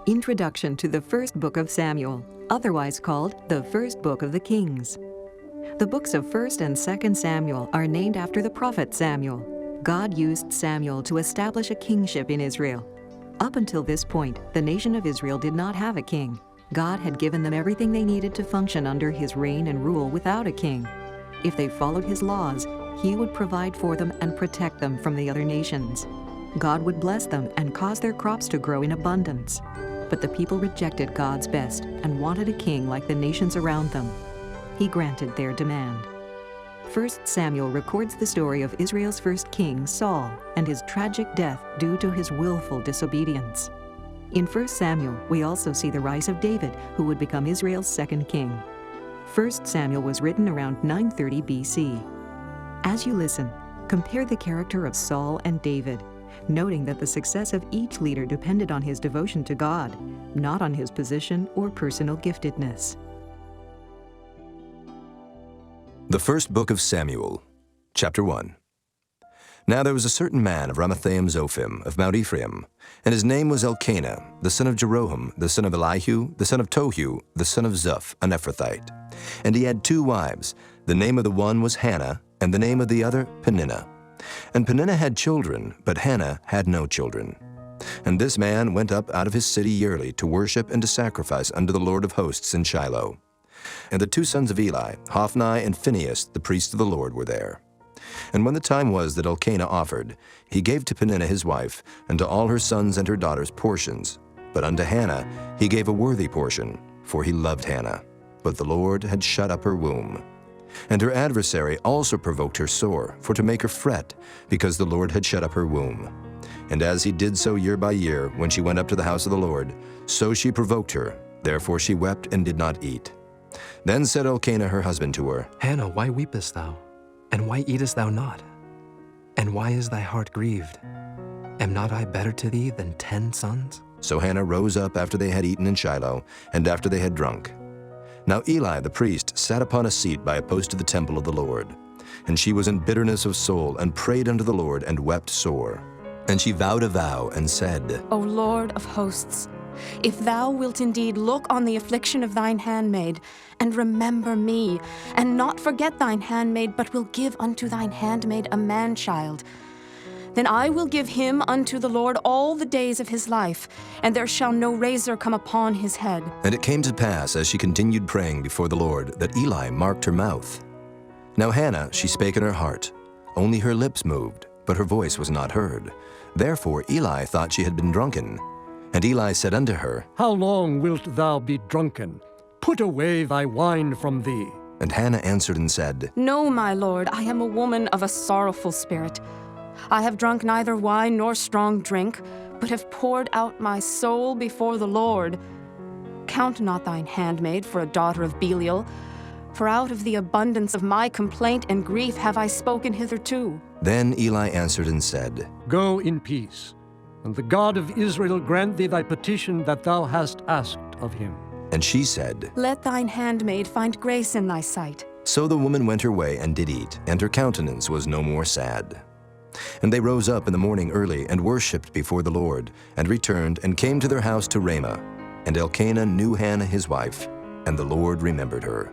Introduction to the First Book of Samuel, otherwise called the First Book of the Kings. The books of 1st and 2nd Samuel are named after the prophet Samuel. God used Samuel to establish a kingship in Israel. Up until this point, the nation of Israel did not have a king. God had given them everything they needed to function under his reign and rule without a king. If they followed his laws, he would provide for them and protect them from the other nations. God would bless them and cause their crops to grow in abundance. But the people rejected God's best and wanted a king like the nations around them. He granted their demand. 1 Samuel records the story of Israel's first king, Saul, and his tragic death due to his willful disobedience. In 1 Samuel, we also see the rise of David, who would become Israel's second king. 1 Samuel was written around 930 BC. As you listen, compare the character of Saul and David, noting that the success of each leader depended on his devotion to God, not on his position or personal giftedness. The First Book of Samuel, Chapter 1. Now there was a certain man of Ramathaim-Zophim of Mount Ephraim, and his name was Elkanah, the son of Jeroham, the son of Elihu, the son of Tohu, the son of Zuph, an Ephrathite. And he had 2 wives. The name of the one was Hannah, and the name of the other Peninnah. And Peninnah had children, but Hannah had no children. And this man went up out of his city yearly to worship and to sacrifice unto the Lord of hosts in Shiloh. And the 2 sons of Eli, Hophni and Phinehas, the priests of the Lord, were there. And when the time was that Elkanah offered, he gave to Peninnah his wife, and to all her sons and her daughters portions. But unto Hannah he gave a worthy portion, for he loved Hannah. But the Lord had shut up her womb. And her adversary also provoked her sore, for to make her fret, because the Lord had shut up her womb. And as he did so year by year, when she went up to the house of the Lord, so she provoked her. Therefore she wept and did not eat. Then said Elkanah her husband to her, Hannah, why weepest thou? And why eatest thou not? And why is thy heart grieved? Am not I better to thee than 10 sons? So Hannah rose up after they had eaten in Shiloh, and after they had drunk. Now Eli the priest sat upon a seat by a post of the temple of the Lord. And she was in bitterness of soul, and prayed unto the Lord, and wept sore. And she vowed a vow, and said, O Lord of hosts, if thou wilt indeed look on the affliction of thine handmaid, and remember me, and not forget thine handmaid, but will give unto thine handmaid a man-child, then I will give him unto the Lord all the days of his life, and there shall no razor come upon his head. And it came to pass, as she continued praying before the Lord, that Eli marked her mouth. Now Hannah, she spake in her heart, only her lips moved, but her voice was not heard. Therefore Eli thought she had been drunken. And Eli said unto her, How long wilt thou be drunken? Put away thy wine from thee. And Hannah answered and said, No, my lord, I am a woman of a sorrowful spirit. I have drunk neither wine nor strong drink, but have poured out my soul before the Lord. Count not thine handmaid for a daughter of Belial, for out of the abundance of my complaint and grief have I spoken hitherto. Then Eli answered and said, Go in peace, and the God of Israel grant thee thy petition that thou hast asked of him. And she said, Let thine handmaid find grace in thy sight. So the woman went her way and did eat, and her countenance was no more sad. And they rose up in the morning early, and worshipped before the Lord, and returned, and came to their house to Ramah. And Elkanah knew Hannah his wife, and the Lord remembered her.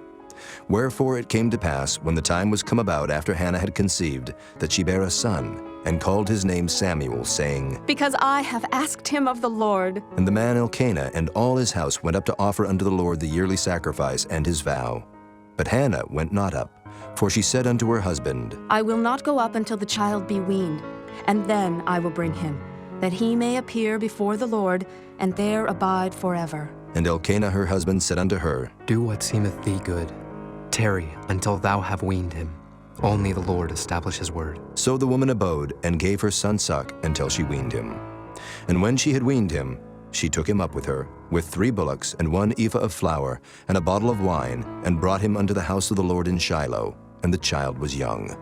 Wherefore it came to pass, when the time was come about after Hannah had conceived, that she bare a son, and called his name Samuel, saying, Because I have asked him of the Lord. And the man Elkanah and all his house went up to offer unto the Lord the yearly sacrifice and his vow. But Hannah went not up, for she said unto her husband, I will not go up until the child be weaned, and then I will bring him, that he may appear before the Lord, and there abide forever. And Elkanah her husband said unto her, Do what seemeth thee good. Tarry until thou have weaned him. Only the Lord establish his word. So the woman abode, and gave her son suck until she weaned him. And when she had weaned him, she took him up with her, with 3 bullocks, and 1 ephah of flour, and a bottle of wine, and brought him unto the house of the Lord in Shiloh, and the child was young.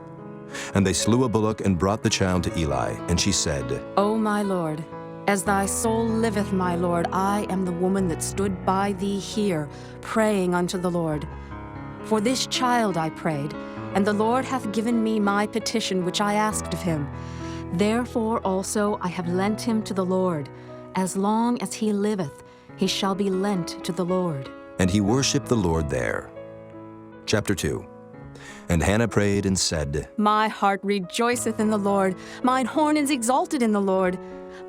And they slew a bullock, and brought the child to Eli, and she said, O my Lord, as thy soul liveth, my Lord, I am the woman that stood by thee here, praying unto the Lord. For this child I prayed, and the Lord hath given me my petition which I asked of him. Therefore also I have lent him to the Lord. As long as he liveth, he shall be lent to the Lord. And he worshipped the Lord there. Chapter 2. And Hannah prayed and said, My heart rejoiceth in the Lord, mine horn is exalted in the Lord.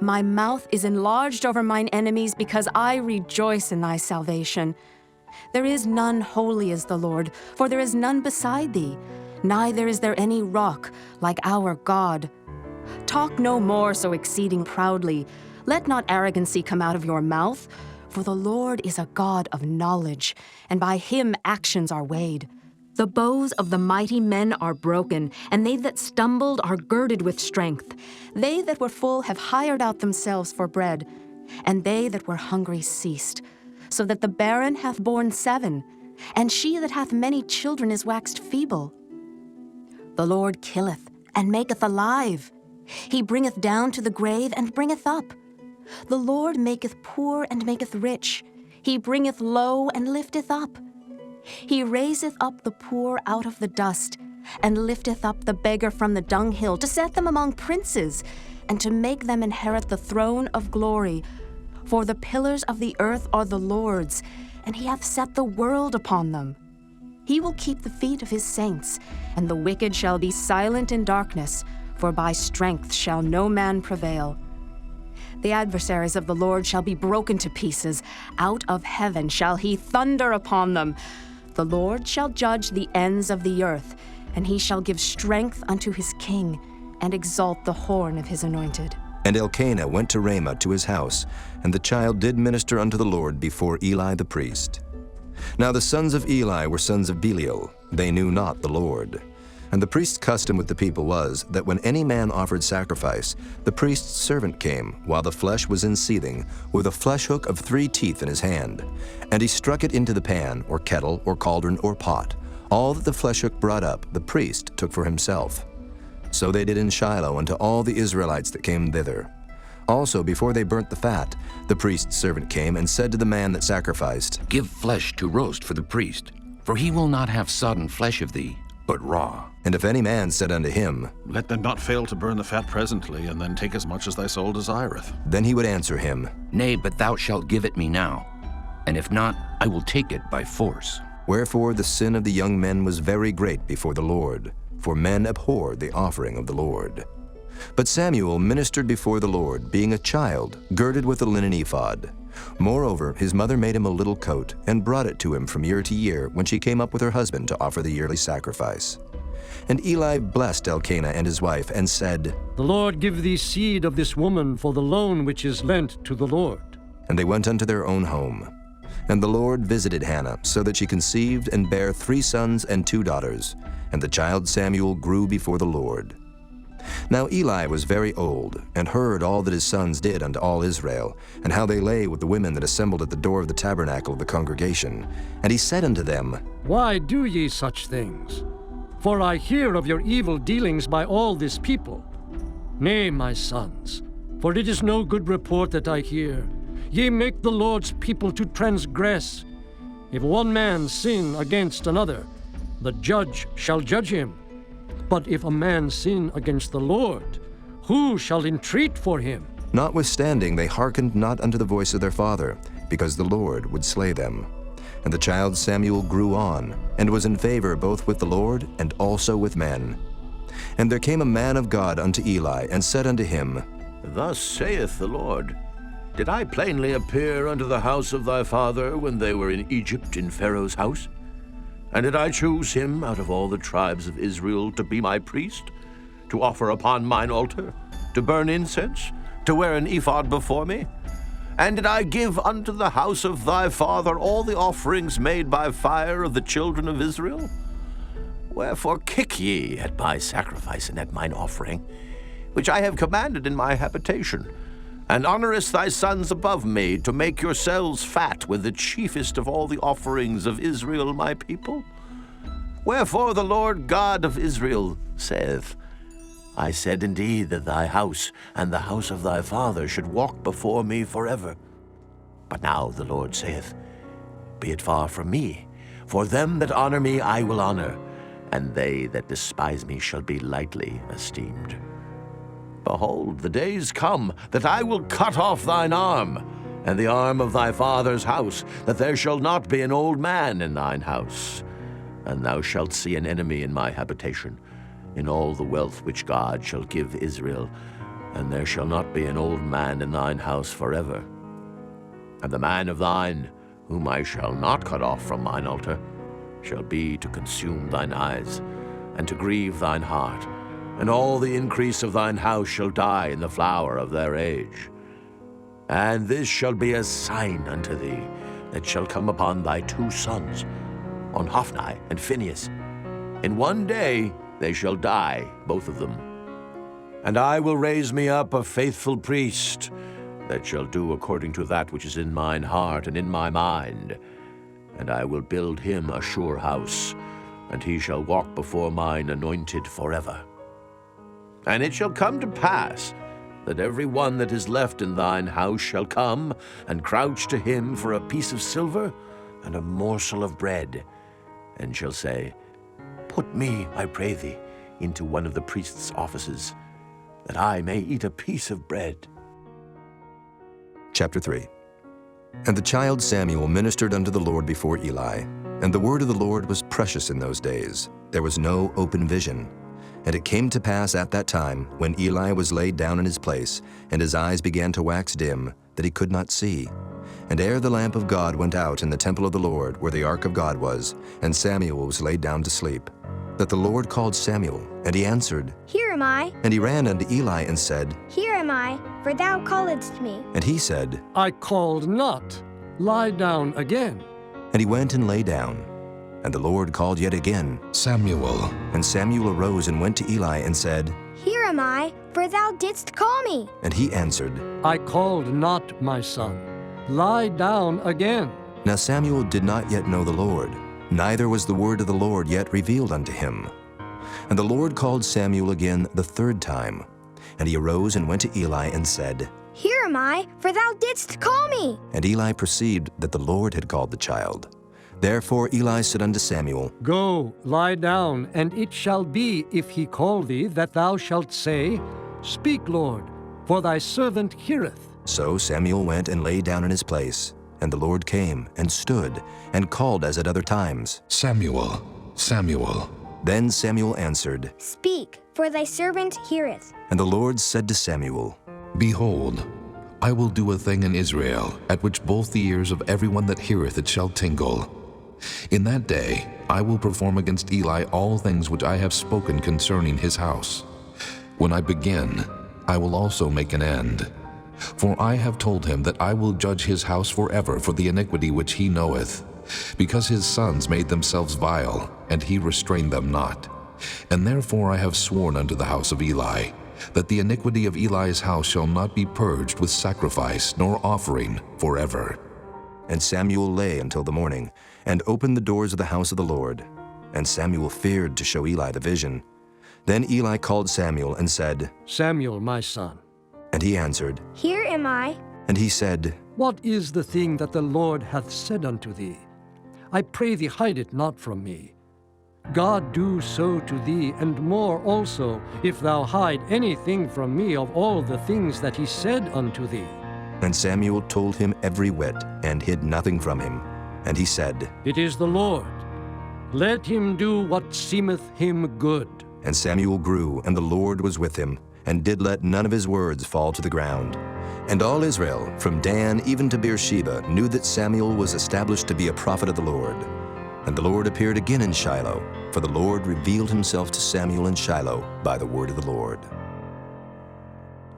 My mouth is enlarged over mine enemies, because I rejoice in thy salvation. There is none holy as the Lord, for there is none beside thee, neither is there any rock like our God. Talk no more so exceeding proudly. Let not arrogancy come out of your mouth, for the Lord is a God of knowledge, and by him actions are weighed. The bows of the mighty men are broken, and they that stumbled are girded with strength. They that were full have hired out themselves for bread, and they that were hungry ceased, so that the barren hath borne 7, and she that hath many children is waxed feeble. The Lord killeth, and maketh alive. He bringeth down to the grave, and bringeth up. The Lord maketh poor, and maketh rich. He bringeth low, and lifteth up. He raiseth up the poor out of the dust, and lifteth up the beggar from the dunghill, to set them among princes, and to make them inherit the throne of glory. For the pillars of the earth are the Lord's, and he hath set the world upon them. He will keep the feet of his saints, and the wicked shall be silent in darkness, for by strength shall no man prevail. The adversaries of the Lord shall be broken to pieces. Out of heaven shall he thunder upon them. The Lord shall judge the ends of the earth, and he shall give strength unto his king, and exalt the horn of his anointed. And Elkanah went to Ramah to his house, and the child did minister unto the Lord before Eli the priest. Now the sons of Eli were sons of Belial. They knew not the Lord. And the priest's custom with the people was that when any man offered sacrifice, the priest's servant came, while the flesh was in seething, with a flesh hook of 3 teeth in his hand. And he struck it into the pan, or kettle, or cauldron, or pot. All that the flesh hook brought up, the priest took for himself. So they did in Shiloh unto all the Israelites that came thither. Also, before they burnt the fat, the priest's servant came and said to the man that sacrificed, Give flesh to roast for the priest, for he will not have sodden flesh of thee, but raw. And if any man said unto him, Let them not fail to burn the fat presently, and then take as much as thy soul desireth. then he would answer him, Nay, but thou shalt give it me now, and if not, I will take it by force. Wherefore the sin of the young men was very great before the Lord, for men abhorred the offering of the Lord. But Samuel ministered before the Lord, being a child, girded with a linen ephod. Moreover, his mother made him a little coat, and brought it to him from year to year when she came up with her husband to offer the yearly sacrifice. And Eli blessed Elkanah and his wife, and said, The Lord give thee seed of this woman for the loan which is lent to the Lord. And they went unto their own home. And the Lord visited Hannah, so that she conceived and bare 3 sons and 2 daughters. And the child Samuel grew before the Lord. Now Eli was very old, and heard all that his sons did unto all Israel, and how they lay with the women that assembled at the door of the tabernacle of the congregation. And he said unto them, Why do ye such things? For I hear of your evil dealings by all this people. Nay, my sons, for it is no good report that I hear. Ye make the Lord's people to transgress. If one man sin against another, the judge shall judge him. But if a man sin against the Lord, who shall entreat for him? Notwithstanding, they hearkened not unto the voice of their father, because the Lord would slay them. And the child Samuel grew on, and was in favor both with the Lord and also with men. And there came a man of God unto Eli, and said unto him, Thus saith the Lord, Did I plainly appear unto the house of thy father when they were in Egypt in Pharaoh's house? And did I choose him out of all the tribes of Israel to be my priest, to offer upon mine altar, to burn incense, to wear an ephod before me? And did I give unto the house of thy father all the offerings made by fire of the children of Israel? Wherefore kick ye at my sacrifice and at mine offering, which I have commanded in my habitation, and honorest thy sons above me, to make yourselves fat with the chiefest of all the offerings of Israel my people? Wherefore the Lord God of Israel saith, I said indeed that thy house and the house of thy father should walk before me forever. But now the Lord saith, Be it far from me, for them that honor me I will honor, and they that despise me shall be lightly esteemed. Behold, the days come that I will cut off thine arm, and the arm of thy father's house, that there shall not be an old man in thine house. And thou shalt see an enemy in my habitation, in all the wealth which God shall give Israel, and there shall not be an old man in thine house forever. And the man of thine, whom I shall not cut off from mine altar, shall be to consume thine eyes, and to grieve thine heart, and all the increase of thine house shall die in the flower of their age. And this shall be a sign unto thee, that shall come upon thy 2 sons, on Hophni and Phinehas. In one day they shall die, both of them. And I will raise me up a faithful priest, that shall do according to that which is in mine heart and in my mind. And I will build him a sure house, and he shall walk before mine anointed forever. And it shall come to pass, that every one that is left in thine house shall come and crouch to him for a piece of silver and a morsel of bread, and shall say, Put me, I pray thee, into one of the priest's offices, that I may eat a piece of bread. Chapter 3. And the child Samuel ministered unto the Lord before Eli, and the word of the Lord was precious in those days. There was no open vision. And it came to pass at that time, when Eli was laid down in his place, and his eyes began to wax dim, that he could not see. And ere the lamp of God went out in the temple of the Lord, where the ark of God was, and Samuel was laid down to sleep, that the Lord called Samuel, and he answered, Here am I. And he ran unto Eli and said, Here am I, for thou calledst me. And he said, I called not. Lie down again. And he went and lay down. And the Lord called yet again, Samuel. And Samuel arose and went to Eli and said, Here am I, for thou didst call me. And he answered, I called not, my son. Lie down again. Now Samuel did not yet know the Lord, neither was the word of the Lord yet revealed unto him. And the Lord called Samuel again the 3rd time. And he arose and went to Eli and said, Here am I, for thou didst call me. And Eli perceived that the Lord had called the child. Therefore Eli said unto Samuel, Go, lie down, and it shall be, if he call thee, that thou shalt say, Speak, Lord, for thy servant heareth. So Samuel went and lay down in his place. And the Lord came and stood and called as at other times, Samuel, Samuel. Then Samuel answered, Speak, for thy servant heareth. And the Lord said to Samuel, Behold, I will do a thing in Israel, at which both the ears of everyone that heareth it shall tingle. In that day I will perform against Eli all things which I have spoken concerning his house. When I begin, I will also make an end. For I have told him that I will judge his house forever for the iniquity which he knoweth, because his sons made themselves vile, and he restrained them not. And therefore I have sworn unto the house of Eli, that the iniquity of Eli's house shall not be purged with sacrifice nor offering forever. And Samuel lay until the morning, and opened the doors of the house of the Lord. And Samuel feared to show Eli the vision. Then Eli called Samuel and said, Samuel, my son. And he answered, Here am I. And he said, What is the thing that the Lord hath said unto thee? I pray thee, hide it not from me. God do so to thee, and more also, if thou hide anything from me of all the things that he said unto thee. And Samuel told him every whit, and hid nothing from him. And he said, It is the Lord. Let him do what seemeth him good. And Samuel grew, and the Lord was with him, and did let none of his words fall to the ground. And all Israel, from Dan even to Beersheba, knew that Samuel was established to be a prophet of the Lord. And the Lord appeared again in Shiloh, for the Lord revealed himself to Samuel in Shiloh by the word of the Lord.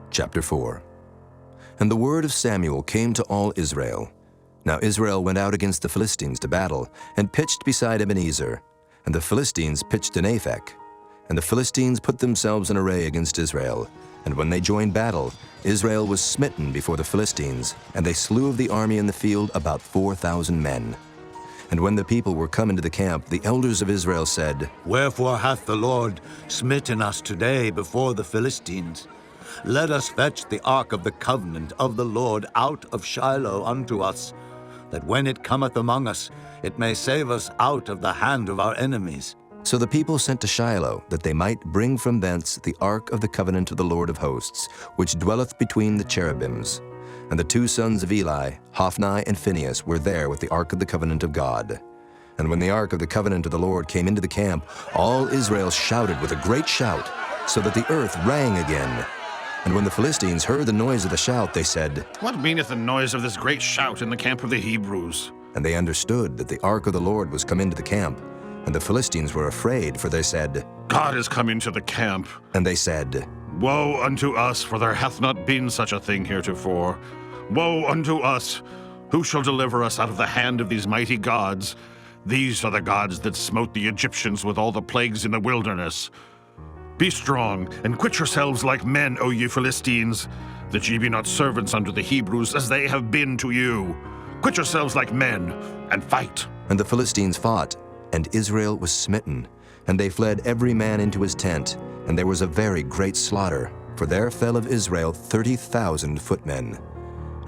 Chapter 4. And the word of Samuel came to all Israel. Now Israel went out against the Philistines to battle, and pitched beside Ebenezer. And the Philistines pitched in Aphek. And the Philistines put themselves in array against Israel. And when they joined battle, Israel was smitten before the Philistines, and they slew of the army in the field about 4,000 men. And when the people were come into the camp, the elders of Israel said, Wherefore hath the Lord smitten us today before the Philistines? Let us fetch the ark of the covenant of the Lord out of Shiloh unto us, that when it cometh among us, it may save us out of the hand of our enemies. So the people sent to Shiloh, that they might bring from thence the ark of the covenant of the Lord of hosts, which dwelleth between the cherubims. And the two sons of Eli, Hophni and Phinehas, were there with the ark of the covenant of God. And when the ark of the covenant of the Lord came into the camp, all Israel shouted with a great shout, so that the earth rang again. And when the Philistines heard the noise of the shout, they said, What meaneth the noise of this great shout in the camp of the Hebrews? And they understood that the ark of the Lord was come into the camp. And the Philistines were afraid, for they said, God is come into the camp. And they said, Woe unto us, for there hath not been such a thing heretofore. Woe unto us! Who shall deliver us out of the hand of these mighty gods? These are the gods that smote the Egyptians with all the plagues in the wilderness. Be strong, and quit yourselves like men, O ye Philistines, that ye be not servants unto the Hebrews, as they have been to you. Quit yourselves like men, and fight. And the Philistines fought, and Israel was smitten. And they fled every man into his tent, and there was a very great slaughter, for there fell of Israel 30,000 footmen.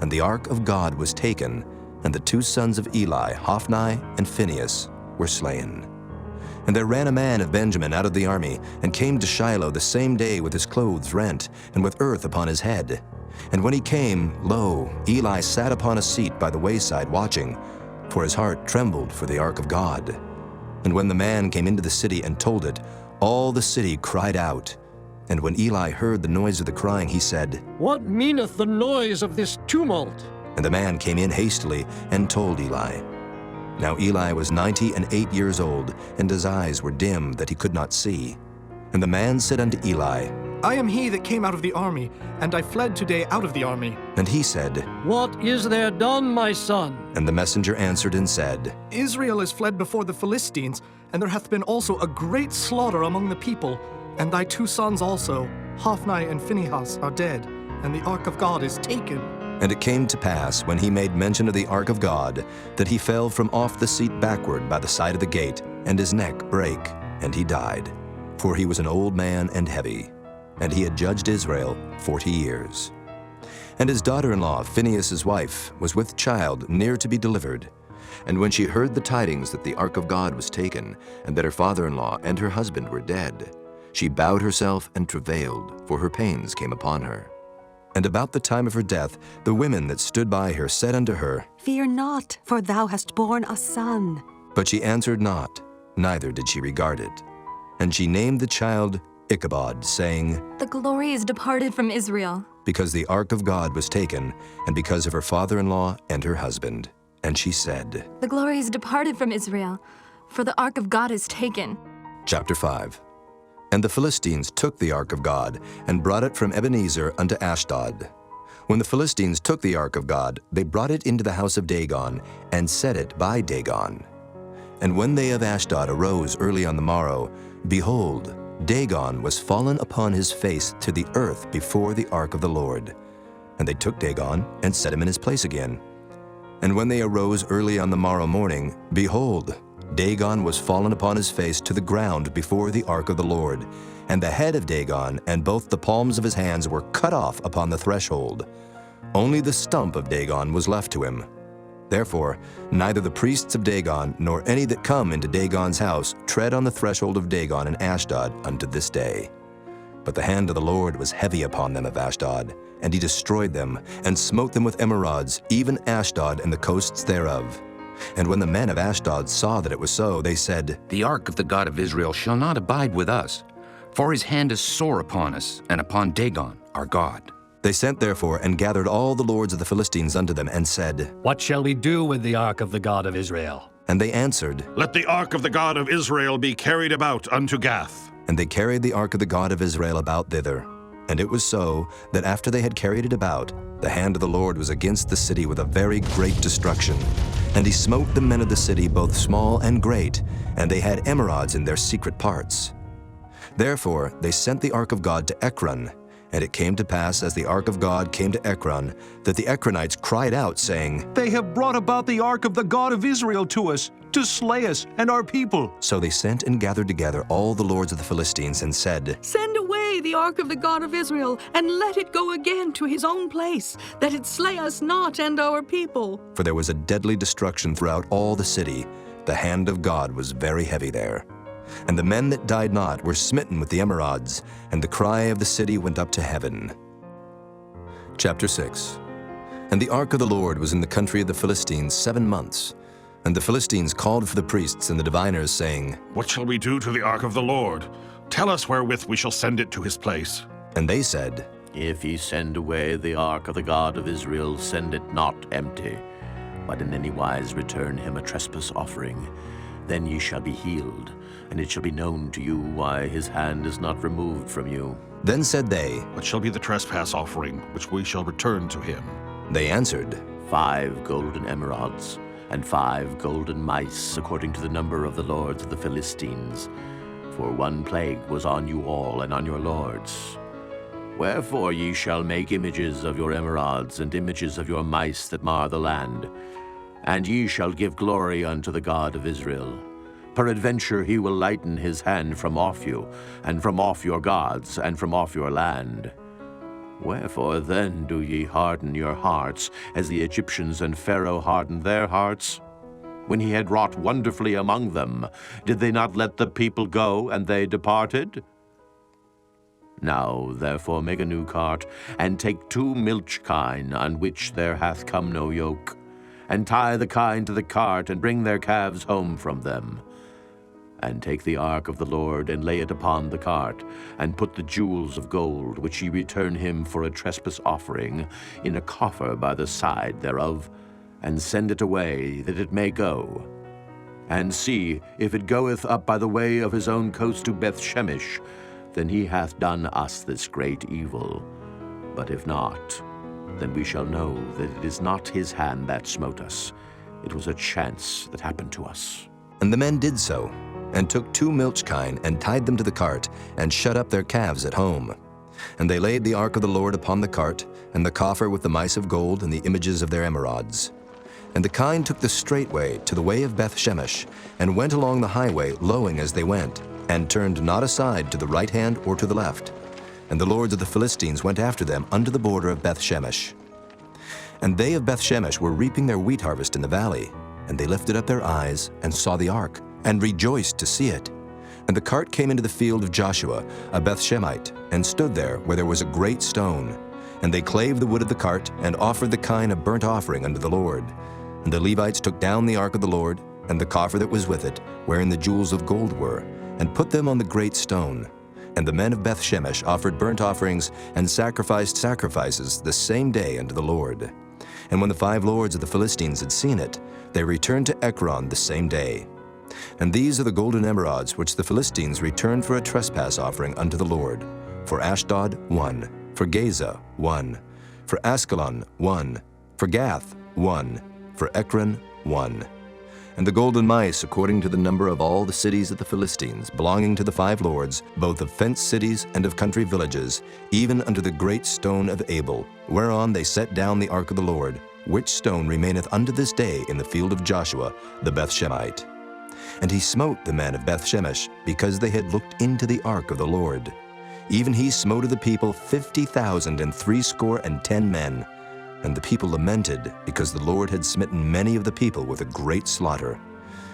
And the ark of God was taken, and the two sons of Eli, Hophni and Phinehas, were slain. And there ran a man of Benjamin out of the army, and came to Shiloh the same day with his clothes rent, and with earth upon his head. And when he came, lo, Eli sat upon a seat by the wayside watching, for his heart trembled for the ark of God. And when the man came into the city and told it, all the city cried out. And when Eli heard the noise of the crying, he said, What meaneth the noise of this tumult? And the man came in hastily and told Eli. Now Eli was 98 years old, and his eyes were dim that he could not see. And the man said unto Eli, I am he that came out of the army, and I fled today out of the army. And he said, What is there done, my son? And the messenger answered and said, Israel is fled before the Philistines, and there hath been also a great slaughter among the people. And thy two sons also, Hophni and Phinehas, are dead, and the ark of God is taken. And it came to pass, when he made mention of the ark of God, that he fell from off the seat backward by the side of the gate, and his neck brake, and he died. For he was an old man and heavy, and he had judged Israel 40 years. And his daughter-in-law, Phinehas' wife, was with child near to be delivered. And when she heard the tidings that the ark of God was taken, and that her father-in-law and her husband were dead, she bowed herself and travailed, for her pains came upon her. And about the time of her death, the women that stood by her said unto her, Fear not, for thou hast borne a son. But she answered not, neither did she regard it. And she named the child Ichabod, saying, The glory is departed from Israel. Because the ark of God was taken, and because of her father-in-law and her husband. And she said, The glory is departed from Israel, for the ark of God is taken. Chapter 5. And the Philistines took the ark of God, and brought it from Ebenezer unto Ashdod. When the Philistines took the ark of God, they brought it into the house of Dagon, and set it by Dagon. And when they of Ashdod arose early on the morrow, behold, Dagon was fallen upon his face to the earth before the ark of the Lord. And they took Dagon, and set him in his place again. And when they arose early on the morrow morning, behold, Dagon was fallen upon his face to the ground before the ark of the Lord, and the head of Dagon and both the palms of his hands were cut off upon the threshold. Only the stump of Dagon was left to him. Therefore, neither the priests of Dagon nor any that come into Dagon's house tread on the threshold of Dagon in Ashdod unto this day. But the hand of the Lord was heavy upon them of Ashdod, and he destroyed them, and smote them with emerods, even Ashdod and the coasts thereof. And when the men of Ashdod saw that it was so, they said, The ark of the God of Israel shall not abide with us, for his hand is sore upon us, and upon Dagon our God. They sent therefore and gathered all the lords of the Philistines unto them, and said, What shall we do with the ark of the God of Israel? And they answered, Let the ark of the God of Israel be carried about unto Gath. And they carried the ark of the God of Israel about thither. And it was so, that after they had carried it about, the hand of the Lord was against the city with a very great destruction. And he smote the men of the city, both small and great, and they had emerods in their secret parts. Therefore they sent the ark of God to Ekron. And it came to pass, as the ark of God came to Ekron, that the Ekronites cried out, saying, They have brought about the ark of the God of Israel to us, to slay us and our people. So they sent and gathered together all the lords of the Philistines, and said, Send away the ark of the God of Israel, and let it go again to his own place, that it slay us not and our people. For there was a deadly destruction throughout all the city. The hand of God was very heavy there. And the men that died not were smitten with the emerods, and the cry of the city went up to heaven. Chapter 6. And And the ark of the Lord was in the country of the Philistines 7 months. And the Philistines called for the priests and the diviners, saying, What shall we do to the ark of the Lord? Tell us wherewith we shall send it to his place. And they said, If ye send away the ark of the God of Israel, send it not empty, but in any wise return him a trespass offering. Then ye shall be healed, and it shall be known to you why his hand is not removed from you. Then said they, What shall be the trespass offering which we shall return to him? They answered, 5 golden emerods, and 5 golden mice, according to the number of the lords of the Philistines. For 1 plague was on you all and on your lords. Wherefore ye shall make images of your emerods, and images of your mice that mar the land. And ye shall give glory unto the God of Israel. Peradventure he will lighten his hand from off you, and from off your gods, and from off your land. Wherefore then do ye harden your hearts, as the Egyptians and Pharaoh hardened their hearts? When he had wrought wonderfully among them, did they not let the people go, and they departed? Now therefore make a new cart, and take 2 milch kine, on which there hath come no yoke, and tie the kine to the cart, and bring their calves home from them. And take the ark of the Lord, and lay it upon the cart, and put the jewels of gold, which ye return him for a trespass offering, in a coffer by the side thereof, and send it away, that it may go. And see, if it goeth up by the way of his own coast to Beth-Shemesh, then he hath done us this great evil. But if not, then we shall know that it is not his hand that smote us. It was a chance that happened to us. And the men did so, and took 2 milch kine, and tied them to the cart, and shut up their calves at home. And they laid the ark of the Lord upon the cart, and the coffer with the mice of gold, and the images of their emerods. And the kine took the straight way to the way of Beth-Shemesh, and went along the highway, lowing as they went, and turned not aside to the right hand or to the left. And the lords of the Philistines went after them unto the border of Beth-Shemesh. And they of Beth-Shemesh were reaping their wheat harvest in the valley, and they lifted up their eyes, and saw the ark, and rejoiced to see it. And the cart came into the field of Joshua, a Beth-Shemite, and stood there where there was a great stone. And they clave the wood of the cart, and offered the kine a burnt offering unto the Lord. And the Levites took down the ark of the Lord, and the coffer that was with it, wherein the jewels of gold were, and put them on the great stone. And the men of Beth-Shemesh offered burnt offerings, and sacrificed sacrifices the same day unto the Lord. And when the 5 lords of the Philistines had seen it, they returned to Ekron the same day. And these are the golden emerods which the Philistines returned for a trespass offering unto the Lord. For Ashdod 1, for Gaza 1, for Askelon 1, for Gath 1, for Ekron 1. And the golden mice according to the number of all the cities of the Philistines, belonging to the 5 lords, both of fenced cities and of country villages, even unto the great stone of Abel, whereon they set down the ark of the Lord, which stone remaineth unto this day in the field of Joshua the Beth-Shemite. And he smote the men of Beth-Shemesh, because they had looked into the ark of the Lord. Even he smote of the people 50,060 men. And the people lamented, because the Lord had smitten many of the people with a great slaughter.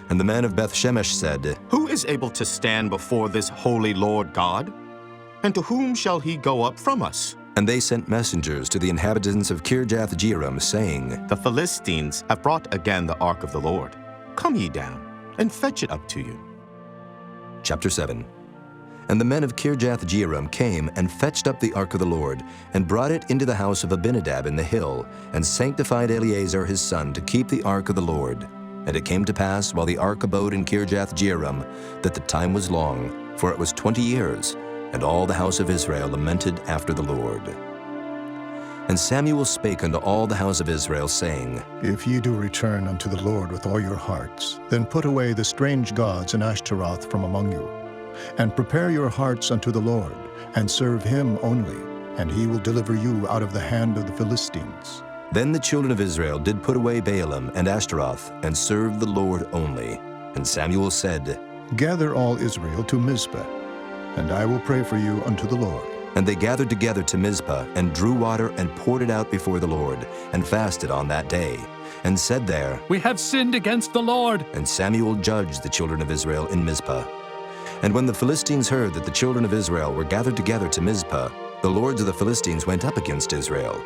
And the men of Beth-Shemesh said, Who is able to stand before this holy Lord God? And to whom shall he go up from us? And they sent messengers to the inhabitants of Kirjath-Jearim, saying, The Philistines have brought again the ark of the Lord. Come ye down, and fetch it up to you. Chapter 7. And the men of Kirjath-Jearim came and fetched up the ark of the Lord, and brought it into the house of Abinadab in the hill, and sanctified Eleazar his son to keep the ark of the Lord. And it came to pass, while the ark abode in Kirjath-Jearim, that the time was long, for it was 20 years, and all the house of Israel lamented after the Lord. And Samuel spake unto all the house of Israel, saying, If ye do return unto the Lord with all your hearts, then put away the strange gods and Ashtaroth from among you, and prepare your hearts unto the Lord, and serve him only, and he will deliver you out of the hand of the Philistines. Then the children of Israel did put away Baalim and Ashtaroth, and served the Lord only. And Samuel said, Gather all Israel to Mizpeh, and I will pray for you unto the Lord. And they gathered together to Mizpeh, and drew water, and poured it out before the Lord, and fasted on that day, and said there, We have sinned against the Lord. And Samuel judged the children of Israel in Mizpeh. And when the Philistines heard that the children of Israel were gathered together to Mizpeh, the lords of the Philistines went up against Israel.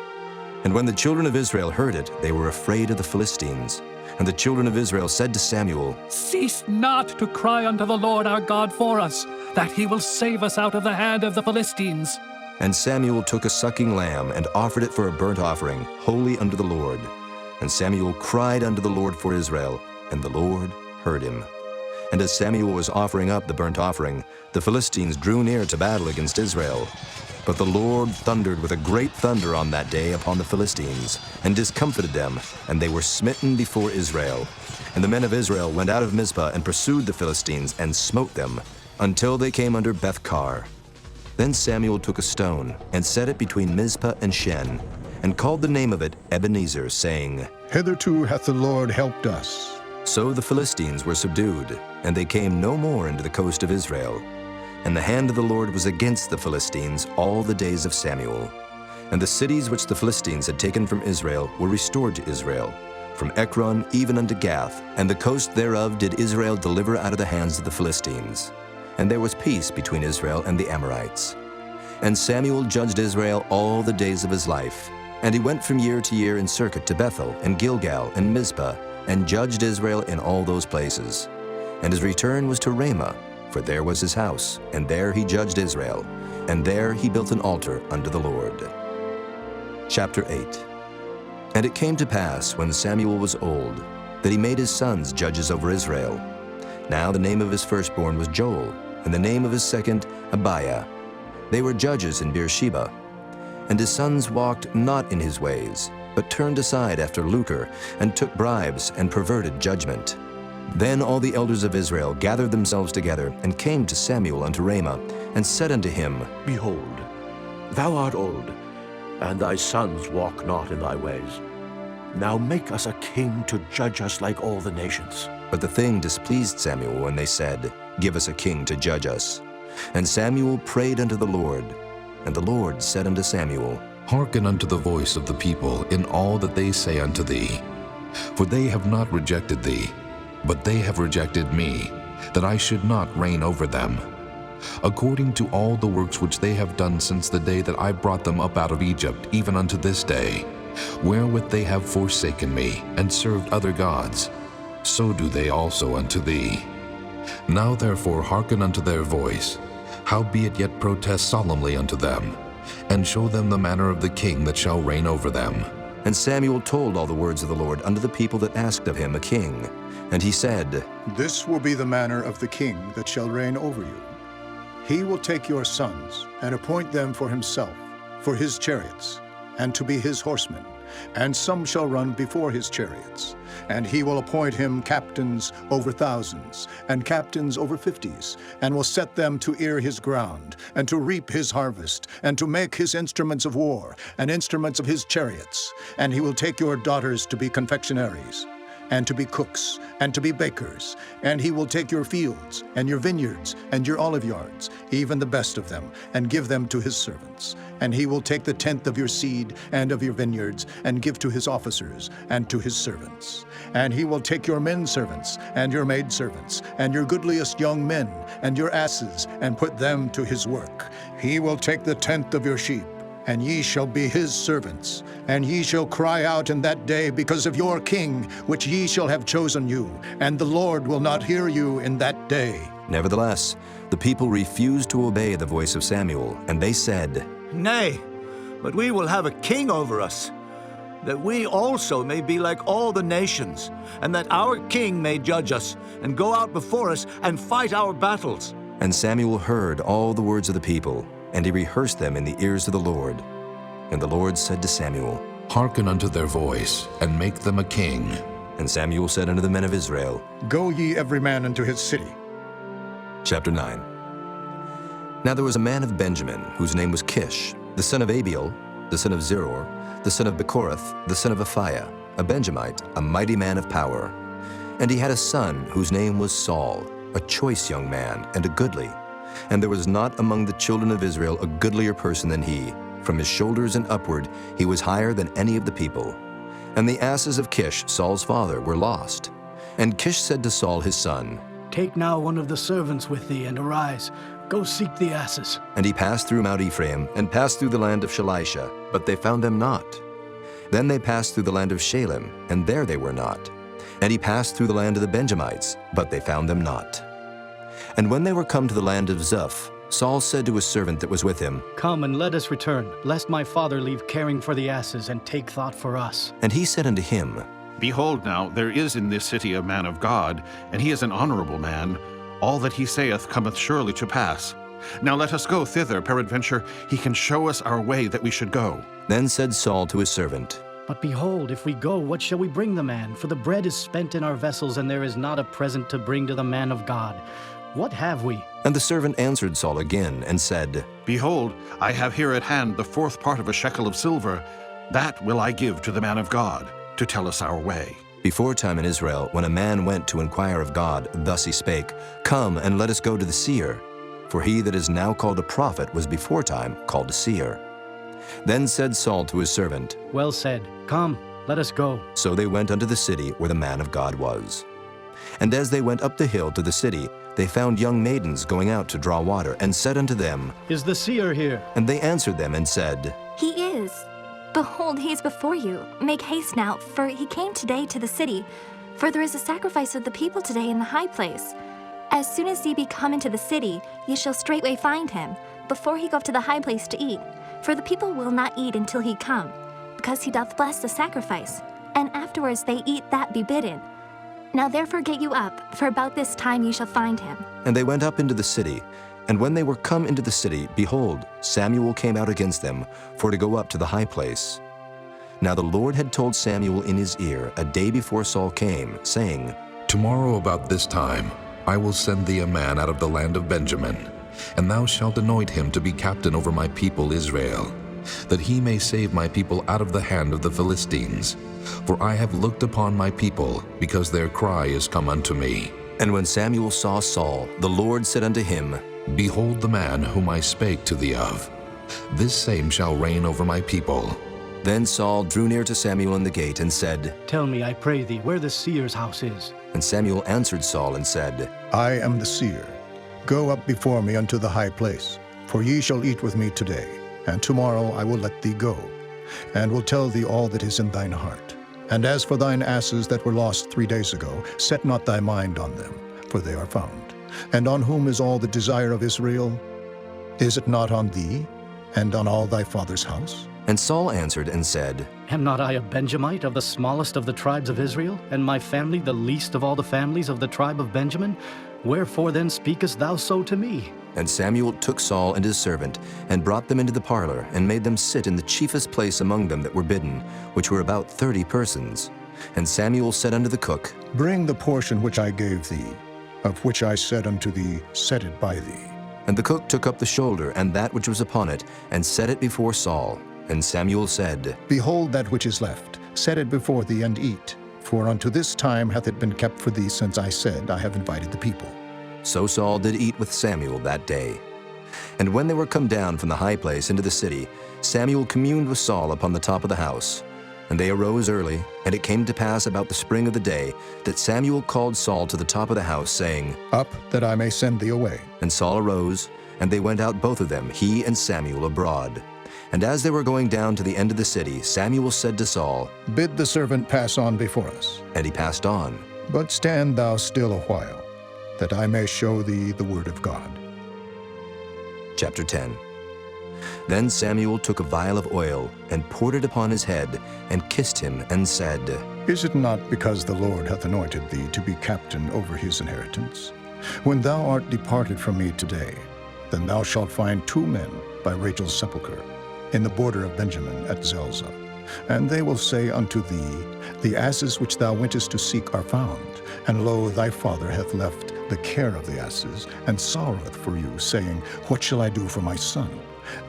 And when the children of Israel heard it, they were afraid of the Philistines. And the children of Israel said to Samuel, Cease not to cry unto the Lord our God for us, that he will save us out of the hand of the Philistines. And Samuel took a sucking lamb and offered it for a burnt offering, holy unto the Lord. And Samuel cried unto the Lord for Israel, and the Lord heard him. And as Samuel was offering up the burnt offering, the Philistines drew near to battle against Israel. But the Lord thundered with a great thunder on that day upon the Philistines, and discomfited them, and they were smitten before Israel. And the men of Israel went out of Mizpeh and pursued the Philistines, and smote them, until they came under Beth-kar. Then Samuel took a stone, and set it between Mizpeh and Shen, and called the name of it Ebenezer, saying, Hitherto hath the Lord helped us. So the Philistines were subdued, and they came no more into the coast of Israel. And the hand of the Lord was against the Philistines all the days of Samuel. And the cities which the Philistines had taken from Israel were restored to Israel, from Ekron even unto Gath, and the coast thereof did Israel deliver out of the hands of the Philistines. And there was peace between Israel and the Amorites. And Samuel judged Israel all the days of his life. And he went from year to year in circuit to Bethel, and Gilgal, and Mizpeh, and judged Israel in all those places. And his return was to Ramah, for there was his house, and there he judged Israel, and there he built an altar unto the Lord. Chapter 8. And it came to pass, when Samuel was old, that he made his sons judges over Israel. Now the name of his firstborn was Joel, and the name of his second Abiah. They were judges in Beersheba. And his sons walked not in his ways, but turned aside after lucre, and took bribes, and perverted judgment. Then all the elders of Israel gathered themselves together, and came to Samuel unto Ramah, and said unto him, Behold, thou art old, and thy sons walk not in thy ways. Now make us a king to judge us like all the nations. But the thing displeased Samuel when they said, Give us a king to judge us. And Samuel prayed unto the Lord. And the Lord said unto Samuel, Hearken unto the voice of the people in all that they say unto thee. For they have not rejected thee, but they have rejected me, that I should not reign over them. According to all the works which they have done since the day that I brought them up out of Egypt, even unto this day, wherewith they have forsaken me, and served other gods, so do they also unto thee. Now therefore hearken unto their voice, howbeit yet protest solemnly unto them, and show them the manner of the king that shall reign over them. And Samuel told all the words of the Lord unto the people that asked of him a king. And he said, This will be the manner of the king that shall reign over you. He will take your sons, and appoint them for himself, for his chariots, and to be his horsemen, and some shall run before his chariots. And he will appoint him captains over thousands, and captains over 50s, and will set them to ear his ground, and to reap his harvest, and to make his instruments of war, and instruments of his chariots. And he will take your daughters to be confectionaries, and to be cooks, and to be bakers. And he will take your fields, and your vineyards, and your olive yards, even the best of them, and give them to his servants. And he will take the tenth of your seed and of your vineyards, and give to his officers and to his servants. And he will take your men servants, and your maid servants, and your goodliest young men, and your asses, and put them to his work. He will take the tenth of your sheep, and ye shall be his servants. And ye shall cry out in that day because of your king, which ye shall have chosen you, and the Lord will not hear you in that day. Nevertheless, the people refused to obey the voice of Samuel, and they said, Nay, but we will have a king over us, that we also may be like all the nations, and that our king may judge us, and go out before us, and fight our battles. And Samuel heard all the words of the people, and he rehearsed them in the ears of the Lord. And the Lord said to Samuel, Hearken unto their voice, and make them a king. And Samuel said unto the men of Israel, Go ye every man unto his city. Chapter 9. Now there was a man of Benjamin, whose name was Kish, the son of Abiel, the son of Zeror, the son of Bechorath, the son of Aphiah, a Benjamite, a mighty man of power. And he had a son whose name was Saul, a choice young man, and a goodly. And there was not among the children of Israel a goodlier person than he. From his shoulders and upward he was higher than any of the people. And the asses of Kish, Saul's father, were lost. And Kish said to Saul his son, Take now one of the servants with thee, and arise. Go seek the asses. And he passed through Mount Ephraim, and passed through the land of Shalisha, but they found them not. Then they passed through the land of Shalem, and there they were not. And he passed through the land of the Benjamites, but they found them not. And when they were come to the land of Zuph, Saul said to his servant that was with him, Come and let us return, lest my father leave caring for the asses and take thought for us. And he said unto him, Behold now, there is in this city a man of God, and he is an honorable man. All that he saith cometh surely to pass. Now let us go thither, peradventure he can show us our way that we should go. Then said Saul to his servant, But behold, if we go, what shall we bring the man? For the bread is spent in our vessels, and there is not a present to bring to the man of God. What have we? And the servant answered Saul again, and said, Behold, I have here at hand the 4th part of a shekel of silver. That will I give to the man of God, to tell us our way. Before time in Israel, when a man went to inquire of God, thus he spake, Come and let us go to the seer. For he that is now called a prophet was before time called a seer. Then said Saul to his servant, Well said. Come, let us go. So they went unto the city where the man of God was. And as they went up the hill to the city, they found young maidens going out to draw water, and said unto them, Is the seer here? And they answered them and said, He is. Behold, he is before you. Make haste now, for he came today to the city. For there is a sacrifice of the people today in the high place. As soon as ye be come into the city, ye shall straightway find him, before he go up to the high place to eat. For the people will not eat until he come, because he doth bless the sacrifice, and afterwards they eat that be bidden. Now therefore get you up, for about this time ye shall find him. And they went up into the city. And when they were come into the city, behold, Samuel came out against them, for to go up to the high place. Now the Lord had told Samuel in his ear a day before Saul came, saying, Tomorrow about this time I will send thee a man out of the land of Benjamin, and thou shalt anoint him to be captain over my people Israel, that he may save my people out of the hand of the Philistines. For I have looked upon my people, because their cry is come unto me. And when Samuel saw Saul, the Lord said unto him, Behold the man whom I spake to thee of. This same shall reign over my people. Then Saul drew near to Samuel in the gate, and said, Tell me, I pray thee, where the seer's house is. And Samuel answered Saul and said, I am the seer. Go up before me unto the high place, for ye shall eat with me today, and tomorrow I will let thee go, and will tell thee all that is in thine heart. And as for thine asses that were lost 3 days ago, set not thy mind on them, for they are found. And on whom is all the desire of Israel? Is it not on thee, and on all thy father's house? And Saul answered and said, Am not I a Benjamite of the smallest of the tribes of Israel, and my family the least of all the families of the tribe of Benjamin? Wherefore then speakest thou so to me? And Samuel took Saul and his servant, and brought them into the parlor, and made them sit in the chiefest place among them that were bidden, which were about 30 persons. And Samuel said unto the cook, Bring the portion which I gave thee, of which I said unto thee, Set it by thee. And the cook took up the shoulder and that which was upon it, and set it before Saul. And Samuel said, Behold that which is left, set it before thee, and eat. For unto this time hath it been kept for thee, since I said, I have invited the people. So Saul did eat with Samuel that day. And when they were come down from the high place into the city, Samuel communed with Saul upon the top of the house. And they arose early, and it came to pass about the spring of the day, that Samuel called Saul to the top of the house, saying, Up, that I may send thee away. And Saul arose, and they went out both of them, he and Samuel, abroad. And as they were going down to the end of the city, Samuel said to Saul, Bid the servant pass on before us. And he passed on. But stand thou still a while, that I may show thee the word of God. Chapter 10. Then Samuel took a vial of oil, and poured it upon his head, and kissed him, and said, Is it not because the Lord hath anointed thee to be captain over his inheritance? When thou art departed from me today, then thou shalt find 2 men by Rachel's sepulchre, in the border of Benjamin at Zelzah. And they will say unto thee, The asses which thou wentest to seek are found, and lo, thy father hath left the care of the asses, and sorroweth for you, saying, What shall I do for my son?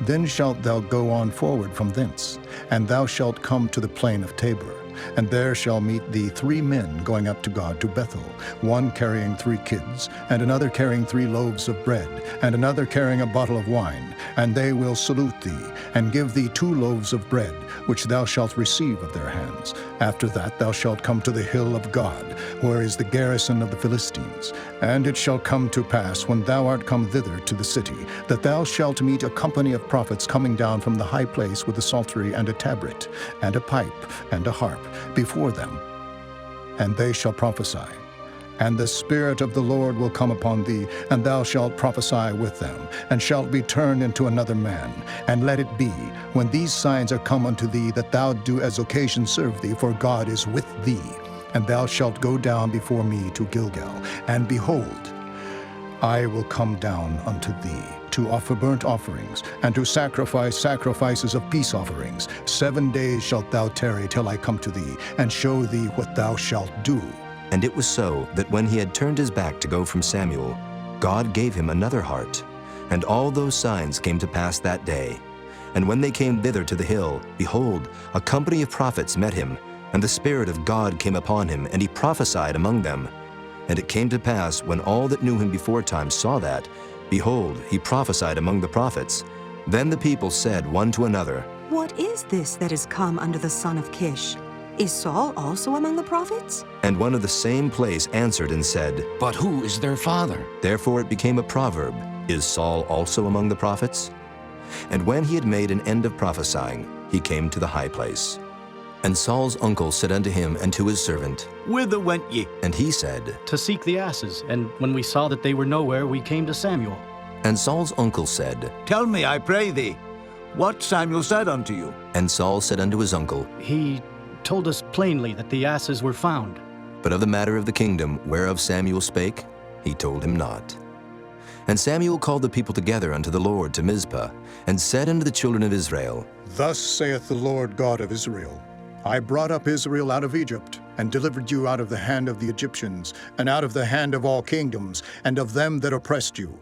Then shalt thou go on forward from thence, and thou shalt come to the plain of Tabor, and there shall meet thee 3 men going up to God to Bethel, one carrying 3 kids, and another carrying 3 loaves of bread, and another carrying a bottle of wine. And they will salute thee, and give thee 2 loaves of bread, which thou shalt receive of their hands. After that thou shalt come to the hill of God, where is the garrison of the Philistines. And it shall come to pass, when thou art come thither to the city, that thou shalt meet a company of prophets coming down from the high place with a psaltery and a tabret, and a pipe, and a harp, before them. And they shall prophesy. And the Spirit of the Lord will come upon thee, and thou shalt prophesy with them, and shalt be turned into another man. And let it be, when these signs are come unto thee, that thou do as occasion serve thee, for God is with thee. And thou shalt go down before me to Gilgal, and behold, I will come down unto thee, to offer burnt offerings, and to sacrifice sacrifices of peace offerings. 7 days shalt thou tarry till I come to thee, and show thee what thou shalt do. And it was so that when he had turned his back to go from Samuel, God gave him another heart. And all those signs came to pass that day. And when they came thither to the hill, behold, a company of prophets met him, and the Spirit of God came upon him, and he prophesied among them. And it came to pass, when all that knew him beforetime saw that, behold, he prophesied among the prophets. Then the people said one to another, What is this that is come unto the son of Kish? Is Saul also among the prophets? And one of the same place answered and said, But who is their father? Therefore it became a proverb, Is Saul also among the prophets? And when he had made an end of prophesying, he came to the high place. And Saul's uncle said unto him and to his servant, Whither went ye? And he said, To seek the asses, and when we saw that they were nowhere, we came to Samuel. And Saul's uncle said, Tell me, I pray thee, what Samuel said unto you. And Saul said unto his uncle, He told us plainly that the asses were found. But of the matter of the kingdom whereof Samuel spake, he told him not. And Samuel called the people together unto the Lord to Mizpeh, and said unto the children of Israel, Thus saith the Lord God of Israel, I brought up Israel out of Egypt, and delivered you out of the hand of the Egyptians, and out of the hand of all kingdoms, and of them that oppressed you.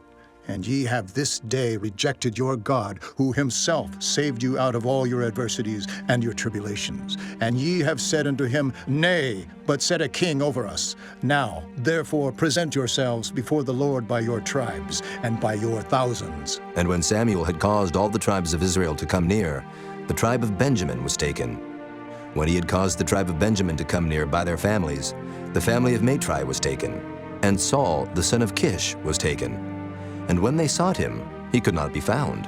And ye have this day rejected your God, who himself saved you out of all your adversities and your tribulations. And ye have said unto him, Nay, but set a king over us. Now, therefore, present yourselves before the Lord by your tribes, and by your thousands. And when Samuel had caused all the tribes of Israel to come near, the tribe of Benjamin was taken. When he had caused the tribe of Benjamin to come near by their families, the family of Matri was taken, and Saul the son of Kish was taken. And when they sought him, he could not be found.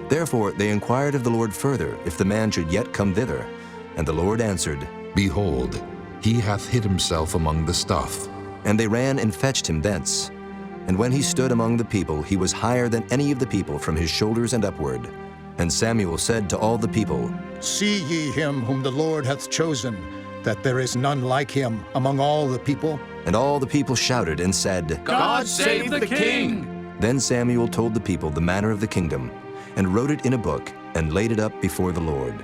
Therefore they inquired of the Lord further, if the man should yet come thither. And the Lord answered, Behold, he hath hid himself among the stuff. And they ran and fetched him thence. And when he stood among the people, he was higher than any of the people from his shoulders and upward. And Samuel said to all the people, See ye him whom the Lord hath chosen, that there is none like him among all the people? And all the people shouted and said, God save the king! Then Samuel told the people the manner of the kingdom, and wrote it in a book, and laid it up before the Lord.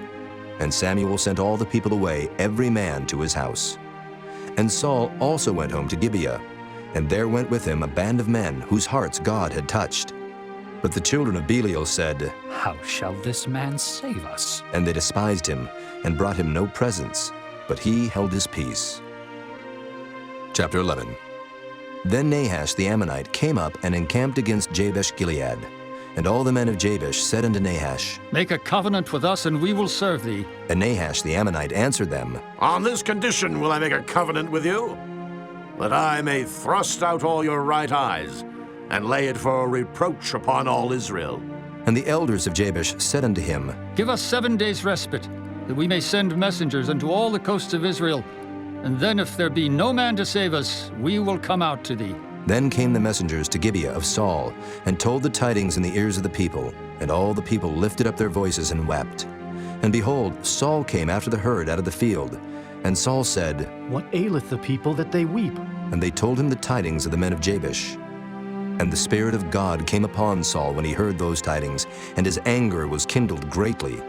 And Samuel sent all the people away, every man to his house. And Saul also went home to Gibeah, and there went with him a band of men whose hearts God had touched. But the children of Belial said, How shall this man save us? And they despised him, and brought him no presents, but he held his peace. Chapter 11. Then Nahash the Ammonite came up and encamped against Jabesh-Gilead. And all the men of Jabesh said unto Nahash, Make a covenant with us, and we will serve thee. And Nahash the Ammonite answered them, On this condition will I make a covenant with you, that I may thrust out all your right eyes, and lay it for a reproach upon all Israel. And the elders of Jabesh said unto him, Give us 7 days' respite, that we may send messengers unto all the coasts of Israel. And then if there be no man to save us, we will come out to thee. Then came the messengers to Gibeah of Saul, and told the tidings in the ears of the people. And all the people lifted up their voices and wept. And behold, Saul came after the herd out of the field. And Saul said, What aileth the people that they weep? And they told him the tidings of the men of Jabesh. And the Spirit of God came upon Saul when he heard those tidings, and his anger was kindled greatly.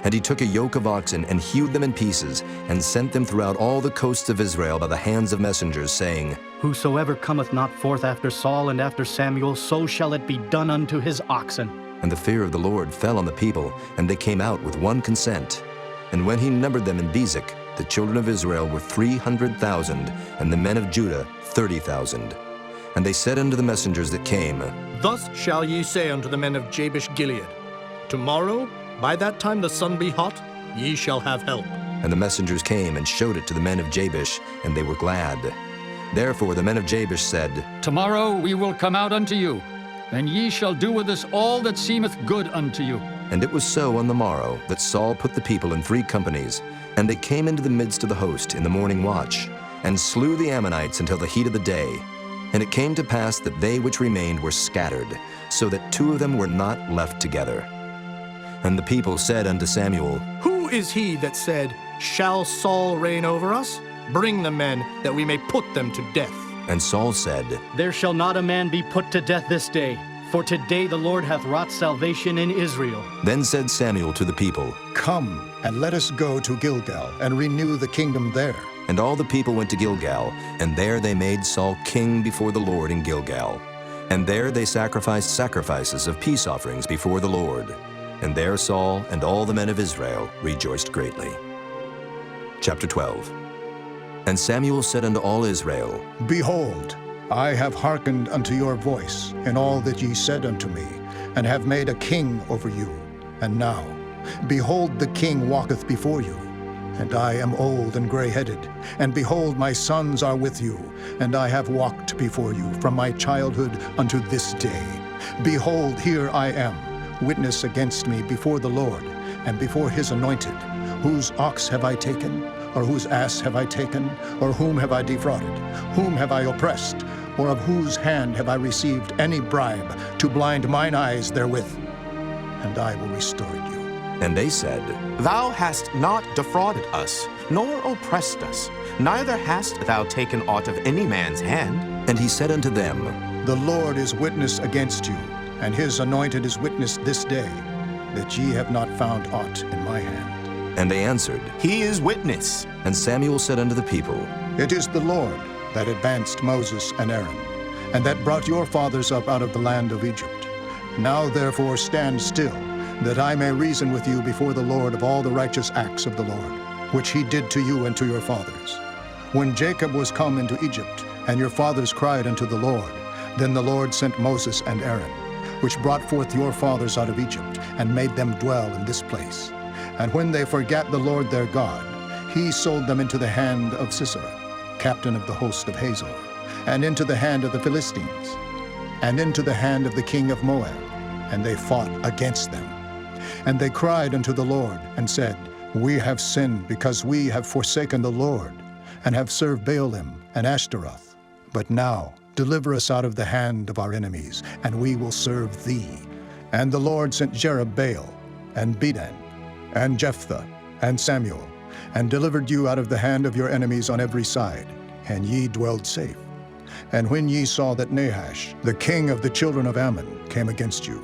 And he took a yoke of oxen and hewed them in pieces, and sent them throughout all the coasts of Israel by the hands of messengers, saying, Whosoever cometh not forth after Saul and after Samuel, so shall it be done unto his oxen. And the fear of the Lord fell on the people, and they came out with one consent. And when he numbered them in Bezek, the children of Israel were 300,000, and the men of Judah 30,000. And they said unto the messengers that came, Thus shall ye say unto the men of Jabesh Gilead, Tomorrow, by that time the sun be hot, ye shall have help. And the messengers came and showed it to the men of Jabesh, and they were glad. Therefore the men of Jabesh said, Tomorrow we will come out unto you, and ye shall do with us all that seemeth good unto you. And it was so on the morrow that Saul put the people in 3 companies, and they came into the midst of the host in the morning watch, and slew the Ammonites until the heat of the day. And it came to pass that they which remained were scattered, so that 2 of them were not left together. And the people said unto Samuel, Who is he that said, Shall Saul reign over us? Bring the men, that we may put them to death. And Saul said, There shall not a man be put to death this day, for today the Lord hath wrought salvation in Israel. Then said Samuel to the people, Come, and let us go to Gilgal, and renew the kingdom there. And all the people went to Gilgal, and there they made Saul king before the Lord in Gilgal. And there they sacrificed sacrifices of peace offerings before the Lord. And there Saul and all the men of Israel rejoiced greatly. Chapter 12. And Samuel said unto all Israel, Behold, I have hearkened unto your voice in all that ye said unto me, and have made a king over you. And now, behold, the king walketh before you. And I am old and gray-headed, and behold, my sons are with you, and I have walked before you from my childhood unto this day. Behold, here I am, witness against me before the Lord, and before his anointed. Whose ox have I taken? Or whose ass have I taken? Or whom have I defrauded? Whom have I oppressed? Or of whose hand have I received any bribe to blind mine eyes therewith? And I will restore you. And they said, Thou hast not defrauded us, nor oppressed us, neither hast thou taken aught of any man's hand. And he said unto them, The Lord is witness against you, and his anointed is witness this day, that ye have not found aught in my hand. And they answered, He is witness. And Samuel said unto the people, It is the Lord that advanced Moses and Aaron, and that brought your fathers up out of the land of Egypt. Now therefore stand still, that I may reason with you before the Lord of all the righteous acts of the Lord, which he did to you and to your fathers. When Jacob was come into Egypt, and your fathers cried unto the Lord, then the Lord sent Moses and Aaron, which brought forth your fathers out of Egypt, and made them dwell in this place. And when they forgat the Lord their God, he sold them into the hand of Sisera, captain of the host of Hazor, and into the hand of the Philistines, and into the hand of the king of Moab, and they fought against them. And they cried unto the Lord, and said, We have sinned, because we have forsaken the Lord, and have served Baalim and Ashtaroth. But now deliver us out of the hand of our enemies, and we will serve thee. And the Lord sent Jerubbaal, and Bedan, and Jephthah, and Samuel, and delivered you out of the hand of your enemies on every side, and ye dwelled safe. And when ye saw that Nahash, the king of the children of Ammon, came against you,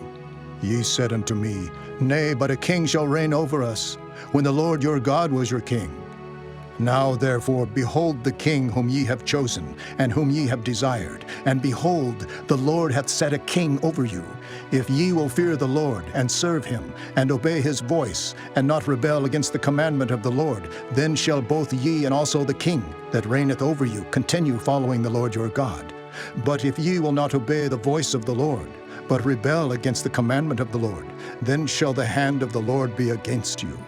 ye said unto me, Nay, but a king shall reign over us, when the Lord your God was your king. Now therefore behold the king whom ye have chosen, and whom ye have desired, and behold, the Lord hath set a king over you. If ye will fear the Lord, and serve him, and obey his voice, and not rebel against the commandment of the Lord, then shall both ye and also the king that reigneth over you continue following the Lord your God. But if ye will not obey the voice of the Lord, but rebel against the commandment of the Lord, then shall the hand of the Lord be against you,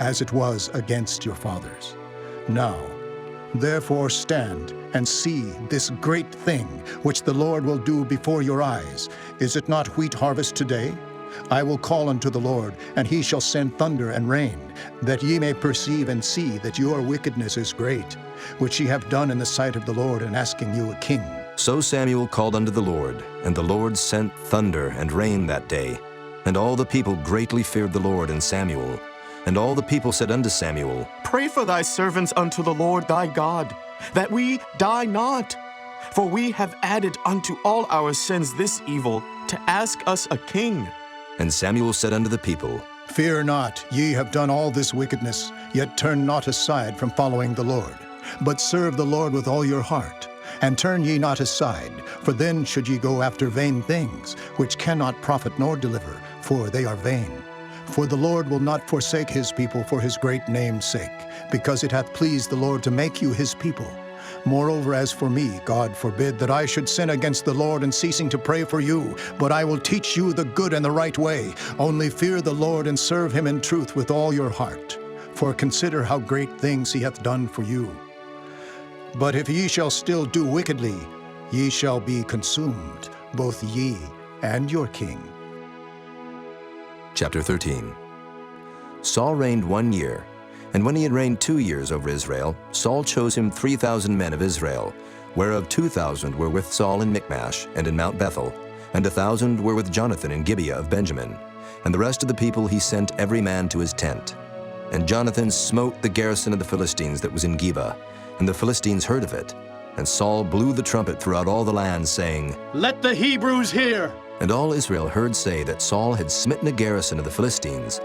as it was against your fathers. Now, therefore stand and see this great thing which the Lord will do before your eyes. Is it not wheat harvest today? I will call unto the Lord, and he shall send thunder and rain, that ye may perceive and see that your wickedness is great, which ye have done in the sight of the Lord in asking you a king. So Samuel called unto the Lord, and the Lord sent thunder and rain that day. And all the people greatly feared the Lord and Samuel. And all the people said unto Samuel, Pray for thy servants unto the Lord thy God, that we die not. For we have added unto all our sins this evil, to ask us a king. And Samuel said unto the people, Fear not, ye have done all this wickedness, yet turn not aside from following the Lord, but serve the Lord with all your heart. And turn ye not aside, for then should ye go after vain things, which cannot profit nor deliver, for they are vain. For the Lord will not forsake his people for his great name's sake, because it hath pleased the Lord to make you his people. Moreover, as for me, God forbid that I should sin against the Lord in ceasing to pray for you, but I will teach you the good and the right way. Only fear the Lord and serve him in truth with all your heart. For consider how great things he hath done for you. But if ye shall still do wickedly, ye shall be consumed, both ye and your king. Chapter 13. Saul reigned 1 year, and when he had reigned 2 years over Israel, Saul chose him 3,000 men of Israel, whereof 2,000 were with Saul in Michmash and in Mount Bethel, and 1,000 were with Jonathan in Gibeah of Benjamin. And the rest of the people he sent every man to his tent. And Jonathan smote the garrison of the Philistines that was in Gibeah, and the Philistines heard of it. And Saul blew the trumpet throughout all the land, saying, Let the Hebrews hear! And all Israel heard say that Saul had smitten a garrison of the Philistines,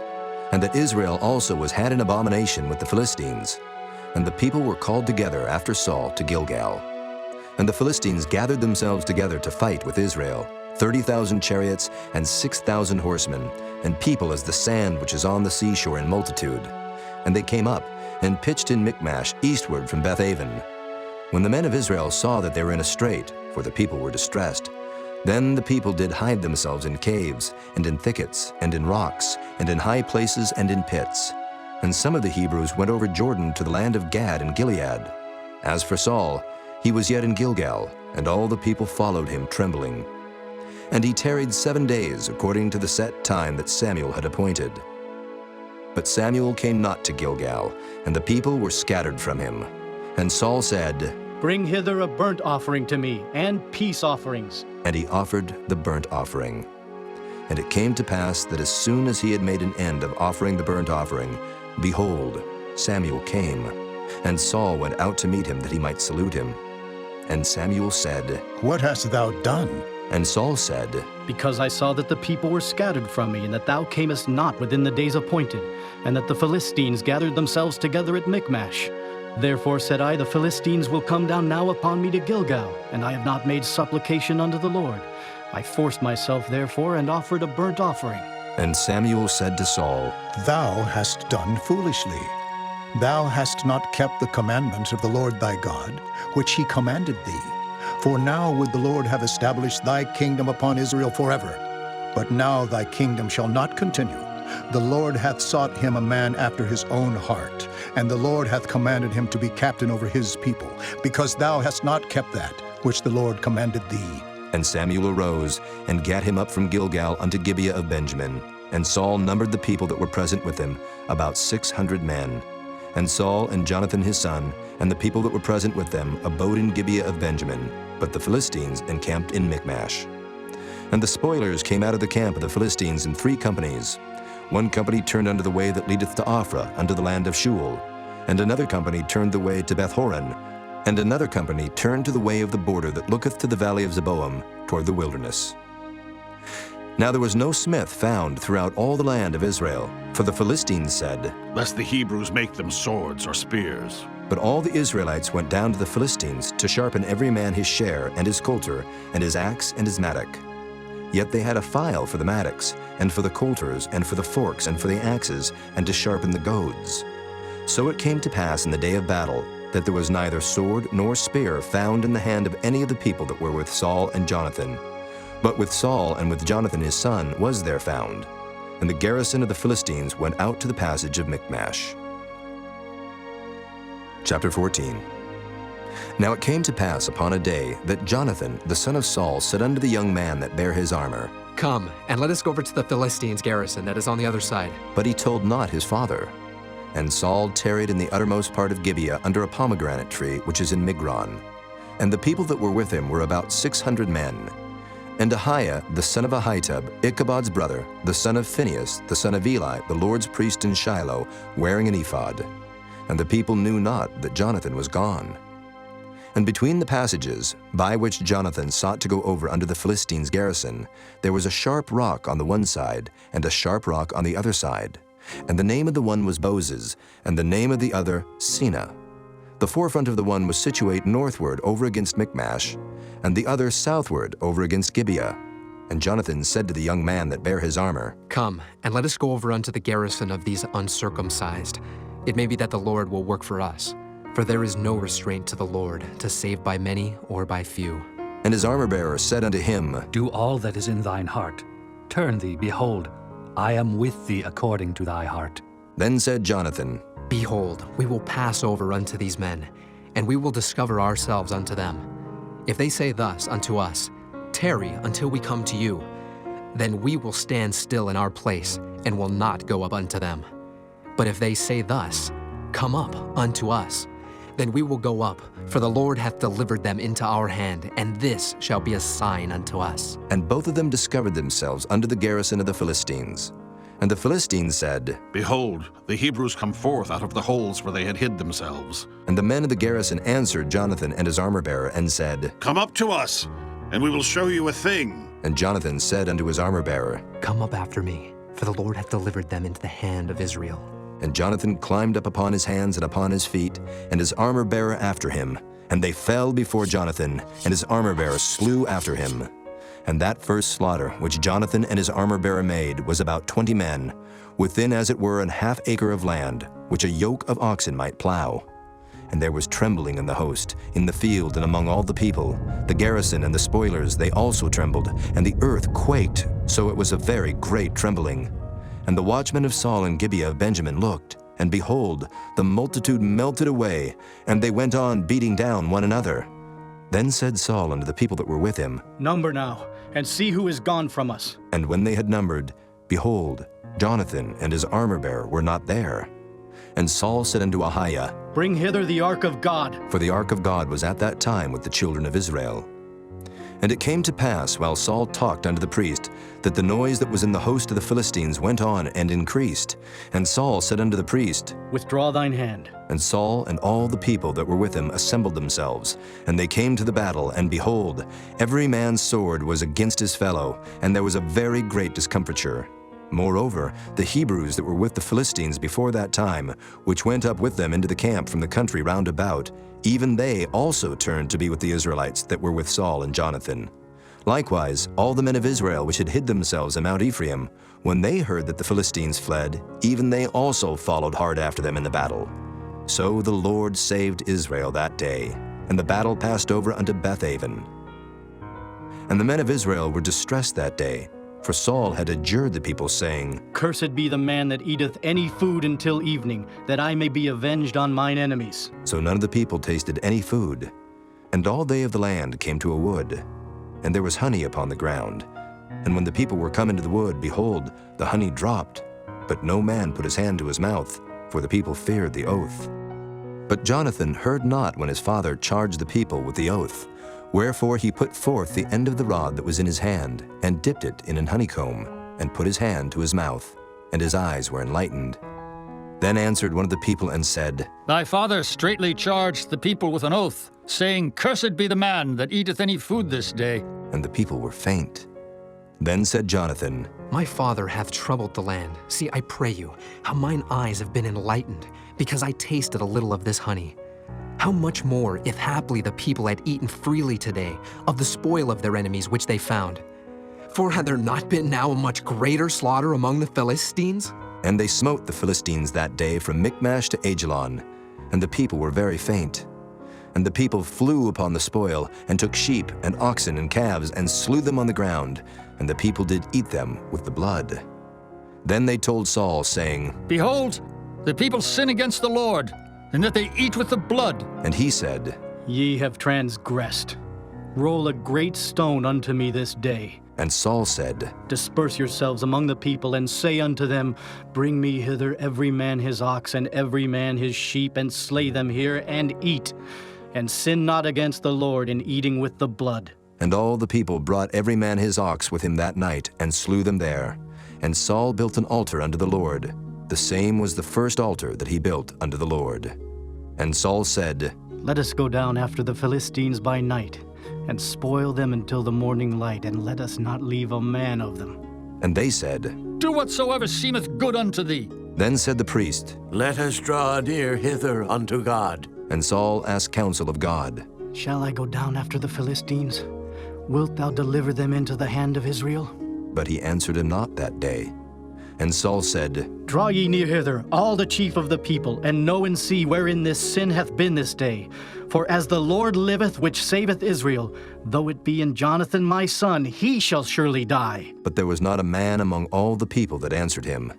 and that Israel also was had an abomination with the Philistines. And the people were called together after Saul to Gilgal. And the Philistines gathered themselves together to fight with Israel, 30,000 chariots and 6,000 horsemen, and people as the sand which is on the seashore in multitude. And they came up and pitched in Michmash eastward from Bethaven. When the men of Israel saw that they were in a strait, for the people were distressed, then the people did hide themselves in caves, and in thickets, and in rocks, and in high places, and in pits. And some of the Hebrews went over Jordan to the land of Gad and Gilead. As for Saul, he was yet in Gilgal, and all the people followed him trembling. And he tarried 7 days, according to the set time that Samuel had appointed. But Samuel came not to Gilgal, and the people were scattered from him. And Saul said, Bring hither a burnt offering to me, and peace offerings. And he offered the burnt offering. And it came to pass that as soon as he had made an end of offering the burnt offering, behold, Samuel came, and Saul went out to meet him that he might salute him. And Samuel said, What hast thou done? And Saul said, Because I saw that the people were scattered from me, and that thou camest not within the days appointed, and that the Philistines gathered themselves together at Michmash. Therefore said I, The Philistines will come down now upon me to Gilgal, and I have not made supplication unto the Lord. I forced myself therefore, and offered a burnt offering. And Samuel said to Saul, Thou hast done foolishly. Thou hast not kept the commandment of the Lord thy God, which he commanded thee. For now would the Lord have established thy kingdom upon Israel forever. But now thy kingdom shall not continue. The Lord hath sought him a man after his own heart, and the Lord hath commanded him to be captain over his people, because thou hast not kept that which the Lord commanded thee. And Samuel arose, and gat him up from Gilgal unto Gibeah of Benjamin. And Saul numbered the people that were present with him, about 600 men. And Saul and Jonathan his son, and the people that were present with them, abode in Gibeah of Benjamin, but the Philistines encamped in Michmash. And the spoilers came out of the camp of the Philistines in 3 companies. One company turned unto the way that leadeth to Ophrah, unto the land of Shul. And another company turned the way to Beth-horon. And another company turned to the way of the border that looketh to the valley of Zeboam, toward the wilderness. Now there was no smith found throughout all the land of Israel, for the Philistines said, Lest the Hebrews make them swords or spears. But all the Israelites went down to the Philistines to sharpen every man his share, and his coulter, and his axe, and his mattock. Yet they had a file for the mattocks, and for the coulters, and for the forks, and for the axes, and to sharpen the goads. So it came to pass in the day of battle, that there was neither sword nor spear found in the hand of any of the people that were with Saul and Jonathan. But with Saul and with Jonathan his son was there found. And the garrison of the Philistines went out to the passage of Michmash. Chapter 14. Now it came to pass upon a day that Jonathan, the son of Saul, said unto the young man that bare his armor, Come, and let us go over to the Philistines' garrison that is on the other side. But he told not his father. And Saul tarried in the uttermost part of Gibeah under a pomegranate tree which is in Migron. And the people that were with him were about 600 men. And Ahiah, the son of Ahitub, Ichabod's brother, the son of Phinehas, the son of Eli, the Lord's priest in Shiloh, wearing an ephod. And the people knew not that Jonathan was gone. And between the passages, by which Jonathan sought to go over unto the Philistines' garrison, there was a sharp rock on the one side, and a sharp rock on the other side. And the name of the one was Boses, and the name of the other Seneh. The forefront of the one was situate northward over against Michmash, and the other southward over against Gibeah. And Jonathan said to the young man that bare his armor, Come, and let us go over unto the garrison of these uncircumcised. It may be that the Lord will work for us, for there is no restraint to the Lord, to save by many or by few. And his armor-bearer said unto him, Do all that is in thine heart. Turn thee, behold, I am with thee according to thy heart. Then said Jonathan, Behold, we will pass over unto these men, and we will discover ourselves unto them. If they say thus unto us, Tarry until we come to you, then we will stand still in our place, and will not go up unto them. But if they say thus, Come up unto us, then we will go up, for the Lord hath delivered them into our hand, and this shall be a sign unto us. And both of them discovered themselves unto the garrison of the Philistines. And the Philistines said, Behold, the Hebrews come forth out of the holes where they had hid themselves. And the men of the garrison answered Jonathan and his armor-bearer, and said, Come up to us, and we will show you a thing. And Jonathan said unto his armor-bearer, Come up after me, for the Lord hath delivered them into the hand of Israel. And Jonathan climbed up upon his hands and upon his feet, and his armor-bearer after him. And they fell before Jonathan, and his armor-bearer slew after him. And that first slaughter which Jonathan and his armor-bearer made was about 20 men, within as it were an half acre of land, which a yoke of oxen might plow. And there was trembling in the host, in the field and among all the people. The garrison and the spoilers, they also trembled, and the earth quaked, so it was a very great trembling. And the watchmen of Saul and Gibeah of Benjamin looked, and behold, the multitude melted away, and they went on beating down one another. Then said Saul unto the people that were with him, Number now, and see who is gone from us. And when they had numbered, behold, Jonathan and his armor-bearer were not there. And Saul said unto Ahiah, Bring hither the ark of God. For the ark of God was at that time with the children of Israel. And it came to pass, while Saul talked unto the priest, that the noise that was in the host of the Philistines went on and increased. And Saul said unto the priest, Withdraw thine hand. And Saul and all the people that were with him assembled themselves. And they came to the battle, and behold, every man's sword was against his fellow, and there was a very great discomfiture. Moreover, the Hebrews that were with the Philistines before that time, which went up with them into the camp from the country round about, even they also turned to be with the Israelites that were with Saul and Jonathan. Likewise, all the men of Israel which had hid themselves in Mount Ephraim, when they heard that the Philistines fled, even they also followed hard after them in the battle. So the Lord saved Israel that day, and the battle passed over unto Bethaven. And the men of Israel were distressed that day, for Saul had adjured the people, saying, Cursed be the man that eateth any food until evening, that I may be avenged on mine enemies. So none of the people tasted any food. And all they of the land came to a wood, and there was honey upon the ground. And when the people were come into the wood, behold, the honey dropped, but no man put his hand to his mouth, for the people feared the oath. But Jonathan heard not when his father charged the people with the oath. Wherefore he put forth the end of the rod that was in his hand, and dipped it in an honeycomb, and put his hand to his mouth, and his eyes were enlightened. Then answered one of the people and said, Thy father straitly charged the people with an oath, saying, Cursed be the man that eateth any food this day. And the people were faint. Then said Jonathan, My father hath troubled the land. See, I pray you, how mine eyes have been enlightened, because I tasted a little of this honey. How much more, if haply the people had eaten freely today of the spoil of their enemies which they found? For had there not been now a much greater slaughter among the Philistines? And they smote the Philistines that day from Michmash to Ajalon, and the people were very faint. And the people flew upon the spoil, and took sheep and oxen and calves, and slew them on the ground, and the people did eat them with the blood. Then they told Saul, saying, Behold, the people sin against the Lord, and that they eat with the blood. And he said, Ye have transgressed. Roll a great stone unto me this day. And Saul said, Disperse yourselves among the people, and say unto them, Bring me hither every man his ox, and every man his sheep, and slay them here, and eat. And sin not against the Lord in eating with the blood. And all the people brought every man his ox with him that night, and slew them there. And Saul built an altar unto the Lord. The same was the first altar that he built unto the Lord. And Saul said, Let us go down after the Philistines by night, and spoil them until the morning light, and let us not leave a man of them. And they said, Do whatsoever seemeth good unto thee. Then said the priest, Let us draw near hither unto God. And Saul asked counsel of God. Shall I go down after the Philistines? Wilt thou deliver them into the hand of Israel? But he answered him not that day. And Saul said, Draw ye near hither, all the chief of the people, and know and see wherein this sin hath been this day. For as the Lord liveth, which saveth Israel, though it be in Jonathan my son, he shall surely die. But there was not a man among all the people that answered him.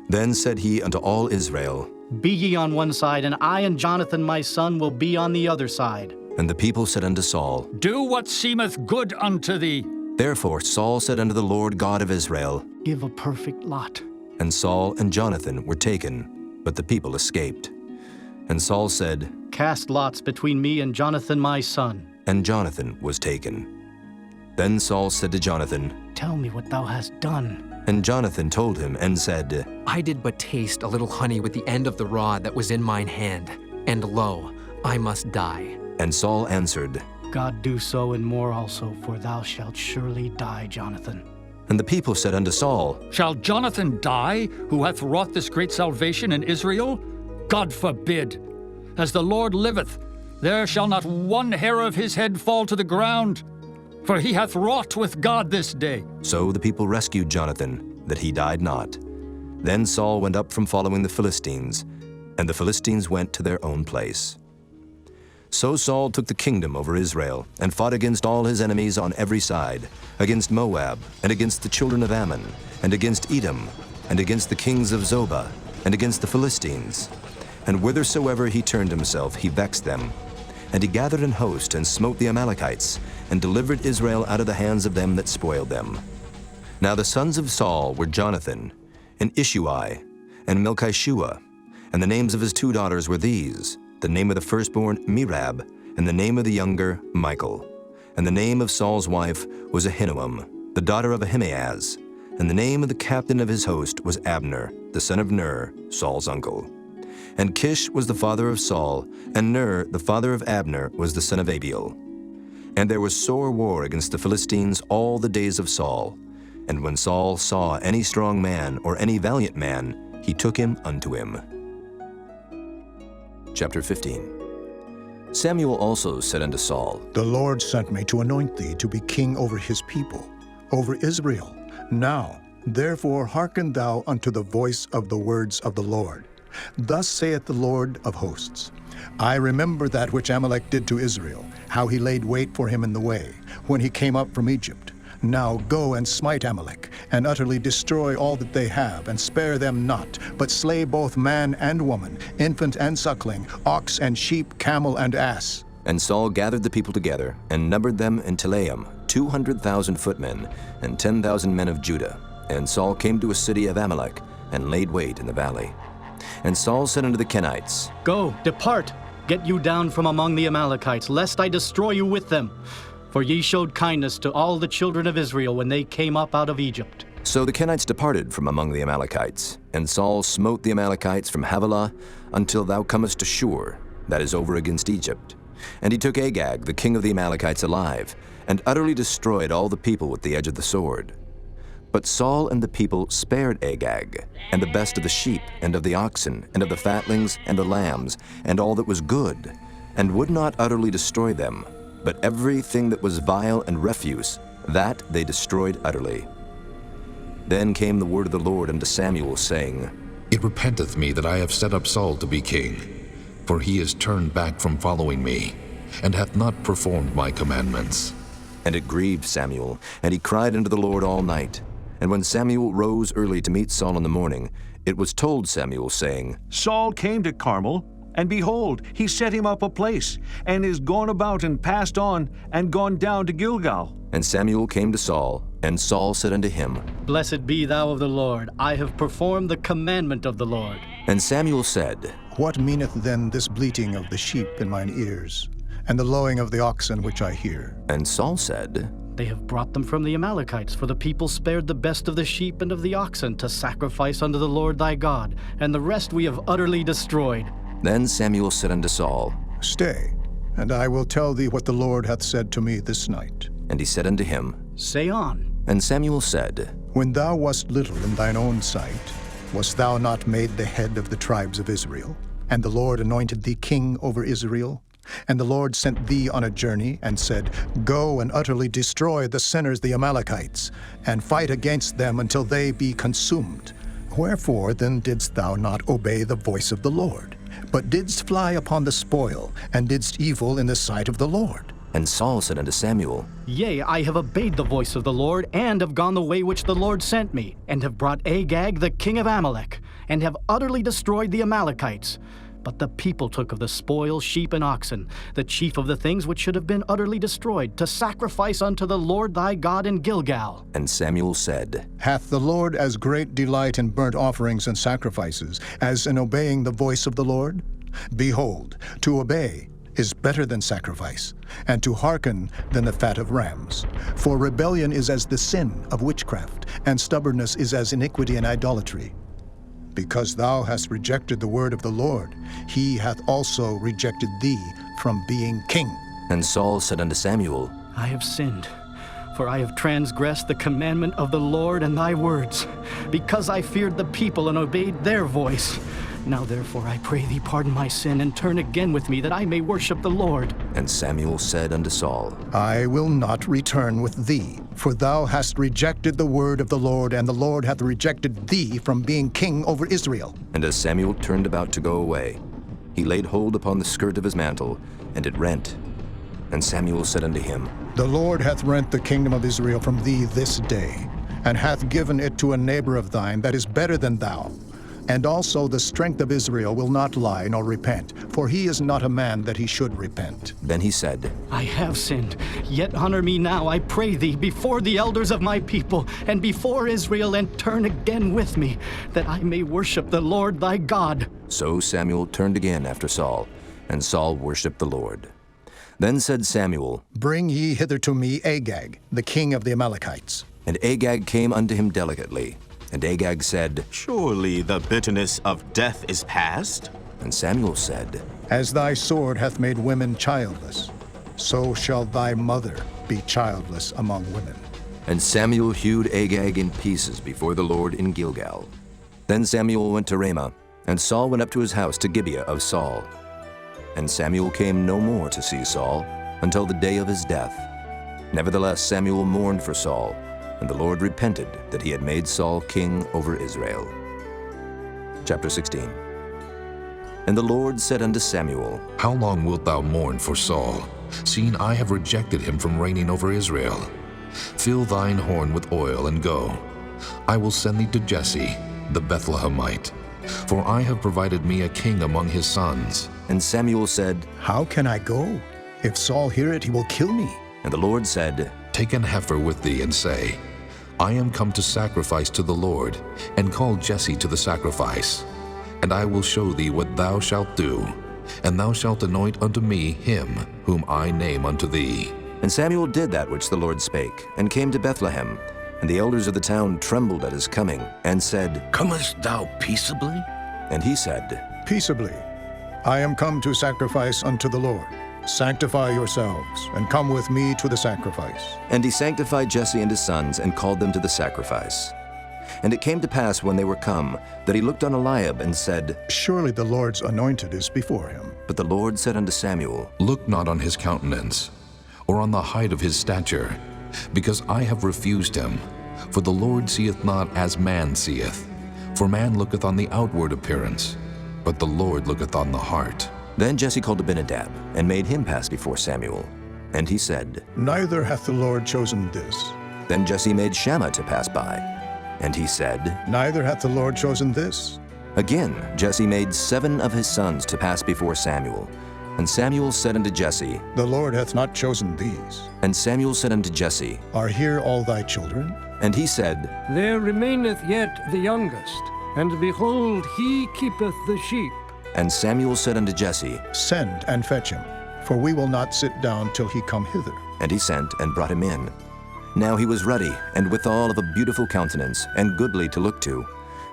Then said he unto all Israel, Be ye on one side, and I and Jonathan my son will be on the other side. And the people said unto Saul, Do what seemeth good unto thee. Therefore Saul said unto the Lord God of Israel, Give a perfect lot. And Saul and Jonathan were taken, but the people escaped. And Saul said, Cast lots between me and Jonathan my son. And Jonathan was taken. Then Saul said to Jonathan, Tell me what thou hast done. And Jonathan told him and said, I did but taste a little honey with the end of the rod that was in mine hand, and lo, I must die. And Saul answered, God do so and more also, for thou shalt surely die, Jonathan. And the people said unto Saul, Shall Jonathan die, who hath wrought this great salvation in Israel? God forbid. As the Lord liveth, there shall not one hair of his head fall to the ground, for he hath wrought with God this day. So the people rescued Jonathan, that he died not. Then Saul went up from following the Philistines, and the Philistines went to their own place. So Saul took the kingdom over Israel, and fought against all his enemies on every side, against Moab, and against the children of Ammon, and against Edom, and against the kings of Zobah, and against the Philistines. And whithersoever he turned himself, he vexed them. And he gathered an host, and smote the Amalekites, and delivered Israel out of the hands of them that spoiled them. Now the sons of Saul were Jonathan, and Ishuai, and Melchishua, and the names of his 2 daughters were these, the name of the firstborn Merab, and the name of the younger Michal. And the name of Saul's wife was Ahinoam, the daughter of Ahimaaz, and the name of the captain of his host was Abner, the son of Ner, Saul's uncle. And Kish was the father of Saul, and Ner, the father of Abner, was the son of Abigail. And there was sore war against the Philistines all the days of Saul. And when Saul saw any strong man or any valiant man, he took him unto him. Chapter 15. Samuel also said unto Saul, The Lord sent me to anoint thee to be king over his people, over Israel. Now, therefore hearken thou unto the voice of the words of the Lord. Thus saith the Lord of hosts, I remember that which Ahimelech did to Israel, how he laid wait for him in the way, when he came up from Egypt. Now go and smite Ahimelech, and utterly destroy all that they have, and spare them not, but slay both man and woman, infant and suckling, ox and sheep, camel and ass. And Saul gathered the people together, and numbered them in Telaim, 200,000 footmen, and 10,000 men of Judah. And Saul came to a city of Ahimelech, and laid wait in the valley. And Saul said unto the Kenites, Go, depart, get you down from among the Amalekites, lest I destroy you with them. For ye showed kindness to all the children of Israel when they came up out of Egypt. So the Kenites departed from among the Amalekites, and Saul smote the Amalekites from Havilah until thou comest to Shur, that is over against Egypt. And he took Agag, the king of the Amalekites, alive, and utterly destroyed all the people with the edge of the sword. But Saul and the people spared Agag, and the best of the sheep, and of the oxen, and of the fatlings, and the lambs, and all that was good, and would not utterly destroy them, but everything that was vile and refuse, that they destroyed utterly. Then came the word of the Lord unto Samuel, saying, It repenteth me that I have set up Saul to be king, for he is turned back from following me, and hath not performed my commandments. And it grieved Samuel, and he cried unto the Lord all night. And when Samuel rose early to meet Saul in the morning, it was told Samuel, saying, Saul came to Carmel, and behold, he set him up a place, and is gone about and passed on, and gone down to Gilgal. And Samuel came to Saul, and Saul said unto him, Blessed be thou of the Lord, I have performed the commandment of the Lord. And Samuel said, What meaneth then this bleating of the sheep in mine ears, and the lowing of the oxen which I hear? And Saul said, They have brought them from the Amalekites, for the people spared the best of the sheep and of the oxen to sacrifice unto the Lord thy God, and the rest we have utterly destroyed. Then Samuel said unto Saul, Stay, and I will tell thee what the Lord hath said to me this night. And he said unto him, Say on. And Samuel said, When thou wast little in thine own sight, wast thou not made the head of the tribes of Israel? And the Lord anointed thee king over Israel? And the Lord sent thee on a journey, and said, Go and utterly destroy the sinners the Amalekites, and fight against them until they be consumed. Wherefore then didst thou not obey the voice of the Lord, but didst fly upon the spoil, and didst evil in the sight of the Lord? And Saul said unto Samuel, Yea, I have obeyed the voice of the Lord, and have gone the way which the Lord sent me, and have brought Agag the king of Amalek, and have utterly destroyed the Amalekites. But the people took of the spoil sheep and oxen, the chief of the things which should have been utterly destroyed, to sacrifice unto the Lord thy God in Gilgal. And Samuel said, Hath the Lord as great delight in burnt offerings and sacrifices as in obeying the voice of the Lord? Behold, to obey is better than sacrifice, and to hearken than the fat of rams. For rebellion is as the sin of witchcraft, and stubbornness is as iniquity and idolatry. Because thou hast rejected the word of the Lord, he hath also rejected thee from being king. And Saul said unto Samuel, I have sinned, for I have transgressed the commandment of the Lord and thy words, because I feared the people and obeyed their voice. Now therefore I pray thee pardon my sin, and turn again with me, that I may worship the Lord. And Samuel said unto Saul, I will not return with thee, for thou hast rejected the word of the Lord, and the Lord hath rejected thee from being king over Israel. And as Samuel turned about to go away, he laid hold upon the skirt of his mantle, and it rent. And Samuel said unto him, The Lord hath rent the kingdom of Israel from thee this day, and hath given it to a neighbor of thine that is better than thou. And also the strength of Israel will not lie nor repent, for he is not a man that he should repent. Then he said, I have sinned, yet honor me now, I pray thee, before the elders of my people, and before Israel, and turn again with me, that I may worship the Lord thy God. So Samuel turned again after Saul, and Saul worshipped the Lord. Then said Samuel, Bring ye hither to me Agag, the king of the Amalekites. And Agag came unto him delicately. And Agag said, Surely the bitterness of death is past? And Samuel said, As thy sword hath made women childless, so shall thy mother be childless among women. And Samuel hewed Agag in pieces before the Lord in Gilgal. Then Samuel went to Ramah, and Saul went up to his house to Gibeah of Saul. And Samuel came no more to see Saul until the day of his death. Nevertheless Samuel mourned for Saul, and the Lord repented that he had made Saul king over Israel. Chapter 16. And the Lord said unto Samuel, How long wilt thou mourn for Saul, seeing I have rejected him from reigning over Israel? Fill thine horn with oil, and go. I will send thee to Jesse, the Bethlehemite, for I have provided me a king among his sons. And Samuel said, How can I go? If Saul hear it, he will kill me. And the Lord said, Take an heifer with thee, and say, I am come to sacrifice to the Lord, and call Jesse to the sacrifice. And I will show thee what thou shalt do, and thou shalt anoint unto me him whom I name unto thee. And Samuel did that which the Lord spake, and came to Bethlehem. And the elders of the town trembled at his coming, and said, Comest thou peaceably? And he said, Peaceably. I am come to sacrifice unto the Lord. Sanctify yourselves, and come with me to the sacrifice. And he sanctified Jesse and his sons, and called them to the sacrifice. And it came to pass when they were come, that he looked on Eliab, and said, Surely the Lord's anointed is before him. But the Lord said unto Samuel, Look not on his countenance, or on the height of his stature, because I have refused him. For the Lord seeth not as man seeth. For man looketh on the outward appearance, but the Lord looketh on the heart. Then Jesse called Abinadab, and made him pass before Samuel. And he said, Neither hath the Lord chosen this. Then Jesse made Shammah to pass by. And he said, Neither hath the Lord chosen this. Again Jesse made 7 of his sons to pass before Samuel. And Samuel said unto Jesse, The Lord hath not chosen these. And Samuel said unto Jesse, Are here all thy children? And he said, There remaineth yet the youngest, and behold, he keepeth the sheep. And Samuel said unto Jesse, Send and fetch him, for we will not sit down till he come hither. And he sent and brought him in. Now he was ruddy, and withal of a beautiful countenance, and goodly to look to.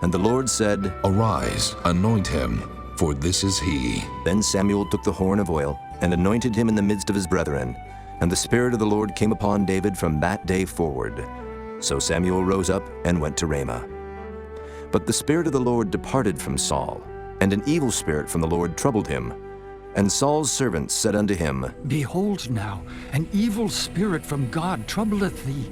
And the Lord said, Arise, anoint him, for this is he. Then Samuel took the horn of oil, and anointed him in the midst of his brethren. And the Spirit of the Lord came upon David from that day forward. So Samuel rose up and went to Ramah. But the Spirit of the Lord departed from Saul, and an evil spirit from the Lord troubled him. And Saul's servants said unto him, Behold now, an evil spirit from God troubleth thee.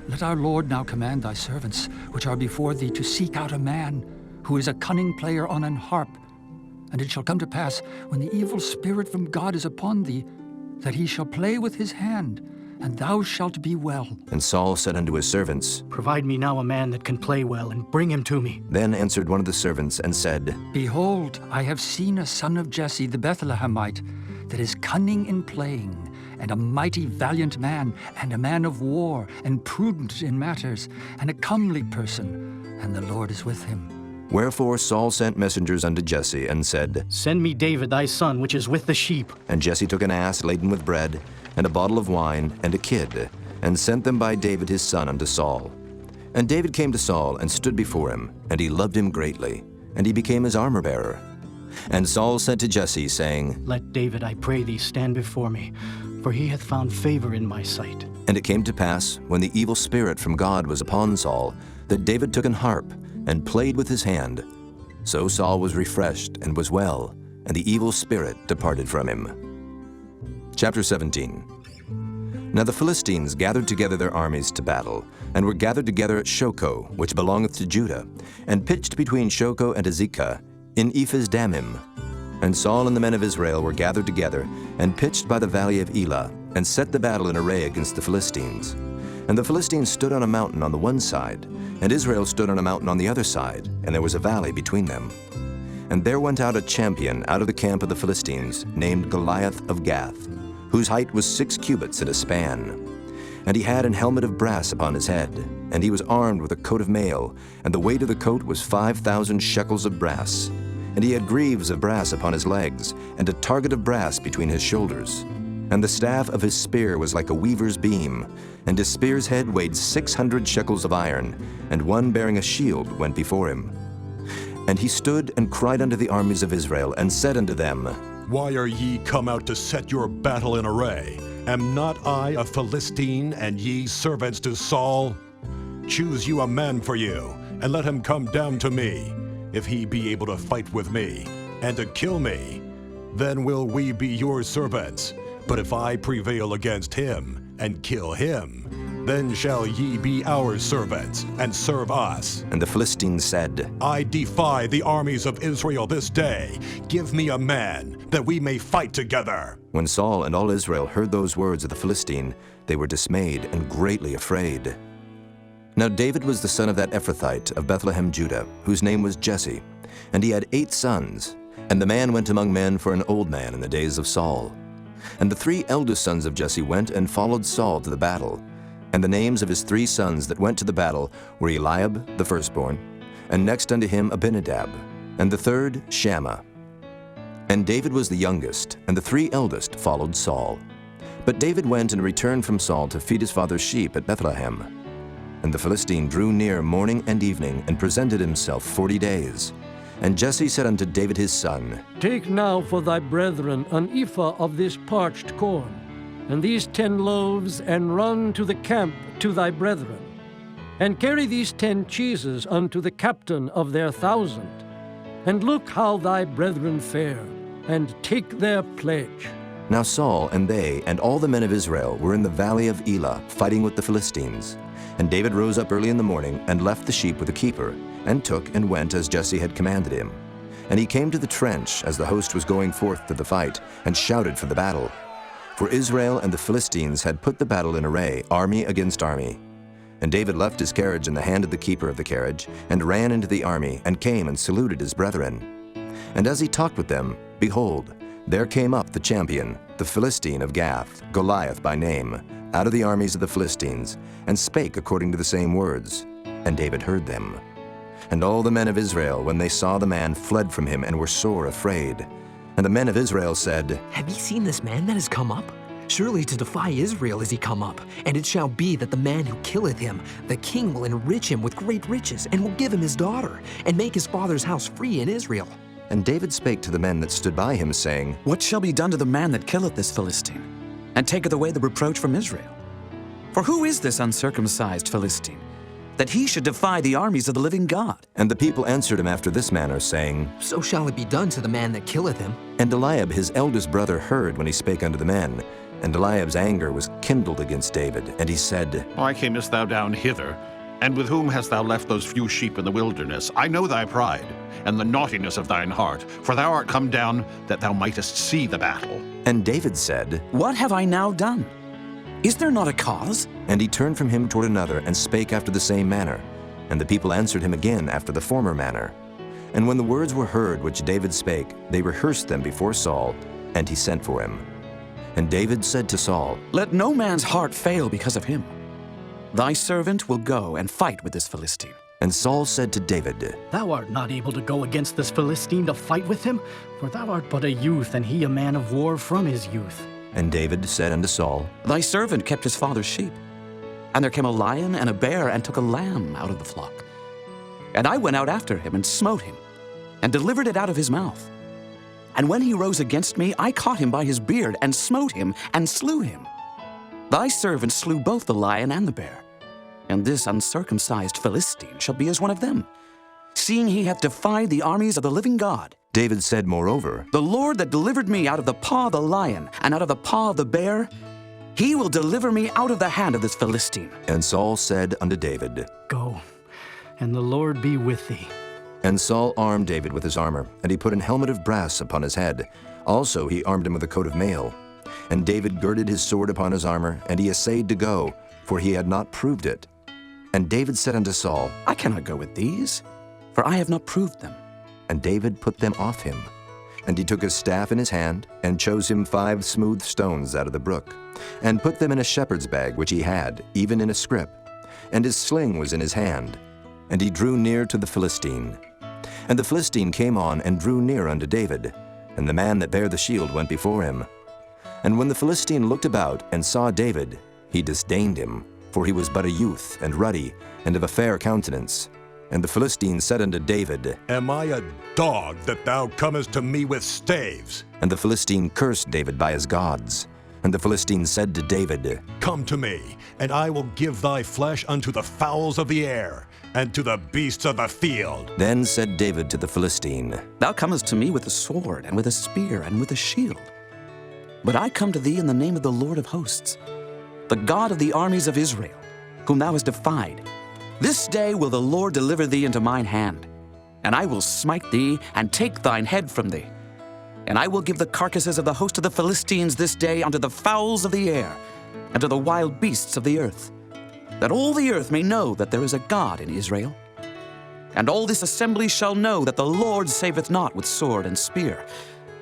Let our Lord now command thy servants, which are before thee, to seek out a man, who is a cunning player on an harp. And it shall come to pass, when the evil spirit from God is upon thee, that he shall play with his hand, and thou shalt be well. And Saul said unto his servants, Provide me now a man that can play well, and bring him to me. Then answered one of the servants and said, Behold, I have seen a son of Jesse the Bethlehemite, that is cunning in playing, and a mighty valiant man, and a man of war, and prudent in matters, and a comely person, and the Lord is with him. Wherefore Saul sent messengers unto Jesse, and said, Send me David thy son, which is with the sheep. And Jesse took an ass laden with bread, and a bottle of wine, and a kid, and sent them by David his son unto Saul. And David came to Saul, and stood before him, and he loved him greatly, and he became his armor-bearer. And Saul sent to Jesse, saying, Let David, I pray thee, stand before me, for he hath found favor in my sight. And it came to pass, when the evil spirit from God was upon Saul, that David took an harp, and played with his hand. So Saul was refreshed, and was well, and the evil spirit departed from him. Chapter 17. Now the Philistines gathered together their armies to battle, and were gathered together at Shochoh, which belongeth to Judah, and pitched between Shochoh and Azekah, in Ephes-dammim. And Saul and the men of Israel were gathered together, and pitched by the valley of Elah, and set the battle in array against the Philistines. And the Philistines stood on a mountain on the one side, and Israel stood on a mountain on the other side, and there was a valley between them. And there went out a champion out of the camp of the Philistines, named Goliath of Gath, whose height was 6 cubits and a span. And he had an helmet of brass upon his head, and he was armed with a coat of mail, and the weight of the coat was 5,000 shekels of brass. And he had greaves of brass upon his legs, and a target of brass between his shoulders. And the staff of his spear was like a weaver's beam, and his spear's head weighed 600 shekels of iron, and one bearing a shield went before him. And he stood and cried unto the armies of Israel, and said unto them, Why are ye come out to set your battle in array? Am not I a Philistine, and ye servants to Saul? Choose you a man for you, and let him come down to me. If he be able to fight with me, and to kill me, then will we be your servants. But if I prevail against him, and kill him, then shall ye be our servants, and serve us. And the Philistines said, I defy the armies of Israel this day. Give me a man, that we may fight together. When Saul and all Israel heard those words of the Philistine, they were dismayed and greatly afraid. Now David was the son of that Ephrathite of Bethlehem, Judah, whose name was Jesse, and he had 8 sons. And the man went among men for an old man in the days of Saul. And the 3 eldest sons of Jesse went and followed Saul to the battle. And the names of his 3 sons that went to the battle were Eliab, the firstborn, and next unto him Abinadab, and the third Shammah. And David was the youngest, and the 3 eldest followed Saul. But David went and returned from Saul to feed his father's sheep at Bethlehem. And the Philistine drew near morning and evening, and presented himself 40 days. And Jesse said unto David his son, Take now for thy brethren an ephah of this parched corn, and these 10 loaves, and run to the camp to thy brethren. And carry these 10 cheeses unto the captain of their 1,000. And look how thy brethren fare, and take their pledge. Now Saul and they and all the men of Israel were in the valley of Elah, fighting with the Philistines. And David rose up early in the morning, and left the sheep with the keeper, and took and went as Jesse had commanded him. And he came to the trench as the host was going forth to the fight, and shouted for the battle. For Israel and the Philistines had put the battle in array, army against army. And David left his carriage in the hand of the keeper of the carriage, and ran into the army, and came and saluted his brethren. And as he talked with them, behold, there came up the champion, the Philistine of Gath, Goliath by name, out of the armies of the Philistines, and spake according to the same words. And David heard them. And all the men of Israel, when they saw the man, fled from him, and were sore afraid. And the men of Israel said, Have ye seen this man that is come up? Surely to defy Israel is he come up. And it shall be that the man who killeth him, the king will enrich him with great riches, and will give him his daughter, and make his father's house free in Israel. And David spake to the men that stood by him, saying, What shall be done to the man that killeth this Philistine, and taketh away the reproach from Israel? For who is this uncircumcised Philistine, that he should defy the armies of the living God. And the people answered him after this manner, saying, So shall it be done to the man that killeth him. And Eliab his eldest brother heard when he spake unto the men. And Eliab's anger was kindled against David, and he said, Why camest thou down hither? And with whom hast thou left those few sheep in the wilderness? I know thy pride, and the naughtiness of thine heart, for thou art come down that thou mightest see the battle. And David said, What have I now done? Is there not a cause? And he turned from him toward another, and spake after the same manner. And the people answered him again after the former manner. And when the words were heard which David spake, they rehearsed them before Saul, and he sent for him. And David said to Saul, Let no man's heart fail because of him. Thy servant will go and fight with this Philistine. And Saul said to David, Thou art not able to go against this Philistine to fight with him, for thou art but a youth, and he a man of war from his youth. And David said unto Saul, Thy servant kept his father's sheep. And there came a lion and a bear and took a lamb out of the flock. And I went out after him and smote him, and delivered it out of his mouth. And when he rose against me, I caught him by his beard, and smote him, and slew him. Thy servant slew both the lion and the bear. And this uncircumcised Philistine shall be as one of them, seeing he hath defied the armies of the living God. David said moreover, The Lord that delivered me out of the paw of the lion, and out of the paw of the bear, he will deliver me out of the hand of this Philistine. And Saul said unto David, Go, and the Lord be with thee. And Saul armed David with his armor, and he put an helmet of brass upon his head. Also he armed him with a coat of mail. And David girded his sword upon his armor, and he essayed to go, for he had not proved it. And David said unto Saul, I cannot go with these, for I have not proved them. And David put them off him. And he took his staff in his hand, and chose him 5 smooth stones out of the brook, and put them in a shepherd's bag which he had, even in a scrip. And his sling was in his hand. And he drew near to the Philistine. And the Philistine came on and drew near unto David, and the man that bare the shield went before him. And when the Philistine looked about and saw David, he disdained him, for he was but a youth, and ruddy, and of a fair countenance. And the Philistine said unto David, Am I a dog that thou comest to me with staves? And the Philistine cursed David by his gods. And the Philistine said to David, Come to me, and I will give thy flesh unto the fowls of the air, and to the beasts of the field. Then said David to the Philistine, Thou comest to me with a sword, and with a spear, and with a shield. But I come to thee in the name of the Lord of hosts, the God of the armies of Israel, whom thou hast defied. This day will the Lord deliver thee into mine hand, and I will smite thee, and take thine head from thee. And I will give the carcasses of the host of the Philistines this day unto the fowls of the air, and to the wild beasts of the earth, that all the earth may know that there is a God in Israel. And all this assembly shall know that the Lord saveth not with sword and spear,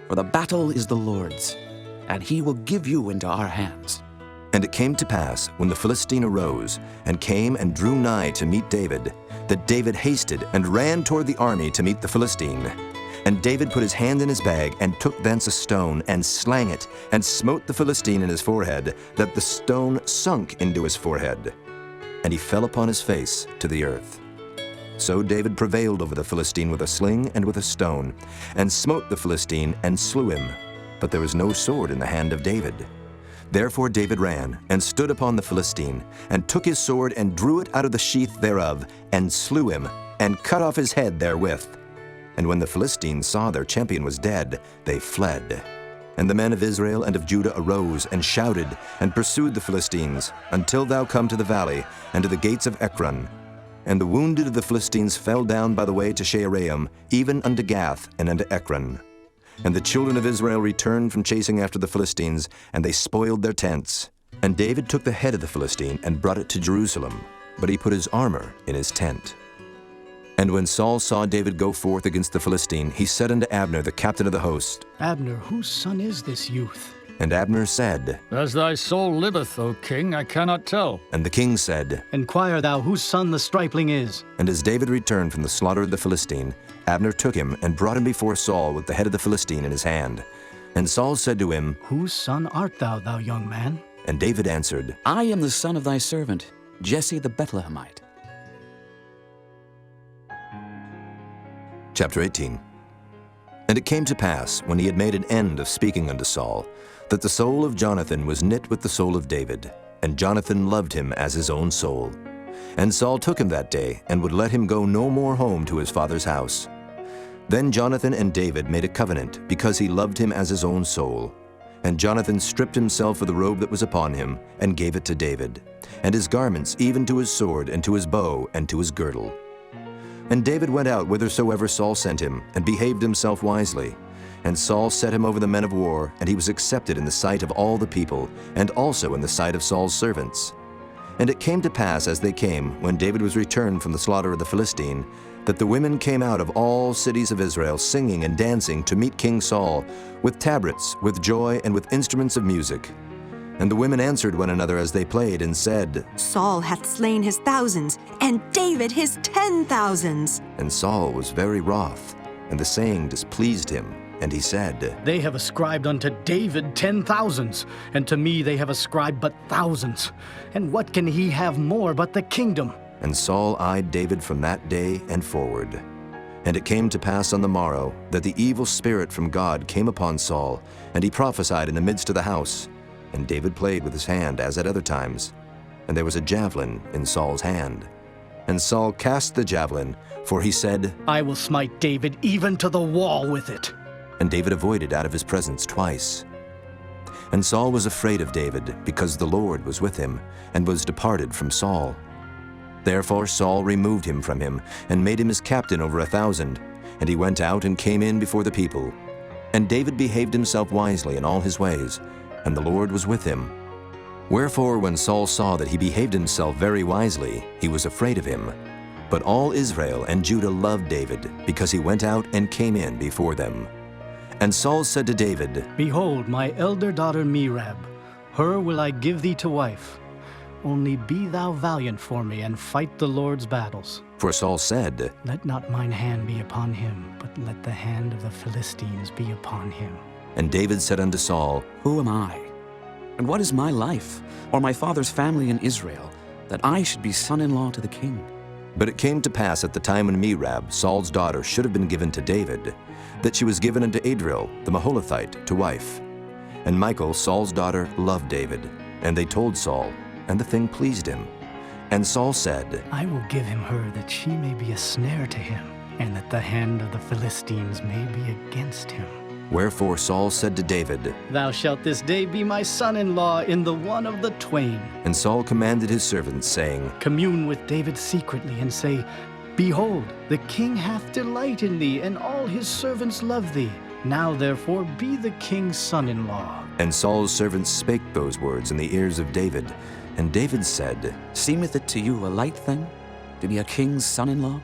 for the battle is the Lord's, and he will give you into our hands. And it came to pass, when the Philistine arose, and came and drew nigh to meet David, that David hasted and ran toward the army to meet the Philistine. And David put his hand in his bag, and took thence a stone, and slang it, and smote the Philistine in his forehead, that the stone sunk into his forehead. And he fell upon his face to the earth. So David prevailed over the Philistine with a sling and with a stone, and smote the Philistine, and slew him. But there was no sword in the hand of David. Therefore David ran, and stood upon the Philistine, and took his sword, and drew it out of the sheath thereof, and slew him, and cut off his head therewith. And when the Philistines saw their champion was dead, they fled. And the men of Israel and of Judah arose, and shouted, and pursued the Philistines, until thou come to the valley, and to the gates of Ekron. And the wounded of the Philistines fell down by the way to Shaaraim, even unto Gath, and unto Ekron. And the children of Israel returned from chasing after the Philistines, and they spoiled their tents. And David took the head of the Philistine, and brought it to Jerusalem, but he put his armor in his tent. And when Saul saw David go forth against the Philistine, he said unto Abner, the captain of the host, Abner, whose son is this youth? And Abner said, As thy soul liveth, O king, I cannot tell. And the king said, Inquire thou whose son the stripling is. And as David returned from the slaughter of the Philistine, Abner took him, and brought him before Saul with the head of the Philistine in his hand. And Saul said to him, Whose son art thou, thou young man? And David answered, I am the son of thy servant, Jesse the Bethlehemite. Chapter 18. And it came to pass, when he had made an end of speaking unto Saul, that the soul of Jonathan was knit with the soul of David, and Jonathan loved him as his own soul. And Saul took him that day, and would let him go no more home to his father's house. Then Jonathan and David made a covenant, because he loved him as his own soul. And Jonathan stripped himself of the robe that was upon him, and gave it to David, and his garments, even to his sword, and to his bow, and to his girdle. And David went out whithersoever Saul sent him, and behaved himself wisely. And Saul set him over the men of war, and he was accepted in the sight of all the people, and also in the sight of Saul's servants. And it came to pass as they came, when David was returned from the slaughter of the Philistine, that the women came out of all cities of Israel, singing and dancing to meet King Saul, with tabrets, with joy, and with instruments of music. And the women answered one another as they played, and said, Saul hath slain his thousands, and David his 10,000s. And Saul was very wroth, and the saying displeased him. And he said, They have ascribed unto David 10,000s, and to me they have ascribed but thousands. And what can he have more but the kingdom? And Saul eyed David from that day and forward. And it came to pass on the morrow that the evil spirit from God came upon Saul, and he prophesied in the midst of the house. And David played with his hand as at other times. And there was a javelin in Saul's hand. And Saul cast the javelin, for he said, I will smite David even to the wall with it. And David avoided out of his presence twice. And Saul was afraid of David, because the Lord was with him, and was departed from Saul. Therefore Saul removed him from him, and made him his captain over 1,000. And he went out and came in before the people. And David behaved himself wisely in all his ways, and the Lord was with him. Wherefore when Saul saw that he behaved himself very wisely, he was afraid of him. But all Israel and Judah loved David, because he went out and came in before them. And Saul said to David, Behold, my elder daughter Merab, her will I give thee to wife. Only be thou valiant for me, and fight the Lord's battles. For Saul said, Let not mine hand be upon him, but let the hand of the Philistines be upon him. And David said unto Saul, Who am I? And what is my life, or my father's family in Israel, that I should be son-in-law to the king? But it came to pass at the time when Merab, Saul's daughter, should have been given to David, that she was given unto Adriel, the Maholathite, to wife. And Michal, Saul's daughter, loved David. And they told Saul, and the thing pleased him. And Saul said, I will give him her, that she may be a snare to him, and that the hand of the Philistines may be against him. Wherefore Saul said to David, Thou shalt this day be my son-in-law in the one of the twain. And Saul commanded his servants, saying, Commune with David secretly, and say, Behold, the king hath delight in thee, and all his servants love thee. Now therefore be the king's son-in-law. And Saul's servants spake those words in the ears of David. And David said, Seemeth it to you a light thing to be a king's son-in-law,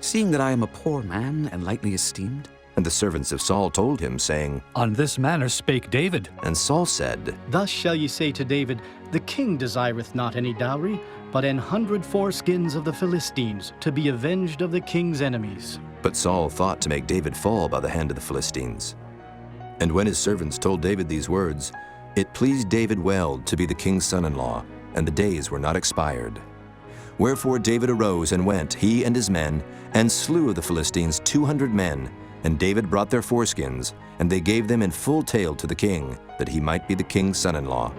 seeing that I am a poor man and lightly esteemed? And the servants of Saul told him, saying, On this manner spake David. And Saul said, Thus shall ye say to David, The king desireth not any dowry, but 100 foreskins of the Philistines, to be avenged of the king's enemies. But Saul thought to make David fall by the hand of the Philistines. And when his servants told David these words, it pleased David well to be the king's son-in-law, and the days were not expired. Wherefore David arose and went, he and his men, and slew of the Philistines 200 men. And David brought their foreskins, and they gave them in full tale to the king, that he might be the king's son-in-law.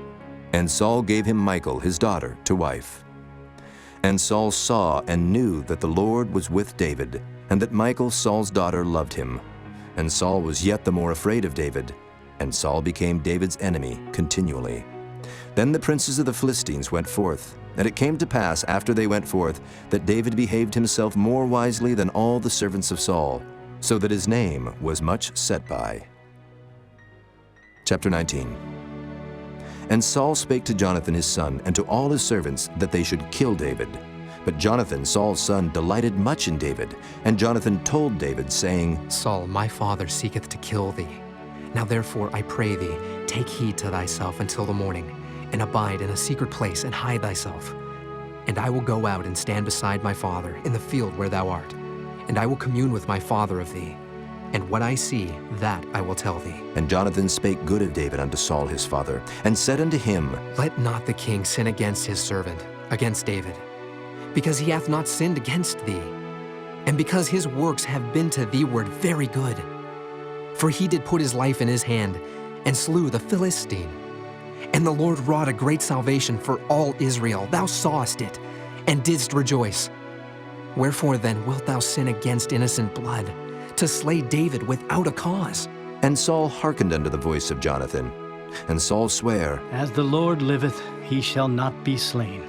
And Saul gave him Michal, his daughter, to wife. And Saul saw and knew that the Lord was with David, and that Michal, Saul's daughter, loved him. And Saul was yet the more afraid of David, and Saul became David's enemy continually. Then the princes of the Philistines went forth, and it came to pass after they went forth that David behaved himself more wisely than all the servants of Saul, so that his name was much set by. Chapter 19. And Saul spake to Jonathan his son, and to all his servants, that they should kill David. But Jonathan, Saul's son, delighted much in David. And Jonathan told David, saying, Saul, my father seeketh to kill thee. Now therefore, I pray thee, take heed to thyself until the morning, and abide in a secret place, and hide thyself. And I will go out and stand beside my father in the field where thou art. And I will commune with my father of thee. And what I see, that I will tell thee. And Jonathan spake good of David unto Saul his father, and said unto him, Let not the king sin against his servant, against David, because he hath not sinned against thee, and because his works have been to thee-ward very good. For he did put his life in his hand, and slew the Philistine. And the Lord wrought a great salvation for all Israel. Thou sawest it, and didst rejoice. Wherefore then wilt thou sin against innocent blood, to slay David without a cause? And Saul hearkened unto the voice of Jonathan. And Saul sware, As the Lord liveth, he shall not be slain.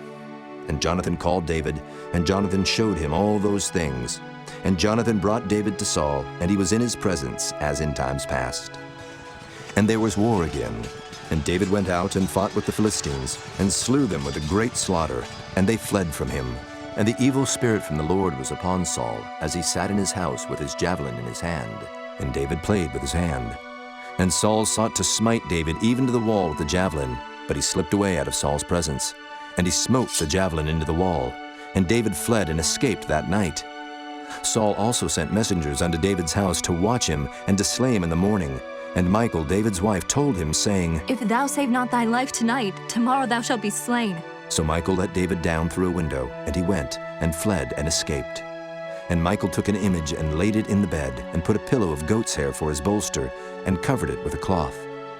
And Jonathan called David, and Jonathan showed him all those things. And Jonathan brought David to Saul, and he was in his presence, as in times past. And there was war again. And David went out and fought with the Philistines, and slew them with a great slaughter, and they fled from him. And the evil spirit from the Lord was upon Saul, as he sat in his house with his javelin in his hand. And David played with his hand. And Saul sought to smite David even to the wall with the javelin, but he slipped away out of Saul's presence. And he smote the javelin into the wall. And David fled and escaped that night. Saul also sent messengers unto David's house to watch him and to slay him in the morning. And Michal, David's wife, told him, saying, If thou save not thy life tonight, tomorrow thou shalt be slain. So Michal let David down through a window, and he went, and fled, and escaped. And Michal took an image, and laid it in the bed, and put a pillow of goat's hair for his bolster, and covered it with a cloth.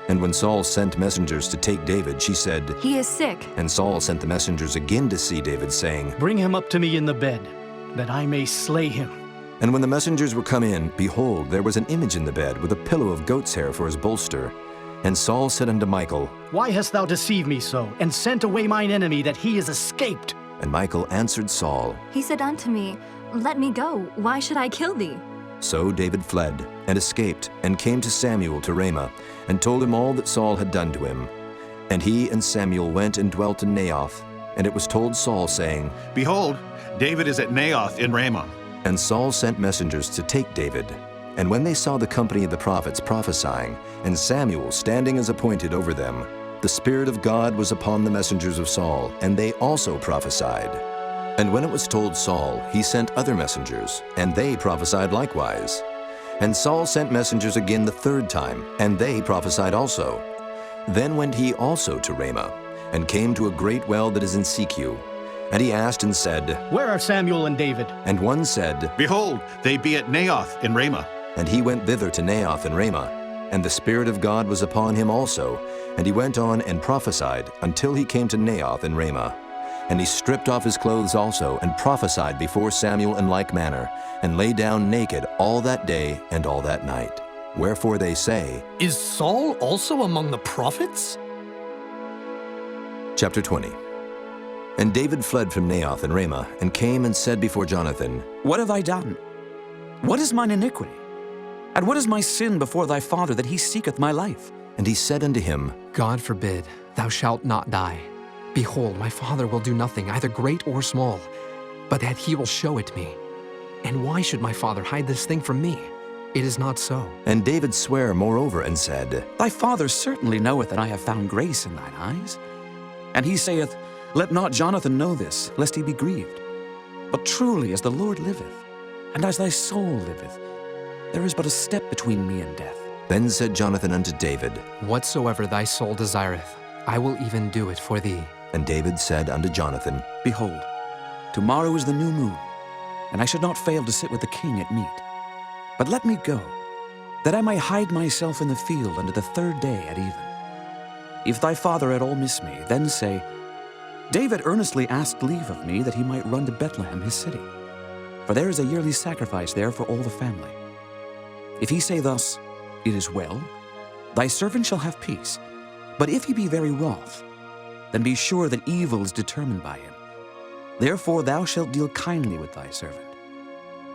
And when Saul sent messengers to take David, she said, He is sick. And Saul sent the messengers again to see David, saying, Bring him up to me in the bed, that I may slay him. And when the messengers were come in, behold, there was an image in the bed, with a pillow of goat's hair for his bolster. And Saul said unto Michal, Why hast thou deceived me so, and sent away mine enemy, that he is escaped? And Michal answered Saul, He said unto me, Let me go. Why should I kill thee? So David fled, and escaped, and came to Samuel to Ramah, and told him all that Saul had done to him. And he and Samuel went and dwelt in Naioth. And it was told Saul, saying, Behold, David is at Naioth in Ramah. And Saul sent messengers to take David. And when they saw the company of the prophets prophesying, and Samuel standing as appointed over them, the Spirit of God was upon the messengers of Saul, and they also prophesied. And when it was told Saul, he sent other messengers, and they prophesied likewise. And Saul sent messengers again the third time, and they prophesied also. Then went he also to Ramah, and came to a great well that is in Secu. And he asked and said, Where are Samuel and David? And one said, Behold, they be at Naioth in Ramah. And he went thither to Naioth in Ramah. And the Spirit of God was upon him also. And he went on and prophesied until he came to Naioth in Ramah. And he stripped off his clothes also, and prophesied before Samuel in like manner, and lay down naked all that day and all that night. Wherefore they say, Is Saul also among the prophets? Chapter 20. And David fled from Naioth in Ramah, and came and said before Jonathan, What have I done? What is mine iniquity? And what is my sin before thy father, that he seeketh my life? And he said unto him, God forbid, thou shalt not die. Behold, my father will do nothing, either great or small, but that he will show it me. And why should my father hide this thing from me? It is not so. And David sware moreover, and said, Thy father certainly knoweth that I have found grace in thine eyes. And he saith, Let not Jonathan know this, lest he be grieved. But truly as the Lord liveth, and as thy soul liveth, there is but a step between me and death. Then said Jonathan unto David, Whatsoever thy soul desireth, I will even do it for thee. And David said unto Jonathan, Behold, tomorrow is the new moon, and I should not fail to sit with the king at meat. But let me go, that I may hide myself in the field unto the third day at even. If thy father at all miss me, then say, David earnestly asked leave of me that he might run to Bethlehem his city, for there is a yearly sacrifice there for all the family. If he say thus, It is well, thy servant shall have peace. But if he be very wroth, then be sure that evil is determined by him. Therefore thou shalt deal kindly with thy servant.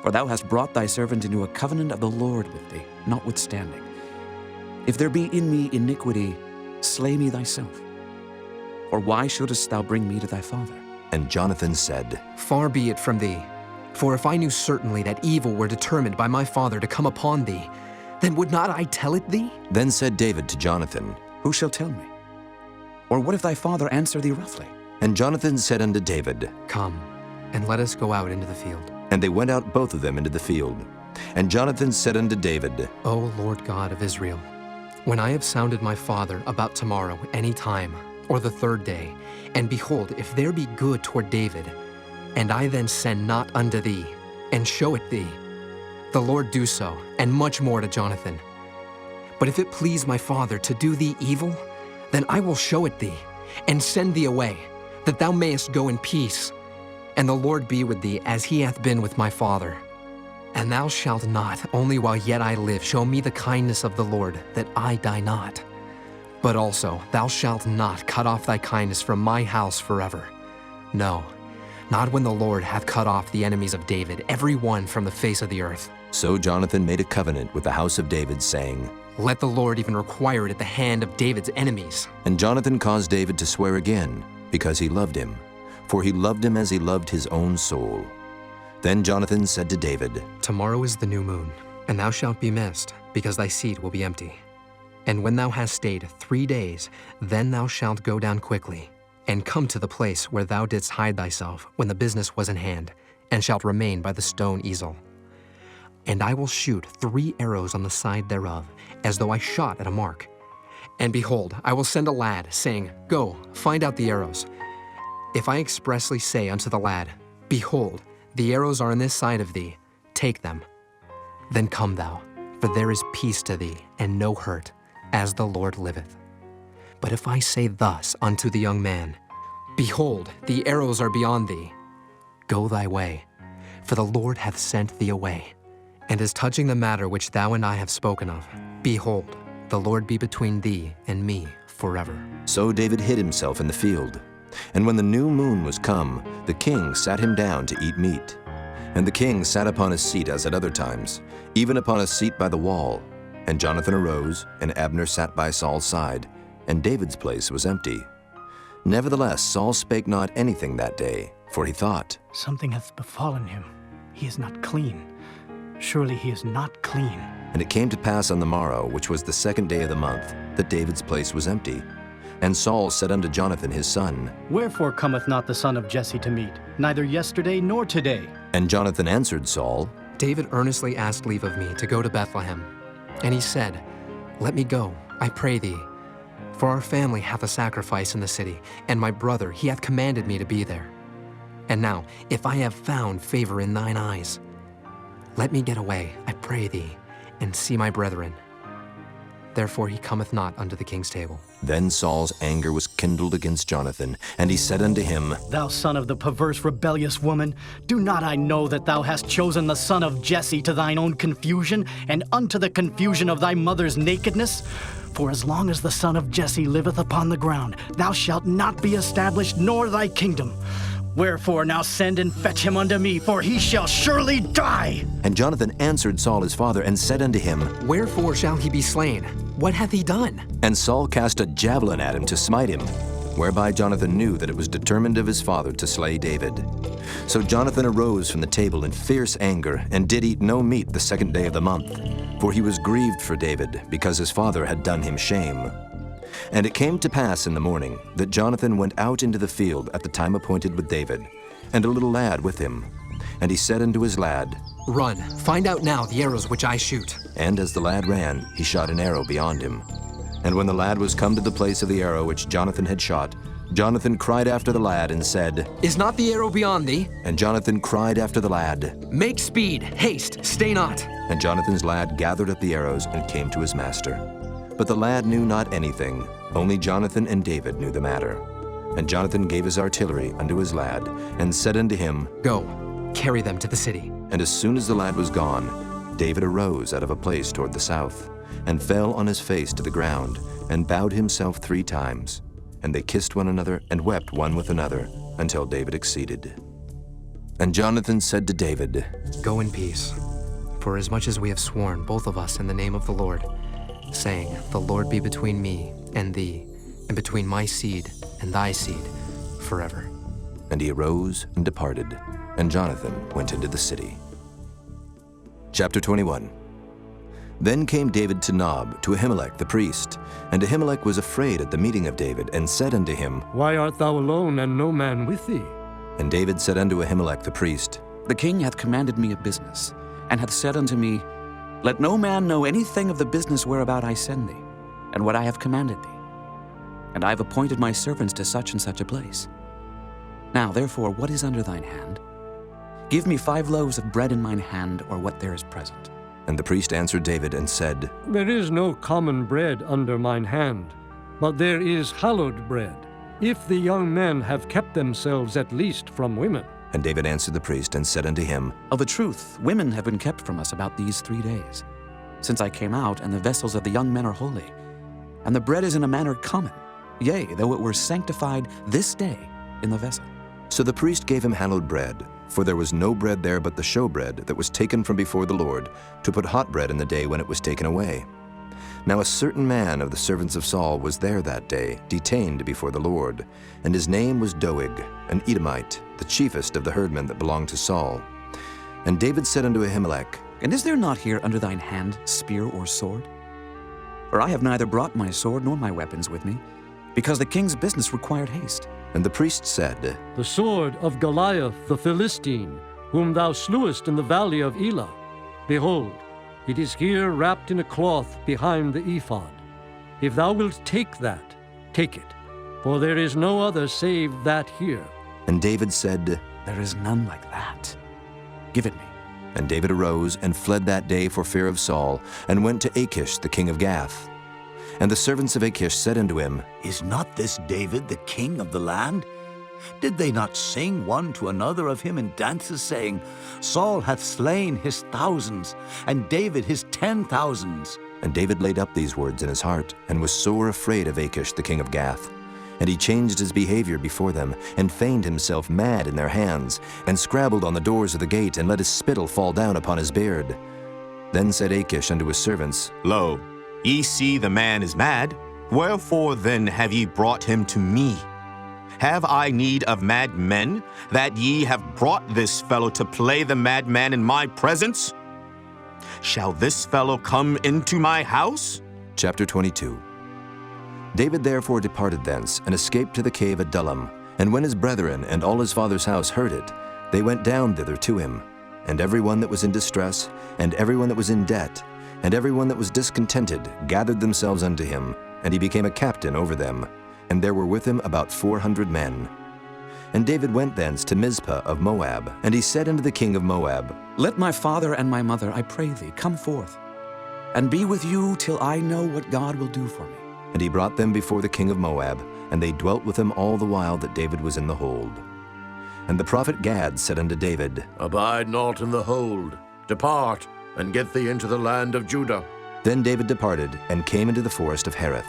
For thou hast brought thy servant into a covenant of the Lord with thee, notwithstanding. If there be in me iniquity, slay me thyself. Or why shouldest thou bring me to thy father? And Jonathan said, Far be it from thee. For if I knew certainly that evil were determined by my father to come upon thee, then would not I tell it thee? Then said David to Jonathan, Who shall tell me? Or what if thy father answer thee roughly? And Jonathan said unto David, Come, and let us go out into the field. And they went out both of them into the field. And Jonathan said unto David, O Lord God of Israel, when I have sounded my father about tomorrow any time, or the third day, and behold, if there be good toward David, and I then send not unto thee, and show it thee, the Lord do so, and much more to Jonathan. But if it please my father to do thee evil, then I will show it thee, and send thee away, that thou mayest go in peace. And the Lord be with thee, as he hath been with my father. And thou shalt not, only while yet I live, show me the kindness of the Lord, that I die not. But also, thou shalt not cut off thy kindness from my house forever. No, not when the Lord hath cut off the enemies of David, every one from the face of the earth. So Jonathan made a covenant with the house of David, saying, Let the Lord even require it at the hand of David's enemies. And Jonathan caused David to swear again, because he loved him, for he loved him as he loved his own soul. Then Jonathan said to David, Tomorrow is the new moon, and thou shalt be missed, because thy seat will be empty. And when thou hast stayed 3 days, then thou shalt go down quickly, and come to the place where thou didst hide thyself when the business was in hand, and shalt remain by the stone easel. And I will shoot 3 arrows on the side thereof, as though I shot at a mark. And behold, I will send a lad, saying, Go, find out the arrows. If I expressly say unto the lad, Behold, the arrows are on this side of thee, take them. Then come thou, for there is peace to thee, and no hurt, as the Lord liveth. But if I say thus unto the young man, Behold, the arrows are beyond thee, go thy way, for the Lord hath sent thee away. And as touching the matter which thou and I have spoken of, behold, the Lord be between thee and me forever. So David hid himself in the field. And when the new moon was come, the king sat him down to eat meat. And the king sat upon his seat as at other times, even upon a seat by the wall. And Jonathan arose, and Abner sat by Saul's side, and David's place was empty. Nevertheless Saul spake not anything that day, for he thought, Something hath befallen him. He is not clean. Surely he is not clean. And it came to pass on the morrow, which was the 2nd day of the month, that David's place was empty. And Saul said unto Jonathan his son, Wherefore cometh not the son of Jesse to meat, neither yesterday nor today? And Jonathan answered Saul, David earnestly asked leave of me to go to Bethlehem. And he said, Let me go, I pray thee. For our family hath a sacrifice in the city, and my brother, he hath commanded me to be there. And now, if I have found favor in thine eyes, let me get away, I pray thee, and see my brethren. Therefore he cometh not unto the king's table. Then Saul's anger was kindled against Jonathan, and he said unto him, Thou son of the perverse rebellious woman, do not I know that thou hast chosen the son of Jesse to thine own confusion, and unto the confusion of thy mother's nakedness? For as long as the son of Jesse liveth upon the ground, thou shalt not be established, nor thy kingdom. Wherefore now send and fetch him unto me, for he shall surely die. And Jonathan answered Saul his father, and said unto him, Wherefore shall he be slain? What hath he done? And Saul cast a javelin at him to smite him, whereby Jonathan knew that it was determined of his father to slay David. So Jonathan arose from the table in fierce anger, and did eat no meat the 2nd day of the month, for he was grieved for David, because his father had done him shame. And it came to pass in the morning that Jonathan went out into the field at the time appointed with David, and a little lad with him. And he said unto his lad, Run, find out now the arrows which I shoot. And as the lad ran, he shot an arrow beyond him. And when the lad was come to the place of the arrow which Jonathan had shot, Jonathan cried after the lad and said, Is not the arrow beyond thee? And Jonathan cried after the lad, Make speed, haste, stay not. And Jonathan's lad gathered up the arrows and came to his master. But the lad knew not anything, only Jonathan and David knew the matter. And Jonathan gave his artillery unto his lad, and said unto him, Go, carry them to the city. And as soon as the lad was gone, David arose out of a place toward the south, and fell on his face to the ground, and bowed himself 3 times. And they kissed one another, and wept one with another, until David exceeded. And Jonathan said to David, Go in peace, for as much as we have sworn, both of us, in the name of the Lord, saying, The Lord be between me and thee, and between my seed and thy seed, forever. And he arose and departed, and Jonathan went into the city. Chapter 21. Then came David to Nob, to Ahimelech the priest. And Ahimelech was afraid at the meeting of David, and said unto him, Why art thou alone, and no man with thee? And David said unto Ahimelech the priest, The king hath commanded me a business, and hath said unto me, Let no man know anything of the business whereabout I send thee, and what I have commanded thee. And I have appointed my servants to such and such a place. Now therefore, what is under thine hand? Give me 5 loaves of bread in mine hand, or what there is present. And the priest answered David and said, There is no common bread under mine hand, but there is hallowed bread, if the young men have kept themselves at least from women. And David answered the priest and said unto him, Of a truth, women have been kept from us about these 3 days, since I came out, and the vessels of the young men are holy, and the bread is in a manner common, yea, though it were sanctified this day in the vessel. So the priest gave him hallowed bread, for there was no bread there but the showbread that was taken from before the Lord, to put hot bread in the day when it was taken away. Now a certain man of the servants of Saul was there that day, detained before the Lord, and his name was Doeg, an Edomite, the chiefest of the herdmen that belonged to Saul. And David said unto Ahimelech, And is there not here under thine hand spear or sword? For I have neither brought my sword nor my weapons with me, because the king's business required haste. And the priest said, The sword of Goliath the Philistine, whom thou slewest in the valley of Elah. Behold, it is here wrapped in a cloth behind the ephod. If thou wilt take that, take it, for there is no other save that here. And David said, There is none like that. Give it me. And David arose and fled that day for fear of Saul, and went to Achish the king of Gath. And the servants of Achish said unto him, Is not this David the king of the land? Did they not sing one to another of him in dances, saying, Saul hath slain his thousands, and David his 10,000s? And David laid up these words in his heart, and was sore afraid of Achish the king of Gath. And he changed his behavior before them, and feigned himself mad in their hands, and scrabbled on the doors of the gate, and let his spittle fall down upon his beard. Then said Achish unto his servants, Lo, ye see the man is mad. Wherefore then have ye brought him to me? Have I need of mad men, that ye have brought this fellow to play the madman in my presence? Shall this fellow come into my house? Chapter 22. David therefore departed thence, and escaped to the cave Adullam. And when his brethren and all his father's house heard it, they went down thither to him. And every one that was in distress, and every one that was in debt, and every one that was discontented, gathered themselves unto him, and he became a captain over them. And there were with him about 400 men. And David went thence to Mizpeh of Moab, and he said unto the king of Moab, Let my father and my mother, I pray thee, come forth, and be with you till I know what God will do for me. And he brought them before the king of Moab, and they dwelt with him all the while that David was in the hold. And the prophet Gad said unto David, Abide not in the hold. Depart, and get thee into the land of Judah. Then David departed, and came into the forest of Hereth.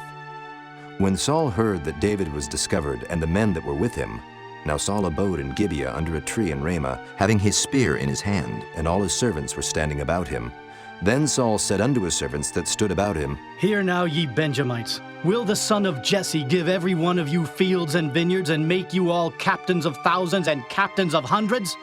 When Saul heard that David was discovered, and the men that were with him, now Saul abode in Gibeah under a tree in Ramah, having his spear in his hand, and all his servants were standing about him. Then Saul said unto his servants that stood about him, Hear now, ye Benjamites, will the son of Jesse give every one of you fields and vineyards, and make you all captains of thousands and captains of hundreds?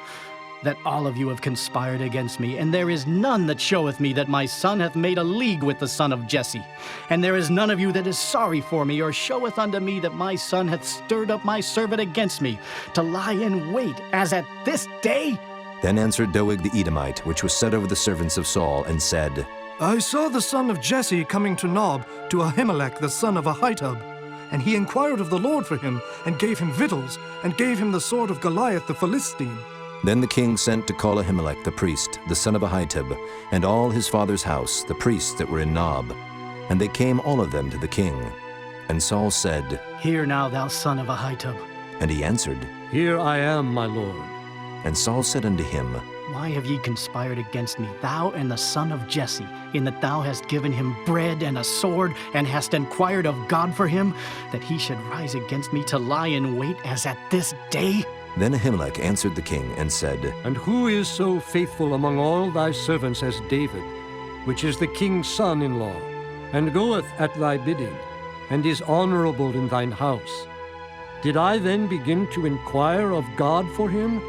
That all of you have conspired against me, and there is none that showeth me that my son hath made a league with the son of Jesse. And there is none of you that is sorry for me, or showeth unto me that my son hath stirred up my servant against me, to lie in wait, as at this day? Then answered Doeg the Edomite, which was set over the servants of Saul, and said, I saw the son of Jesse coming to Nob, to Ahimelech the son of Ahitub. And he inquired of the Lord for him, and gave him victuals, and gave him the sword of Goliath the Philistine. Then the king sent to call Ahimelech the priest, the son of Ahitub, and all his father's house, the priests that were in Nob. And they came all of them to the king. And Saul said, Hear now, thou son of Ahitub. And he answered, Here I am, my lord. And Saul said unto him, Why have ye conspired against me, thou and the son of Jesse, in that thou hast given him bread and a sword, and hast inquired of God for him, that he should rise against me to lie in wait as at this day? Then Ahimelech answered the king, and said, And who is so faithful among all thy servants as David, which is the king's son-in-law, and goeth at thy bidding, and is honorable in thine house? Did I then begin to inquire of God for him?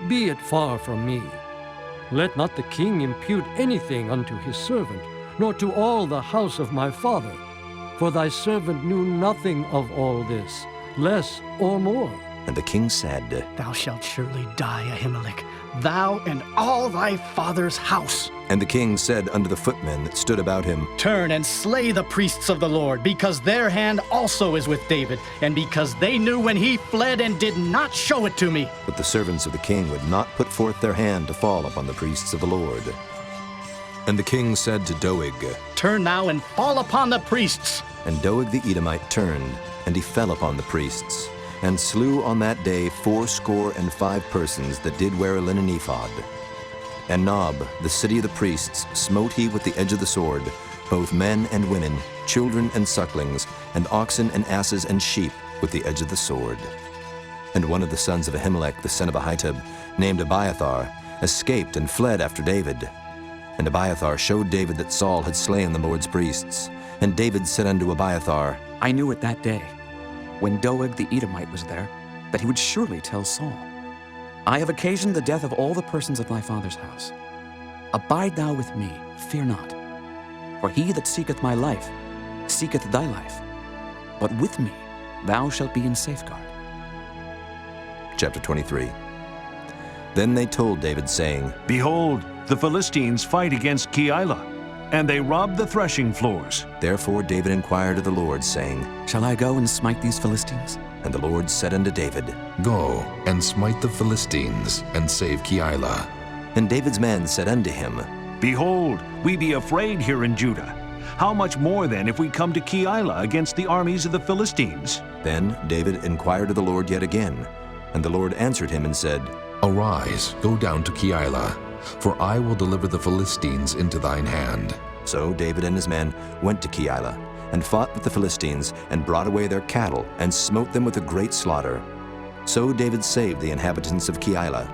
Be it far from me. Let not the king impute anything unto his servant, nor to all the house of my father. For thy servant knew nothing of all this, less or more. And the king said, Thou shalt surely die, Ahimelech, thou and all thy father's house. And the king said unto the footmen that stood about him, Turn and slay the priests of the Lord, because their hand also is with David, and because they knew when he fled and did not show it to me. But the servants of the king would not put forth their hand to fall upon the priests of the Lord. And the king said to Doeg, Turn now and fall upon the priests. And Doeg the Edomite turned, and he fell upon the priests. and slew on that day 75 persons that did wear a linen ephod. And Nob, the city of the priests, smote he with the edge of the sword, both men and women, children and sucklings, and oxen and asses and sheep with the edge of the sword. And one of the sons of Ahimelech, the son of Ahitub, named Abiathar, escaped and fled after David. And Abiathar showed David that Saul had slain the Lord's priests. And David said unto Abiathar, I knew it that day, when Doeg the Edomite was there, that he would surely tell Saul, I have occasioned the death of all the persons of my father's house. Abide thou with me, fear not. For he that seeketh my life, seeketh thy life. But with me thou shalt be in safeguard. Chapter 23. Then they told David, saying, Behold, the Philistines fight against Keilah, and they rob the threshing floors. Therefore David inquired of the Lord, saying, Shall I go and smite these Philistines? And the Lord said unto David, Go and smite the Philistines, and save Keilah. And David's men said unto him, Behold, we be afraid here in Judah. How much more then if we come to Keilah against the armies of the Philistines? Then David inquired of the Lord yet again. And the Lord answered him and said, Arise, go down to Keilah, for I will deliver the Philistines into thine hand. So David and his men went to Keilah, and fought with the Philistines, and brought away their cattle, and smote them with a great slaughter. So David saved the inhabitants of Keilah.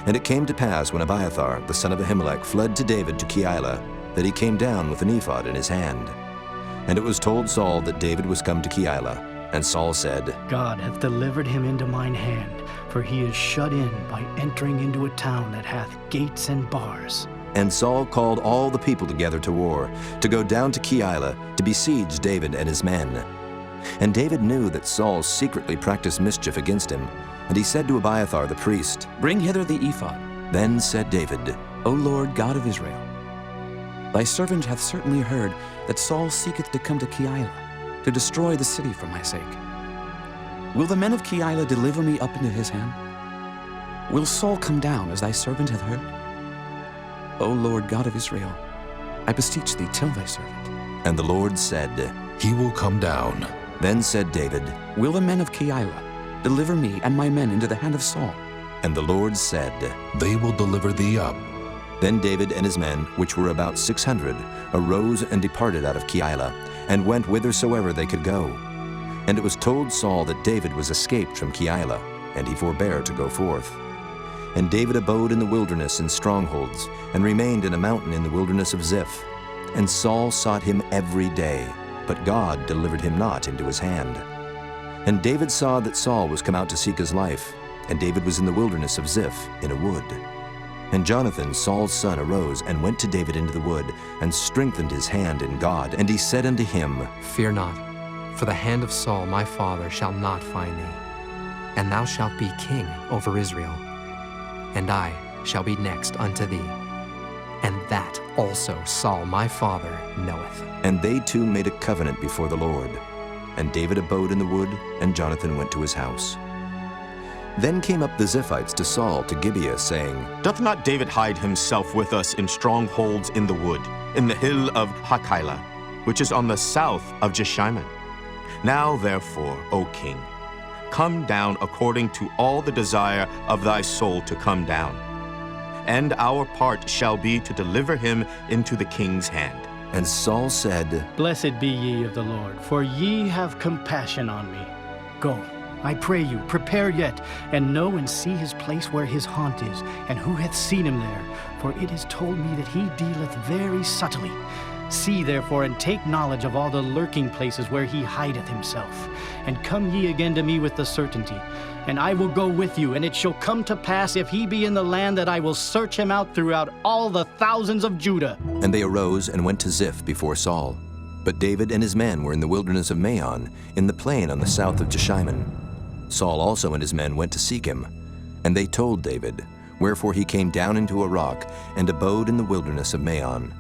And it came to pass, when Abiathar, the son of Ahimelech, fled to David to Keilah, that he came down with an ephod in his hand. And it was told Saul that David was come to Keilah. And Saul said, God hath delivered him into mine hand, for he is shut in by entering into a town that hath gates and bars. And Saul called all the people together to war, to go down to Keilah, to besiege David and his men. And David knew that Saul secretly practiced mischief against him, and he said to Abiathar the priest, Bring hither the ephod. Then said David, O Lord God of Israel, thy servant hath certainly heard that Saul seeketh to come to Keilah, to destroy the city for my sake. Will the men of Keilah deliver me up into his hand? Will Saul come down, as thy servant hath heard? O Lord God of Israel, I beseech thee, tell thy servant. And the Lord said, He will come down. Then said David, Will the men of Keilah deliver me and my men into the hand of Saul? And the Lord said, They will deliver thee up. Then David and his men, which were about 600, arose and departed out of Keilah, and went whithersoever they could go. And it was told Saul that David was escaped from Keilah, and he forbare to go forth. And David abode in the wilderness in strongholds, and remained in a mountain in the wilderness of Ziph. And Saul sought him every day, but God delivered him not into his hand. And David saw that Saul was come out to seek his life, and David was in the wilderness of Ziph in a wood. And Jonathan, Saul's son, arose and went to David into the wood, and strengthened his hand in God. And he said unto him, Fear not, for the hand of Saul my father shall not find thee, and thou shalt be king over Israel, and I shall be next unto thee. And that also Saul my father knoweth. And they two made a covenant before the Lord. And David abode in the wood, and Jonathan went to his house. Then came up the Ziphites to Saul to Gibeah, saying, Doth not David hide himself with us in strongholds in the wood, in the hill of Keilah, which is on the south of Jeshimon? Now therefore, O king, come down according to all the desire of thy soul to come down. And our part shall be to deliver him into the king's hand. And Saul said, Blessed be ye of the Lord, for ye have compassion on me. Go, I pray you, prepare yet, and know and see his place where his haunt is, and who hath seen him there. For it is told me that he dealeth very subtly. See therefore, and take knowledge of all the lurking places where he hideth himself. And come ye again to me with the certainty. And I will go with you, and it shall come to pass, if he be in the land, that I will search him out throughout all the thousands of Judah. And they arose and went to Ziph before Saul. But David and his men were in the wilderness of Maon, in the plain on the south of Jeshimon. Saul also and his men went to seek him. And they told David, wherefore he came down into a rock, and abode in the wilderness of Maon.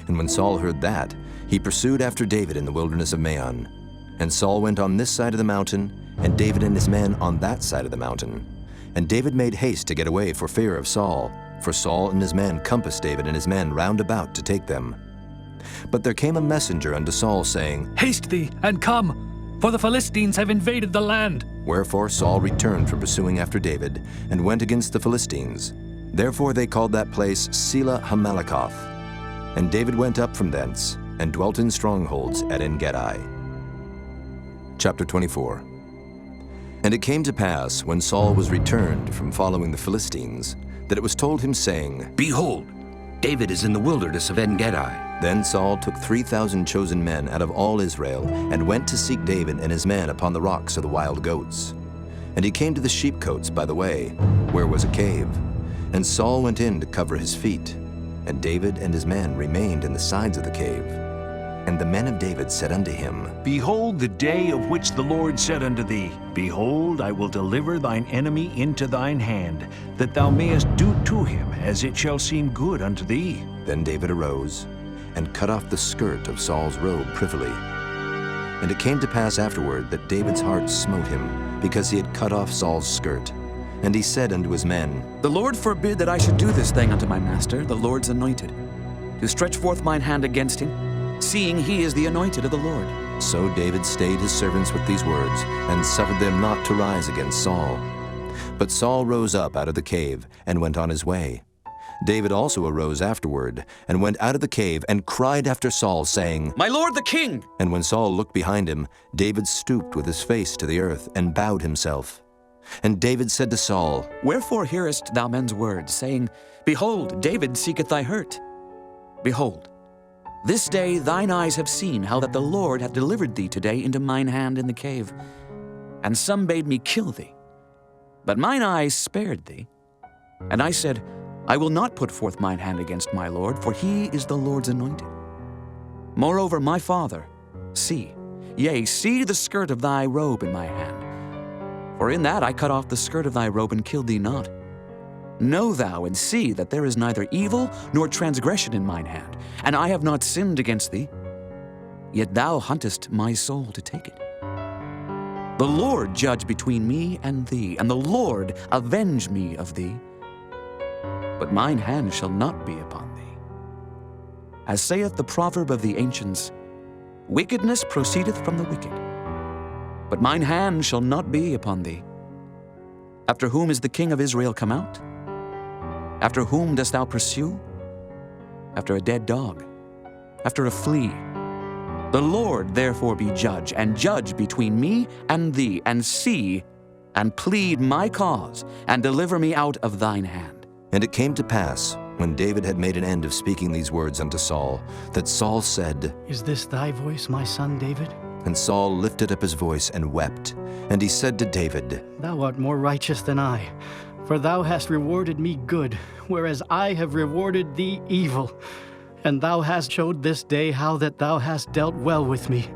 And when Saul heard that, he pursued after David in the wilderness of Maon. And Saul went on this side of the mountain, and David and his men on that side of the mountain. And David made haste to get away for fear of Saul, for Saul and his men compassed David and his men round about to take them. But there came a messenger unto Saul, saying, Haste thee, and come, for the Philistines have invaded the land. Wherefore Saul returned from pursuing after David, and went against the Philistines. Therefore they called that place Keilah Hammalekoth. And David went up from thence, and dwelt in strongholds at En-Gedi. Chapter 24. And it came to pass, when Saul was returned from following the Philistines, that it was told him, saying, Behold, David is in the wilderness of En-Gedi. Then Saul took 3,000 chosen men out of all Israel, and went to seek David and his men upon the rocks of the wild goats. And he came to the sheepcotes by the way, where was a cave. And Saul went in to cover his feet, and David and his men remained in the sides of the cave. And the men of David said unto him, Behold the day of which the Lord said unto thee, Behold, I will deliver thine enemy into thine hand, that thou mayest do to him as it shall seem good unto thee. Then David arose, and cut off the skirt of Saul's robe privily. And it came to pass afterward that David's heart smote him, because he had cut off Saul's skirt. And he said unto his men, The Lord forbid that I should do this thing unto my master, the Lord's anointed, to stretch forth mine hand against him, seeing he is the anointed of the Lord. So David stayed his servants with these words, and suffered them not to rise against Saul. But Saul rose up out of the cave, and went on his way. David also arose afterward, and went out of the cave, and cried after Saul, saying, My lord the king! And when Saul looked behind him, David stooped with his face to the earth, and bowed himself. And David said to Saul, Wherefore hearest thou men's words, saying, Behold, David seeketh thy hurt? Behold, this day thine eyes have seen how that the Lord hath delivered thee today into mine hand in the cave. And some bade me kill thee. But mine eyes spared thee. And I said, I will not put forth mine hand against my Lord, for he is the Lord's anointed. Moreover, my father, see the skirt of thy robe in my hand. For in that I cut off the skirt of thy robe and killed thee not. Know thou and see that there is neither evil nor transgression in mine hand, and I have not sinned against thee. Yet thou huntest my soul to take it. The Lord judge between me and thee, and the Lord avenge me of thee. But mine hand shall not be upon thee. As saith the proverb of the ancients, Wickedness proceedeth from the wicked. But mine hand shall not be upon thee. After whom is the king of Israel come out? After whom dost thou pursue? After a dead dog, after a flea. The Lord therefore be judge, and judge between me and thee, and see, and plead my cause, and deliver me out of thine hand. And it came to pass, when David had made an end of speaking these words unto Saul, that Saul said, Is this thy voice, my son David? And Saul lifted up his voice and wept. And he said to David, Thou art more righteous than I, for thou hast rewarded me good, whereas I have rewarded thee evil. And thou hast showed this day how that thou hast dealt well with me.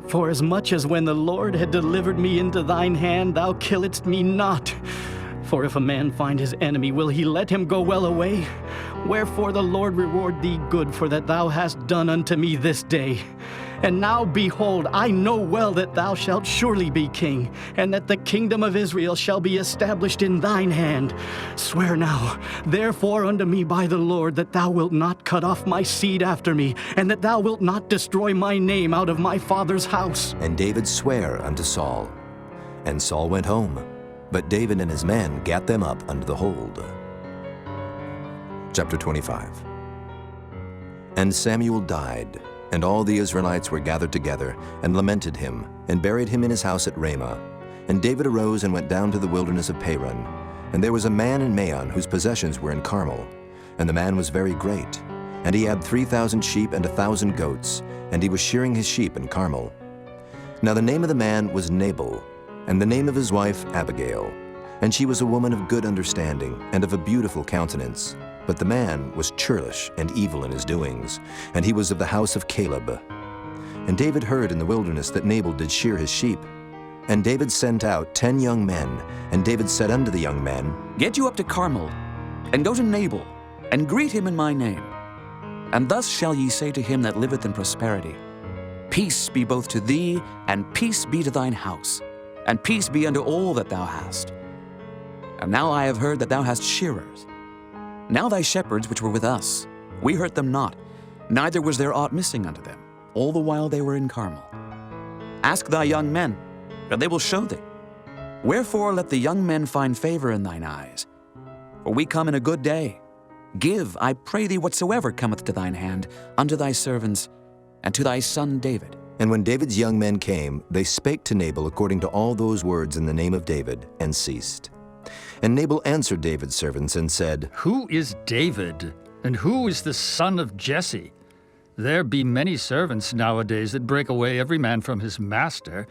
For as much as when the Lord had delivered me into thine hand, thou killedst me not. For if a man find his enemy, will he let him go well away? Wherefore the Lord reward thee good for that thou hast done unto me this day. And now, behold, I know well that thou shalt surely be king, and that the kingdom of Israel shall be established in thine hand. Swear now, therefore, unto me by the Lord, that thou wilt not cut off my seed after me, and that thou wilt not destroy my name out of my father's house. And David sware unto Saul. And Saul went home, but David and his men gat them up unto the hold. Chapter 25. And Samuel died, and all the Israelites were gathered together, and lamented him, and buried him in his house at Ramah. And David arose and went down to the wilderness of Paran. And there was a man in Maon whose possessions were in Carmel. And the man was very great. And he had 3,000 sheep and 1,000 goats, and he was shearing his sheep in Carmel. Now the name of the man was Nabal, and the name of his wife Abigail. And she was a woman of good understanding, and of a beautiful countenance. But the man was churlish and evil in his doings, and he was of the house of Caleb. And David heard in the wilderness that Nabal did shear his sheep. And David sent out 10 young men, and David said unto the young men, Get you up to Carmel, and go to Nabal, and greet him in my name. And thus shall ye say to him that liveth in prosperity, Peace be both to thee, and peace be to thine house, and peace be unto all that thou hast. And now I have heard that thou hast shearers. Now thy shepherds which were with us, we hurt them not, neither was there aught missing unto them, all the while they were in Carmel. Ask thy young men, and they will show thee. Wherefore let the young men find favor in thine eyes. For we come in a good day. Give, I pray thee, whatsoever cometh to thine hand, unto thy servants, and to thy son David. And when David's young men came, they spake to Nabal according to all those words in the name of David, and ceased. And Nabal answered David's servants and said, Who is David, and who is the son of Jesse? There be many servants nowadays that break away every man from his master.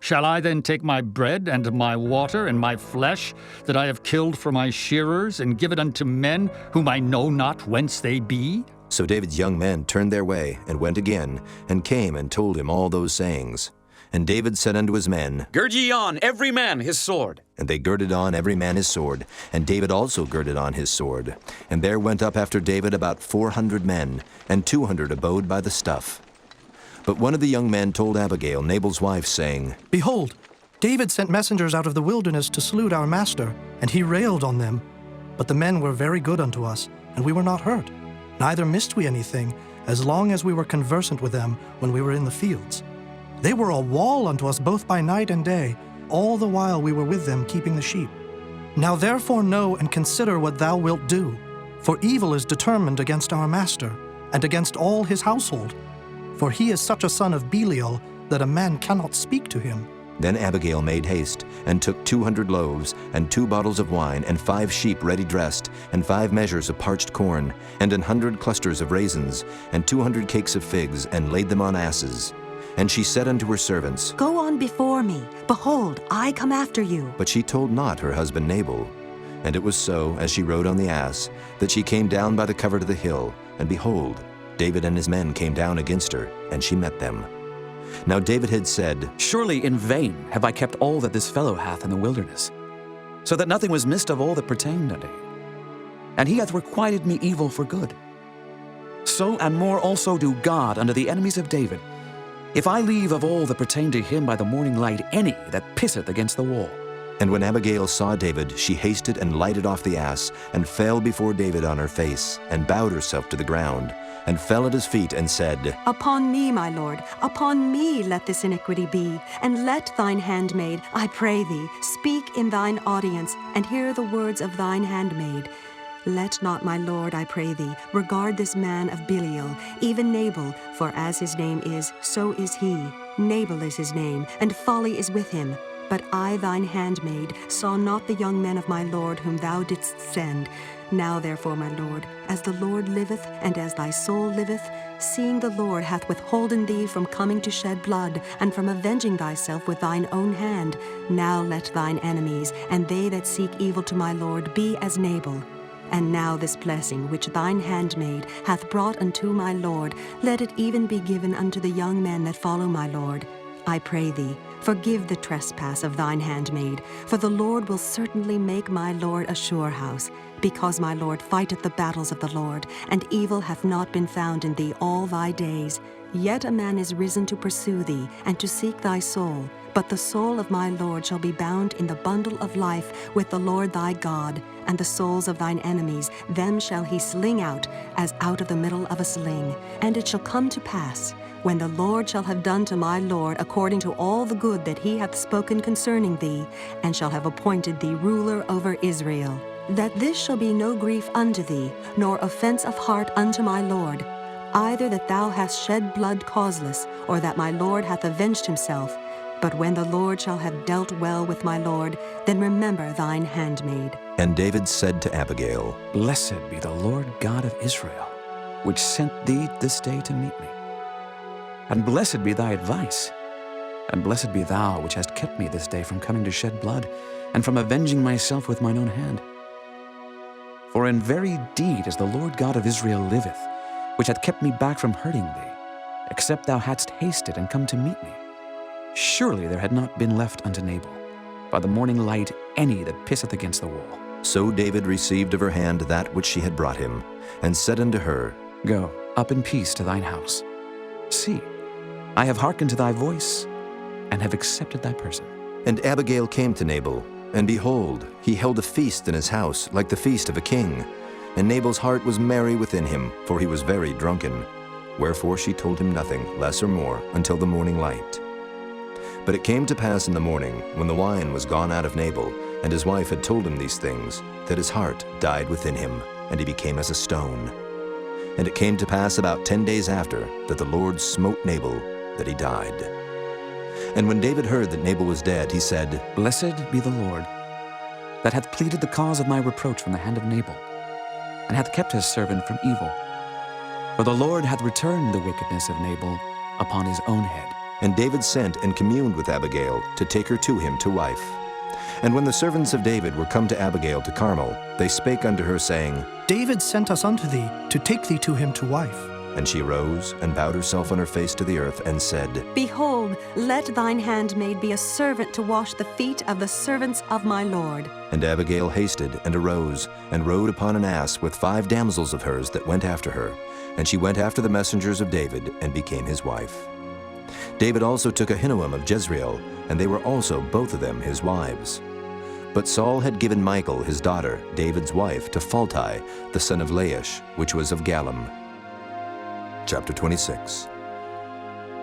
Shall I then take my bread and my water and my flesh that I have killed for my shearers, and give it unto men whom I know not whence they be? So David's young men turned their way, and went again, and came and told him all those sayings. And David said unto his men, Gird ye on, every man his sword. And they girded on every man his sword, and David also girded on his sword. And there went up after David about 400 men, and 200 abode by the stuff. But one of the young men told Abigail, Nabal's wife, saying, Behold, David sent messengers out of the wilderness to salute our master, and he railed on them. But the men were very good unto us, and we were not hurt. Neither missed we anything, as long as we were conversant with them when we were in the fields. They were a wall unto us both by night and day, all the while we were with them keeping the sheep. Now therefore know and consider what thou wilt do, for evil is determined against our master, and against all his household. For he is such a son of Belial, that a man cannot speak to him. Then Abigail made haste, and took 200 loaves, and 2 bottles of wine, and 5 sheep ready dressed, and 5 measures of parched corn, and 100 clusters of raisins, and 200 cakes of figs, and laid them on asses. And she said unto her servants, Go on before me. Behold, I come after you. But she told not her husband Nabal. And it was so, as she rode on the ass, that she came down by the covert of the hill, and behold, David and his men came down against her, and she met them. Now David had said, Surely in vain have I kept all that this fellow hath in the wilderness, so that nothing was missed of all that pertained unto him. And he hath requited me evil for good. So and more also do God unto the enemies of David, if I leave of all that pertain to him by the morning light any that pisseth against the wall. And when Abigail saw David, she hasted and lighted off the ass, and fell before David on her face, and bowed herself to the ground, and fell at his feet, and said, Upon me, my lord, upon me let this iniquity be, and let thine handmaid, I pray thee, speak in thine audience, and hear the words of thine handmaid. Let not my lord, I pray thee, regard this man of Belial, even Nabal, for as his name is, so is he. Nabal is his name, and folly is with him. But I, thine handmaid, saw not the young men of my lord whom thou didst send. Now therefore, my lord, as the Lord liveth, and as thy soul liveth, seeing the Lord hath withholden thee from coming to shed blood, and from avenging thyself with thine own hand, now let thine enemies, and they that seek evil to my lord, be as Nabal. And now this blessing which thine handmaid hath brought unto my lord, let it even be given unto the young men that follow my lord. I pray thee, forgive the trespass of thine handmaid, for the Lord will certainly make my lord a sure house, because my lord fighteth the battles of the Lord, and evil hath not been found in thee all thy days. Yet a man is risen to pursue thee, and to seek thy soul. But the soul of my lord shall be bound in the bundle of life with the Lord thy God, and the souls of thine enemies, them shall he sling out, as out of the middle of a sling. And it shall come to pass, when the Lord shall have done to my lord according to all the good that he hath spoken concerning thee, and shall have appointed thee ruler over Israel, that this shall be no grief unto thee, nor offense of heart unto my lord, either that thou hast shed blood causeless, or that my lord hath avenged himself. But when the Lord shall have dealt well with my lord, then remember thine handmaid. And David said to Abigail, Blessed be the Lord God of Israel, which sent thee this day to meet me. And blessed be thy advice, and blessed be thou which hast kept me this day from coming to shed blood, and from avenging myself with mine own hand. For in very deed as the Lord God of Israel liveth, which hath kept me back from hurting thee, except thou hadst hasted and come to meet me, surely there had not been left unto Nabal, by the morning light, any that pisseth against the wall. So David received of her hand that which she had brought him, and said unto her, Go up in peace to thine house. See, I have hearkened to thy voice, and have accepted thy person. And Abigail came to Nabal, and behold, he held a feast in his house, like the feast of a king. And Nabal's heart was merry within him, for he was very drunken. Wherefore she told him nothing, less or more, until the morning light. But it came to pass in the morning, when the wine was gone out of Nabal, and his wife had told him these things, that his heart died within him, and he became as a stone. And it came to pass about 10 days after, that the Lord smote Nabal, that he died. And when David heard that Nabal was dead, he said, Blessed be the Lord, that hath pleaded the cause of my reproach from the hand of Nabal, and hath kept his servant from evil. For the Lord hath returned the wickedness of Nabal upon his own head. And David sent and communed with Abigail to take her to him to wife. And when the servants of David were come to Abigail to Carmel, they spake unto her, saying, David sent us unto thee to take thee to him to wife. And she arose and bowed herself on her face to the earth, and said, Behold, let thine handmaid be a servant to wash the feet of the servants of my lord. And Abigail hasted and arose, and rode upon an ass with 5 damsels of hers that went after her. And she went after the messengers of David, and became his wife. David also took Ahinoam of Jezreel, and they were also both of them his wives. But Saul had given Michal his daughter, David's wife, to Phalti, the son of Laish, which was of Gallim. Chapter 26.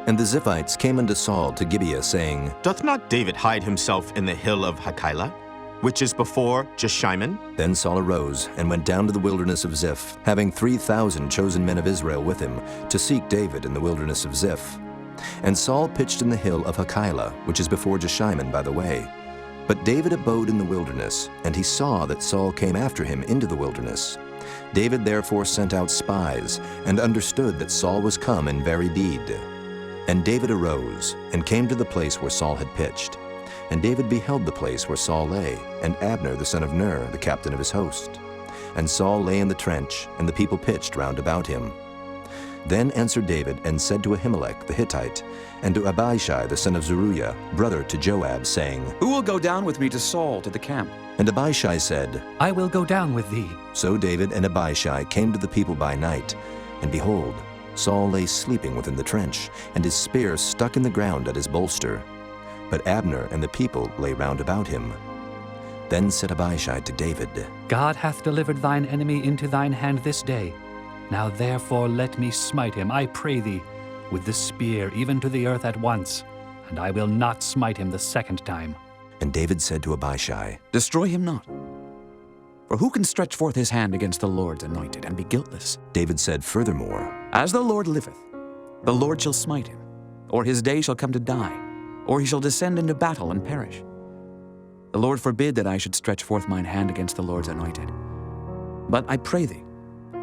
And the Ziphites came unto Saul to Gibeah, saying, Doth not David hide himself in the hill of Keilah, which is before Jeshimon? Then Saul arose and went down to the wilderness of Ziph, having 3,000 chosen men of Israel with him, to seek David in the wilderness of Ziph. And Saul pitched in the hill of Keilah, which is before Jeshimon by the way. But David abode in the wilderness, and he saw that Saul came after him into the wilderness. David therefore sent out spies, and understood that Saul was come in very deed. And David arose, and came to the place where Saul had pitched. And David beheld the place where Saul lay, and Abner the son of Ner, the captain of his host. And Saul lay in the trench, and the people pitched round about him. Then answered David, and said to Ahimelech the Hittite, and to Abishai the son of Zeruiah, brother to Joab, saying, Who will go down with me to Saul to the camp? And Abishai said, I will go down with thee. So David and Abishai came to the people by night, and behold, Saul lay sleeping within the trench, and his spear stuck in the ground at his bolster. But Abner and the people lay round about him. Then said Abishai to David, God hath delivered thine enemy into thine hand this day. Now therefore let me smite him, I pray thee, with the spear even to the earth at once, and I will not smite him the second time. And David said to Abishai, Destroy him not. For who can stretch forth his hand against the Lord's anointed and be guiltless? David said furthermore, As the Lord liveth, the Lord shall smite him, or his day shall come to die, or he shall descend into battle and perish. The Lord forbid that I should stretch forth mine hand against the Lord's anointed. But I pray thee,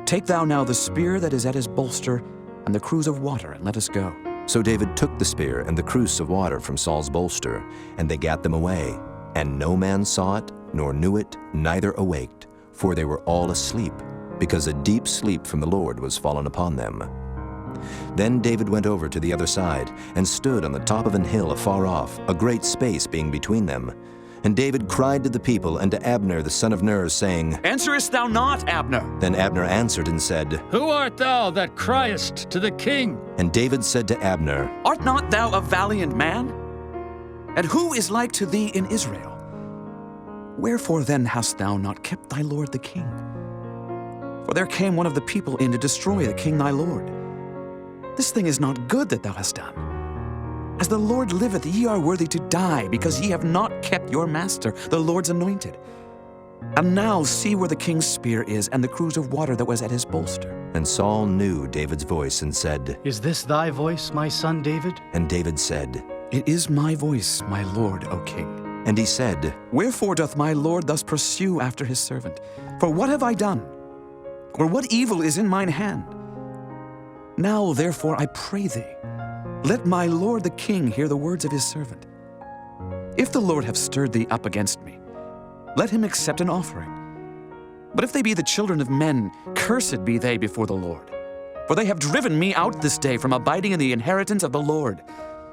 take thou now the spear that is at his bolster and the cruse of water, and let us go. So David took the spear and the cruse of water from Saul's bolster, and they gat them away. And no man saw it, nor knew it, neither awaked, for they were all asleep, because a deep sleep from the Lord was fallen upon them. Then David went over to the other side, and stood on the top of an hill afar off, a great space being between them. And David cried to the people and to Abner the son of Ner, saying, Answerest thou not, Abner? Then Abner answered and said, Who art thou that criest to the king? And David said to Abner, Art not thou a valiant man? And who is like to thee in Israel? Wherefore then hast thou not kept thy lord the king? For there came one of the people in to destroy the king thy lord. This thing is not good that thou hast done. As the Lord liveth, ye are worthy to die, because ye have not kept your master, the Lord's anointed. And now see where the king's spear is, and the cruse of water that was at his bolster. And Saul knew David's voice, and said, Is this thy voice, my son David? And David said, It is my voice, my lord, O king. And he said, Wherefore doth my lord thus pursue after his servant? For what have I done? Or what evil is in mine hand? Now therefore I pray thee, let my lord the king hear the words of his servant. If the Lord have stirred thee up against me, let him accept an offering. But if they be the children of men, cursed be they before the Lord. For they have driven me out this day from abiding in the inheritance of the Lord,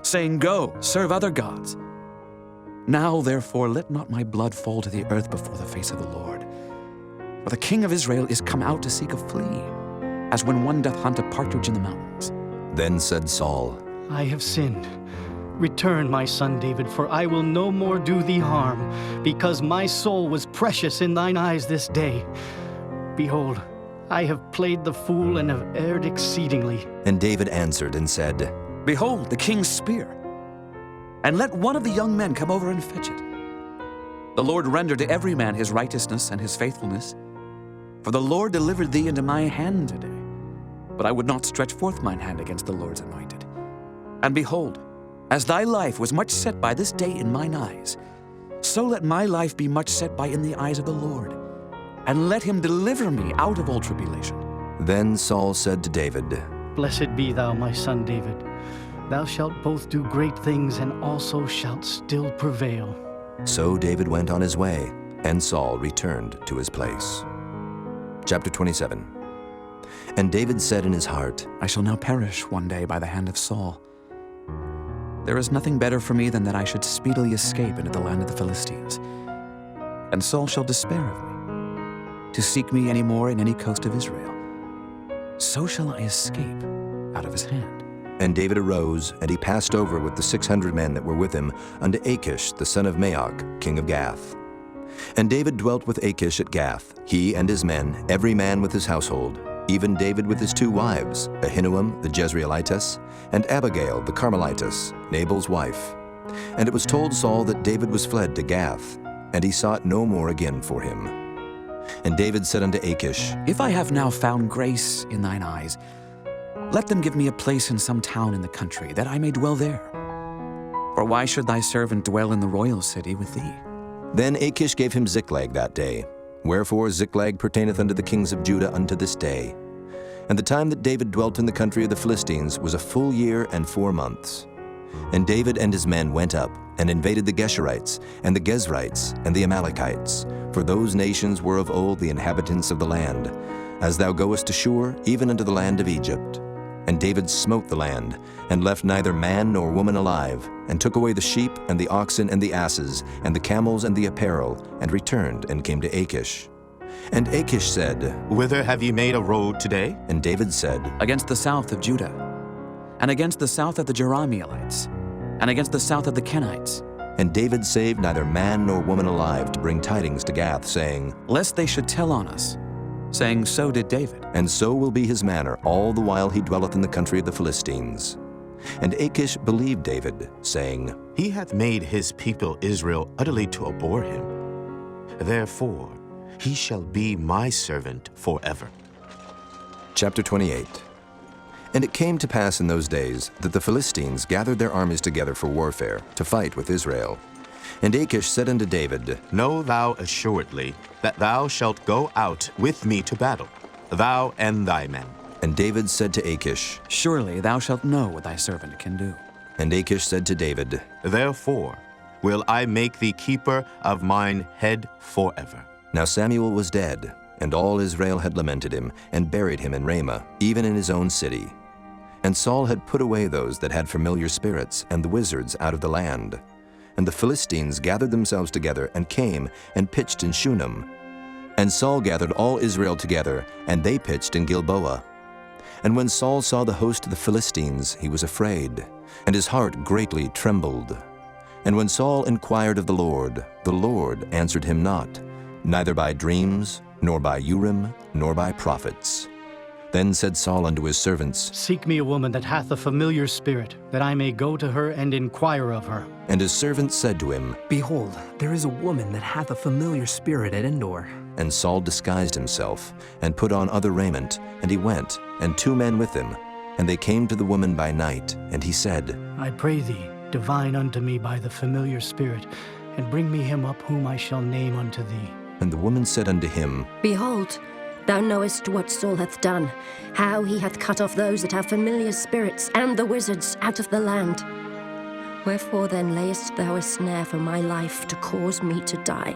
saying, Go, serve other gods. Now therefore let not my blood fall to the earth before the face of the Lord. For the king of Israel is come out to seek a flea, as when one doth hunt a partridge in the mountains. Then said Saul, I have sinned. Return, my son David, for I will no more do thee harm, because my soul was precious in thine eyes this day. Behold, I have played the fool and have erred exceedingly. And David answered and said, Behold, the king's spear. and let one of the young men come over and fetch it. The Lord render to every man his righteousness and his faithfulness. For the Lord delivered thee into my hand today. But I would not stretch forth mine hand against the Lord's anointed. And behold, as thy life was much set by this day in mine eyes, so let my life be much set by in the eyes of the Lord, and let him deliver me out of all tribulation. Then Saul said to David, Blessed be thou, my son David. Thou shalt both do great things, and also shalt still prevail. So David went on his way, and Saul returned to his place. Chapter 27. And David said in his heart, I shall now perish one day by the hand of Saul. There is nothing better for me than that I should speedily escape into the land of the Philistines. And Saul shall despair of me, to seek me any more in any coast of Israel. So shall I escape out of his hand. And David arose, and he passed over with the 600 men that were with him unto Achish the son of Maoch, king of Gath. And David dwelt with Achish at Gath, he and his men, every man with his household, even David with his 2 wives, Ahinoam the Jezreelitess, and Abigail the Carmelitess, Nabal's wife. And it was told Saul that David was fled to Gath, and he sought no more again for him. And David said unto Achish, If I have now found grace in thine eyes, let them give me a place in some town in the country, that I may dwell there. For why should thy servant dwell in the royal city with thee? Then Achish gave him Ziklag that day. Wherefore Ziklag pertaineth unto the kings of Judah unto this day. And the time that David dwelt in the country of the Philistines was a full year and 4 months. And David and his men went up, and invaded the Geshurites, and the Gezrites, and the Amalekites, for those nations were of old the inhabitants of the land, as thou goest to Shur, even unto the land of Egypt. And David smote the land, and left neither man nor woman alive, and took away the sheep, and the oxen, and the asses, and the camels, and the apparel, and returned, and came to Achish. And Achish said, Whither have ye made a road today? And David said, Against the south of Judah, and against the south of the Jerahmeelites, and against the south of the Kenites. And David saved neither man nor woman alive to bring tidings to Gath, saying, Lest they should tell on us, saying, So did David. And so will be his manner all the while he dwelleth in the country of the Philistines. And Achish believed David, saying, He hath made his people Israel utterly to abhor him. Therefore he shall be my servant forever. Chapter 28. And it came to pass in those days that the Philistines gathered their armies together for warfare, to fight with Israel. And Achish said unto David, Know thou assuredly that thou shalt go out with me to battle, thou and thy men. And David said to Achish, Surely thou shalt know what thy servant can do. And Achish said to David, Therefore will I make thee keeper of mine head forever. Now Samuel was dead, and all Israel had lamented him, and buried him in Ramah, even in his own city. And Saul had put away those that had familiar spirits, and the wizards out of the land. And the Philistines gathered themselves together, and came, and pitched in Shunem. And Saul gathered all Israel together, and they pitched in Gilboa. And when Saul saw the host of the Philistines, he was afraid, and his heart greatly trembled. And when Saul inquired of the Lord answered him not, neither by dreams, nor by Urim, nor by prophets. Then said Saul unto his servants, Seek me a woman that hath a familiar spirit, that I may go to her and inquire of her. And his servants said to him, Behold, there is a woman that hath a familiar spirit at En-Dor. And Saul disguised himself, and put on other raiment, and he went, and 2 men with him. And they came to the woman by night, and he said, I pray thee, divine unto me by the familiar spirit, and bring me him up whom I shall name unto thee. And the woman said unto him, Behold, thou knowest what Saul hath done, how he hath cut off those that have familiar spirits, and the wizards out of the land. Wherefore then layest thou a snare for my life, to cause me to die?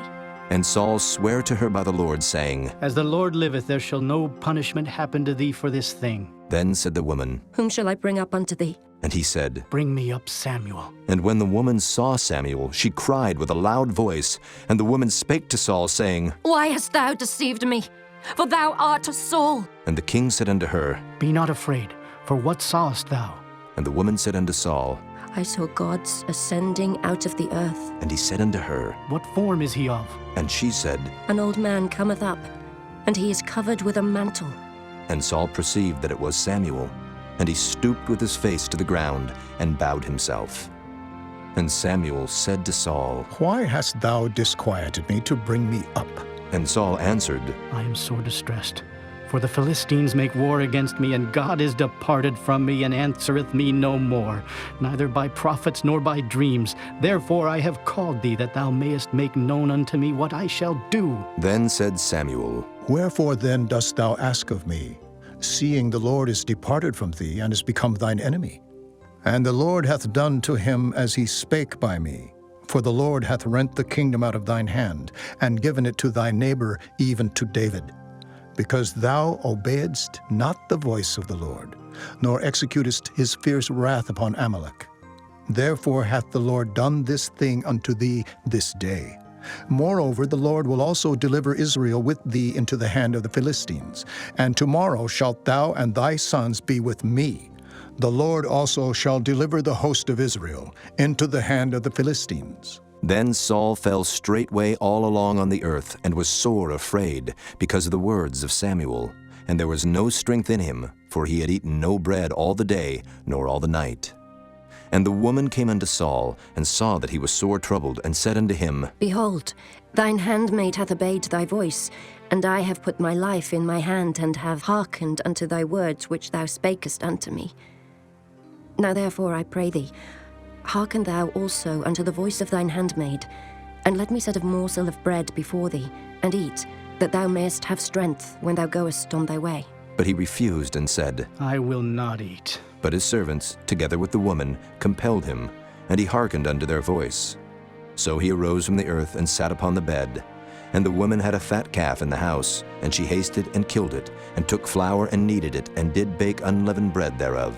And Saul sware to her by the Lord, saying, As the Lord liveth, there shall no punishment happen to thee for this thing. Then said the woman, Whom shall I bring up unto thee? And he said, Bring me up Samuel. And when the woman saw Samuel, she cried with a loud voice. And the woman spake to Saul, saying, Why hast thou deceived me? For thou art Saul. And the king said unto her, Be not afraid, for what sawest thou? And the woman said unto Saul, I saw gods ascending out of the earth. And he said unto her, What form is he of? And she said, An old man cometh up, and he is covered with a mantle. And Saul perceived that it was Samuel. And he stooped with his face to the ground, and bowed himself. And Samuel said to Saul, Why hast thou disquieted me to bring me up? And Saul answered, I am sore distressed. For the Philistines make war against me, and God is departed from me, and answereth me no more, neither by prophets nor by dreams. Therefore I have called thee, that thou mayest make known unto me what I shall do. Then said Samuel, Wherefore then dost thou ask of me, seeing the Lord is departed from thee, and is become thine enemy? And the Lord hath done to him as he spake by me. For the Lord hath rent the kingdom out of thine hand, and given it to thy neighbor, even to David. Because thou obeyedst not the voice of the Lord, nor executest his fierce wrath upon Ahimelech. Therefore hath the Lord done this thing unto thee this day. Moreover, the Lord will also deliver Israel with thee into the hand of the Philistines. And tomorrow shalt thou and thy sons be with me. The Lord also shall deliver the host of Israel into the hand of the Philistines. Then Saul fell straightway all along on the earth, and was sore afraid, because of the words of Samuel. And there was no strength in him, for he had eaten no bread all the day, nor all the night. And the woman came unto Saul, and saw that he was sore troubled, and said unto him, Behold, thine handmaid hath obeyed thy voice, and I have put my life in my hand, and have hearkened unto thy words which thou spakest unto me. Now therefore I pray thee, hearken thou also unto the voice of thine handmaid, and let me set a morsel of bread before thee, and eat, that thou mayest have strength when thou goest on thy way. But he refused and said, I will not eat. But his servants, together with the woman, compelled him, and he hearkened unto their voice. So he arose from the earth and sat upon the bed. And the woman had a fat calf in the house, and she hasted and killed it, and took flour and kneaded it, and did bake unleavened bread thereof.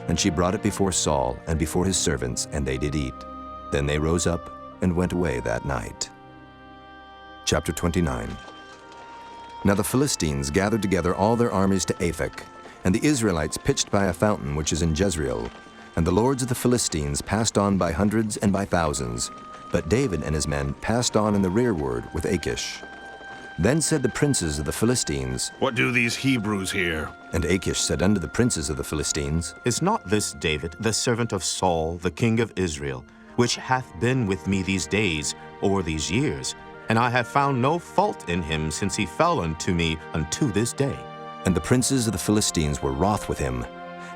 And she brought it before Saul and before his servants, and they did eat. Then they rose up and went away that night. Chapter 29. Now the Philistines gathered together all their armies to Aphek, and the Israelites pitched by a fountain which is in Jezreel. And the lords of the Philistines passed on by hundreds and by thousands, but David and his men passed on in the rearward with Achish. Then said the princes of the Philistines, What do these Hebrews here? And Achish said unto the princes of the Philistines, Is not this David, the servant of Saul, the king of Israel, which hath been with me these days, or these years? And I have found no fault in him since he fell unto me unto this day. And the princes of the Philistines were wroth with him.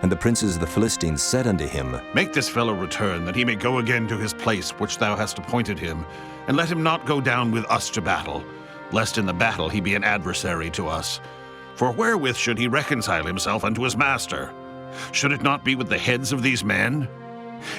And the princes of the Philistines said unto him, Make this fellow return, that he may go again to his place which thou hast appointed him, and let him not go down with us to battle, lest in the battle he be an adversary to us. For wherewith should he reconcile himself unto his master? Should it not be with the heads of these men?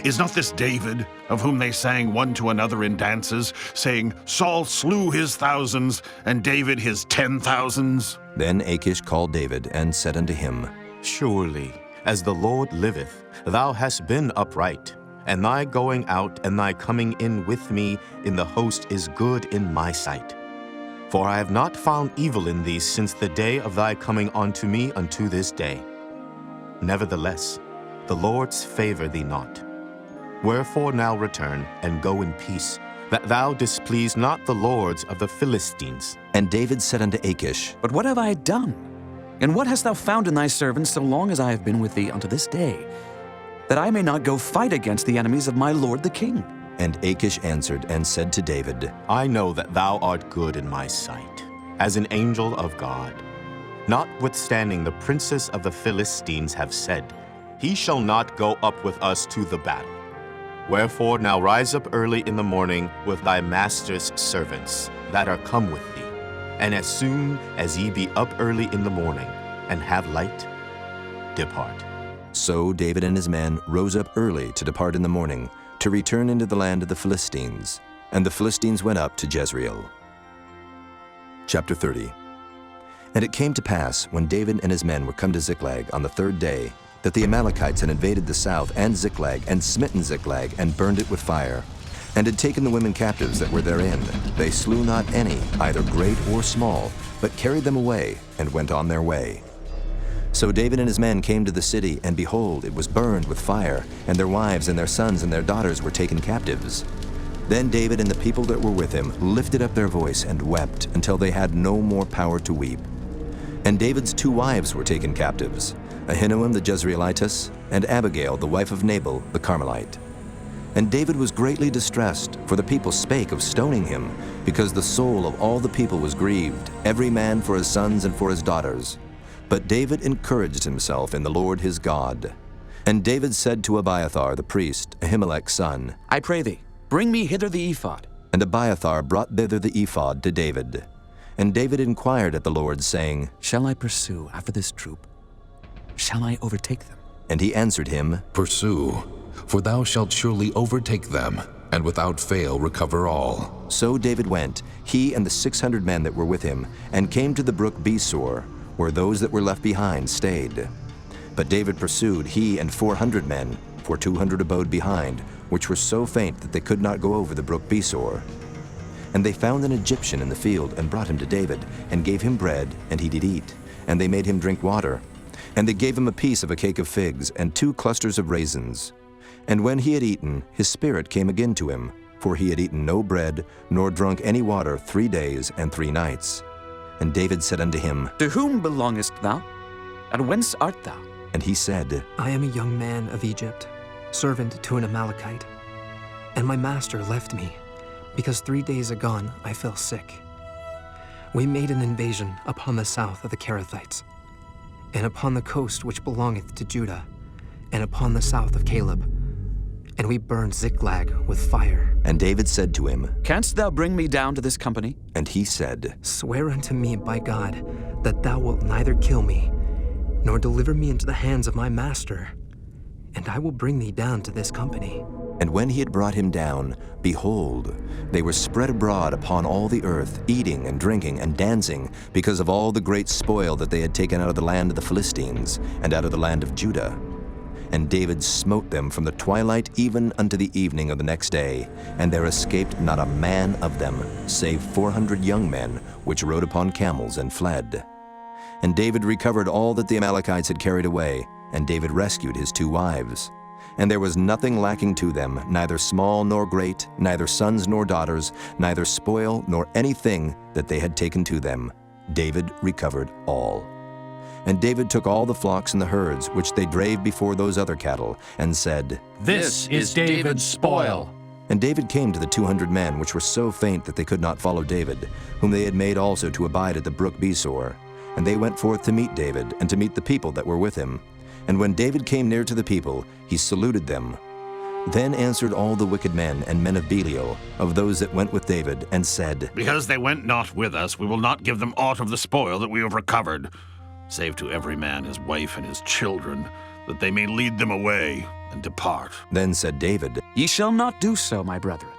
Is not this David, of whom they sang one to another in dances, saying, Saul slew his thousands, and David his 10,000s? Then Achish called David, and said unto him, Surely, as the Lord liveth, thou hast been upright, and thy going out and thy coming in with me in the host is good in my sight. For I have not found evil in thee since the day of thy coming unto me unto this day. Nevertheless, the Lord's favor thee not. Wherefore now return, and go in peace, that thou displease not the lords of the Philistines. And David said unto Achish, But what have I done? And what hast thou found in thy servant so long as I have been with thee unto this day, that I may not go fight against the enemies of my lord the king? And Achish answered and said to David, I know that thou art good in my sight, as an angel of God. Notwithstanding the princes of the Philistines have said, He shall not go up with us to the battle. Wherefore now rise up early in the morning with thy master's servants that are come with thee. And as soon as ye be up early in the morning, and have light, depart. So David and his men rose up early to depart in the morning, to return into the land of the Philistines. And the Philistines went up to Jezreel. Chapter 30. And it came to pass, when David and his men were come to Ziklag on the third day, that the Amalekites had invaded the south and Ziklag, and smitten Ziklag, and burned it with fire, and had taken the women captives that were therein. They slew not any, either great or small, but carried them away, and went on their way. So David and his men came to the city, and behold, it was burned with fire, and their wives and their sons and their daughters were taken captives. Then David and the people that were with him lifted up their voice and wept until they had no more power to weep. And David's 2 wives were taken captives, Ahinoam the Jezreelitess, and Abigail the wife of Nabal the Carmelite. And David was greatly distressed, for the people spake of stoning him, because the soul of all the people was grieved, every man for his sons and for his daughters. But David encouraged himself in the Lord his God. And David said to Abiathar the priest, Ahimelech's son, I pray thee, bring me hither the ephod. And Abiathar brought thither the ephod to David. And David inquired at the Lord, saying, Shall I pursue after this troop? Shall I overtake them? And he answered him, Pursue, for thou shalt surely overtake them, and without fail recover all. So David went, he and the 600 men that were with him, and came to the brook Besor, where those that were left behind stayed. But David pursued, he and 400 men, for 200 abode behind, which were so faint that they could not go over the brook Besor. And they found an Egyptian in the field, and brought him to David, and gave him bread, and he did eat. And they made him drink water. And they gave him a piece of a cake of figs, and 2 clusters of raisins. And when he had eaten, his spirit came again to him, for he had eaten no bread, nor drunk any water 3 days and 3 nights. And David said unto him, To whom belongest thou? And whence art thou? And he said, I am a young man of Egypt, servant to an Amalekite. And my master left me, because 3 days agone I fell sick. We made an invasion upon the south of the Kerethites, and upon the coast which belongeth to Judah, and upon the south of Caleb. And we burned Ziklag with fire. And David said to him, Canst thou bring me down to this company? And he said, Swear unto me by God that thou wilt neither kill me, nor deliver me into the hands of my master, and I will bring thee down to this company. And when he had brought him down, behold, they were spread abroad upon all the earth, eating and drinking and dancing, because of all the great spoil that they had taken out of the land of the Philistines, and out of the land of Judah. And David smote them from the twilight even unto the evening of the next day, and there escaped not a man of them, save 400 young men, which rode upon camels and fled. And David recovered all that the Amalekites had carried away, and David rescued his 2 wives. And there was nothing lacking to them, neither small nor great, neither sons nor daughters, neither spoil nor anything that they had taken to them. David recovered all. And David took all the flocks and the herds, which they drave before those other cattle, and said, This is David's spoil. And David came to the 200 men, which were so faint that they could not follow David, whom they had made also to abide at the brook Besor. And they went forth to meet David, and to meet the people that were with him. And when David came near to the people, he saluted them. Then answered all the wicked men and men of Belial, of those that went with David, and said, Because they went not with us, we will not give them aught of the spoil that we have recovered, save to every man his wife and his children, that they may lead them away and depart. Then said David, Ye shall not do so, my brethren.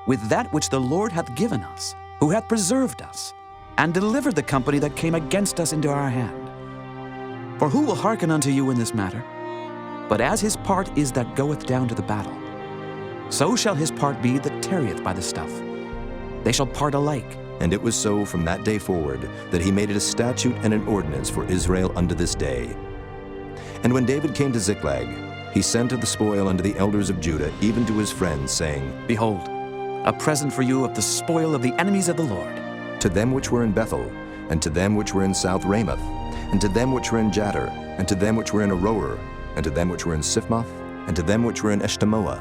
With that which the Lord hath given us, who hath preserved us, and delivered the company that came against us into our hand. For who will hearken unto you in this matter? But as his part is that goeth down to the battle, so shall his part be that tarrieth by the stuff. They shall part alike. And it was so from that day forward, that he made it a statute and an ordinance for Israel unto this day. And when David came to Ziklag, he sent of the spoil unto the elders of Judah, even to his friends, saying, Behold, a present for you of the spoil of the enemies of the Lord. To them which were in Bethel, and to them which were in South Ramoth, and to them which were in Jattir, and to them which were in Aroer, and to them which were in Siphmoth, and to them which were in Eshtemoa,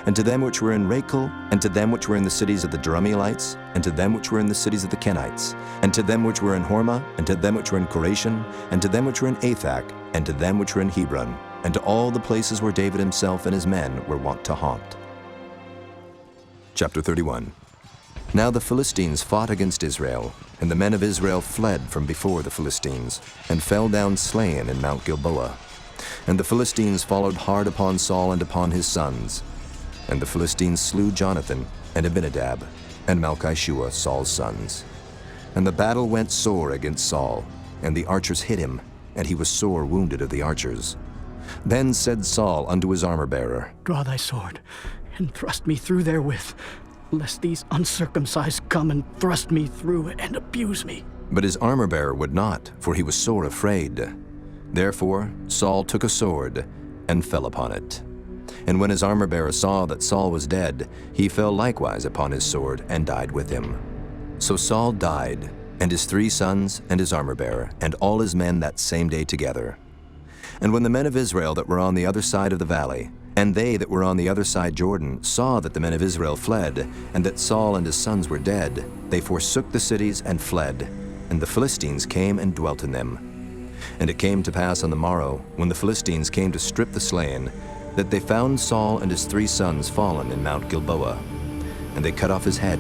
and to them which were in Rachel, and to them which were in the cities of the Jerahmeelites, and to them which were in the cities of the Kenites, and to them which were in Hormah, and to them which were in Koration, and to them which were in Athak, and to them which were in Hebron, and to all the places where David himself and his men were wont to haunt. Chapter 31. Now the Philistines fought against Israel, and the men of Israel fled from before the Philistines, and fell down slain in Mount Gilboa. And the Philistines followed hard upon Saul and upon his sons. And the Philistines slew Jonathan, and Abinadab, and Malchishua, Saul's sons. And the battle went sore against Saul, and the archers hit him, and he was sore wounded of the archers. Then said Saul unto his armor-bearer, Draw thy sword, and thrust me through therewith, lest these uncircumcised come and thrust me through and abuse me. But his armor-bearer would not, for he was sore afraid. Therefore Saul took a sword, and fell upon it. And when his armor-bearer saw that Saul was dead, he fell likewise upon his sword, and died with him. So Saul died, and his 3 sons, and his armor-bearer, and all his men that same day together. And when the men of Israel that were on the other side of the valley, And they that were on the other side Jordan saw that the men of Israel fled, and that Saul and his sons were dead. They forsook the cities and fled, and the Philistines came and dwelt in them. And it came to pass on the morrow, when the Philistines came to strip the slain, that they found Saul and his 3 sons fallen in Mount Gilboa. And they cut off his head,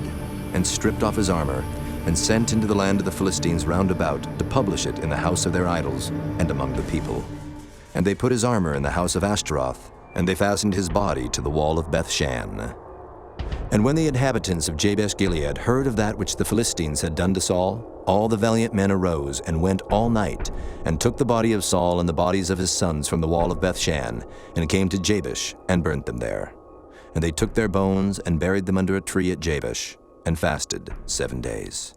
and stripped off his armor, and sent into the land of the Philistines round about to publish it in the house of their idols and among the people. And they put his armor in the house of Ashtaroth, and they fastened his body to the wall of Bethshan. And when the inhabitants of Jabesh-Gilead heard of that which the Philistines had done to Saul, all the valiant men arose and went all night, and took the body of Saul and the bodies of his sons from the wall of Bethshan, and came to Jabesh, and burnt them there. And they took their bones, and buried them under a tree at Jabesh, and fasted 7 days.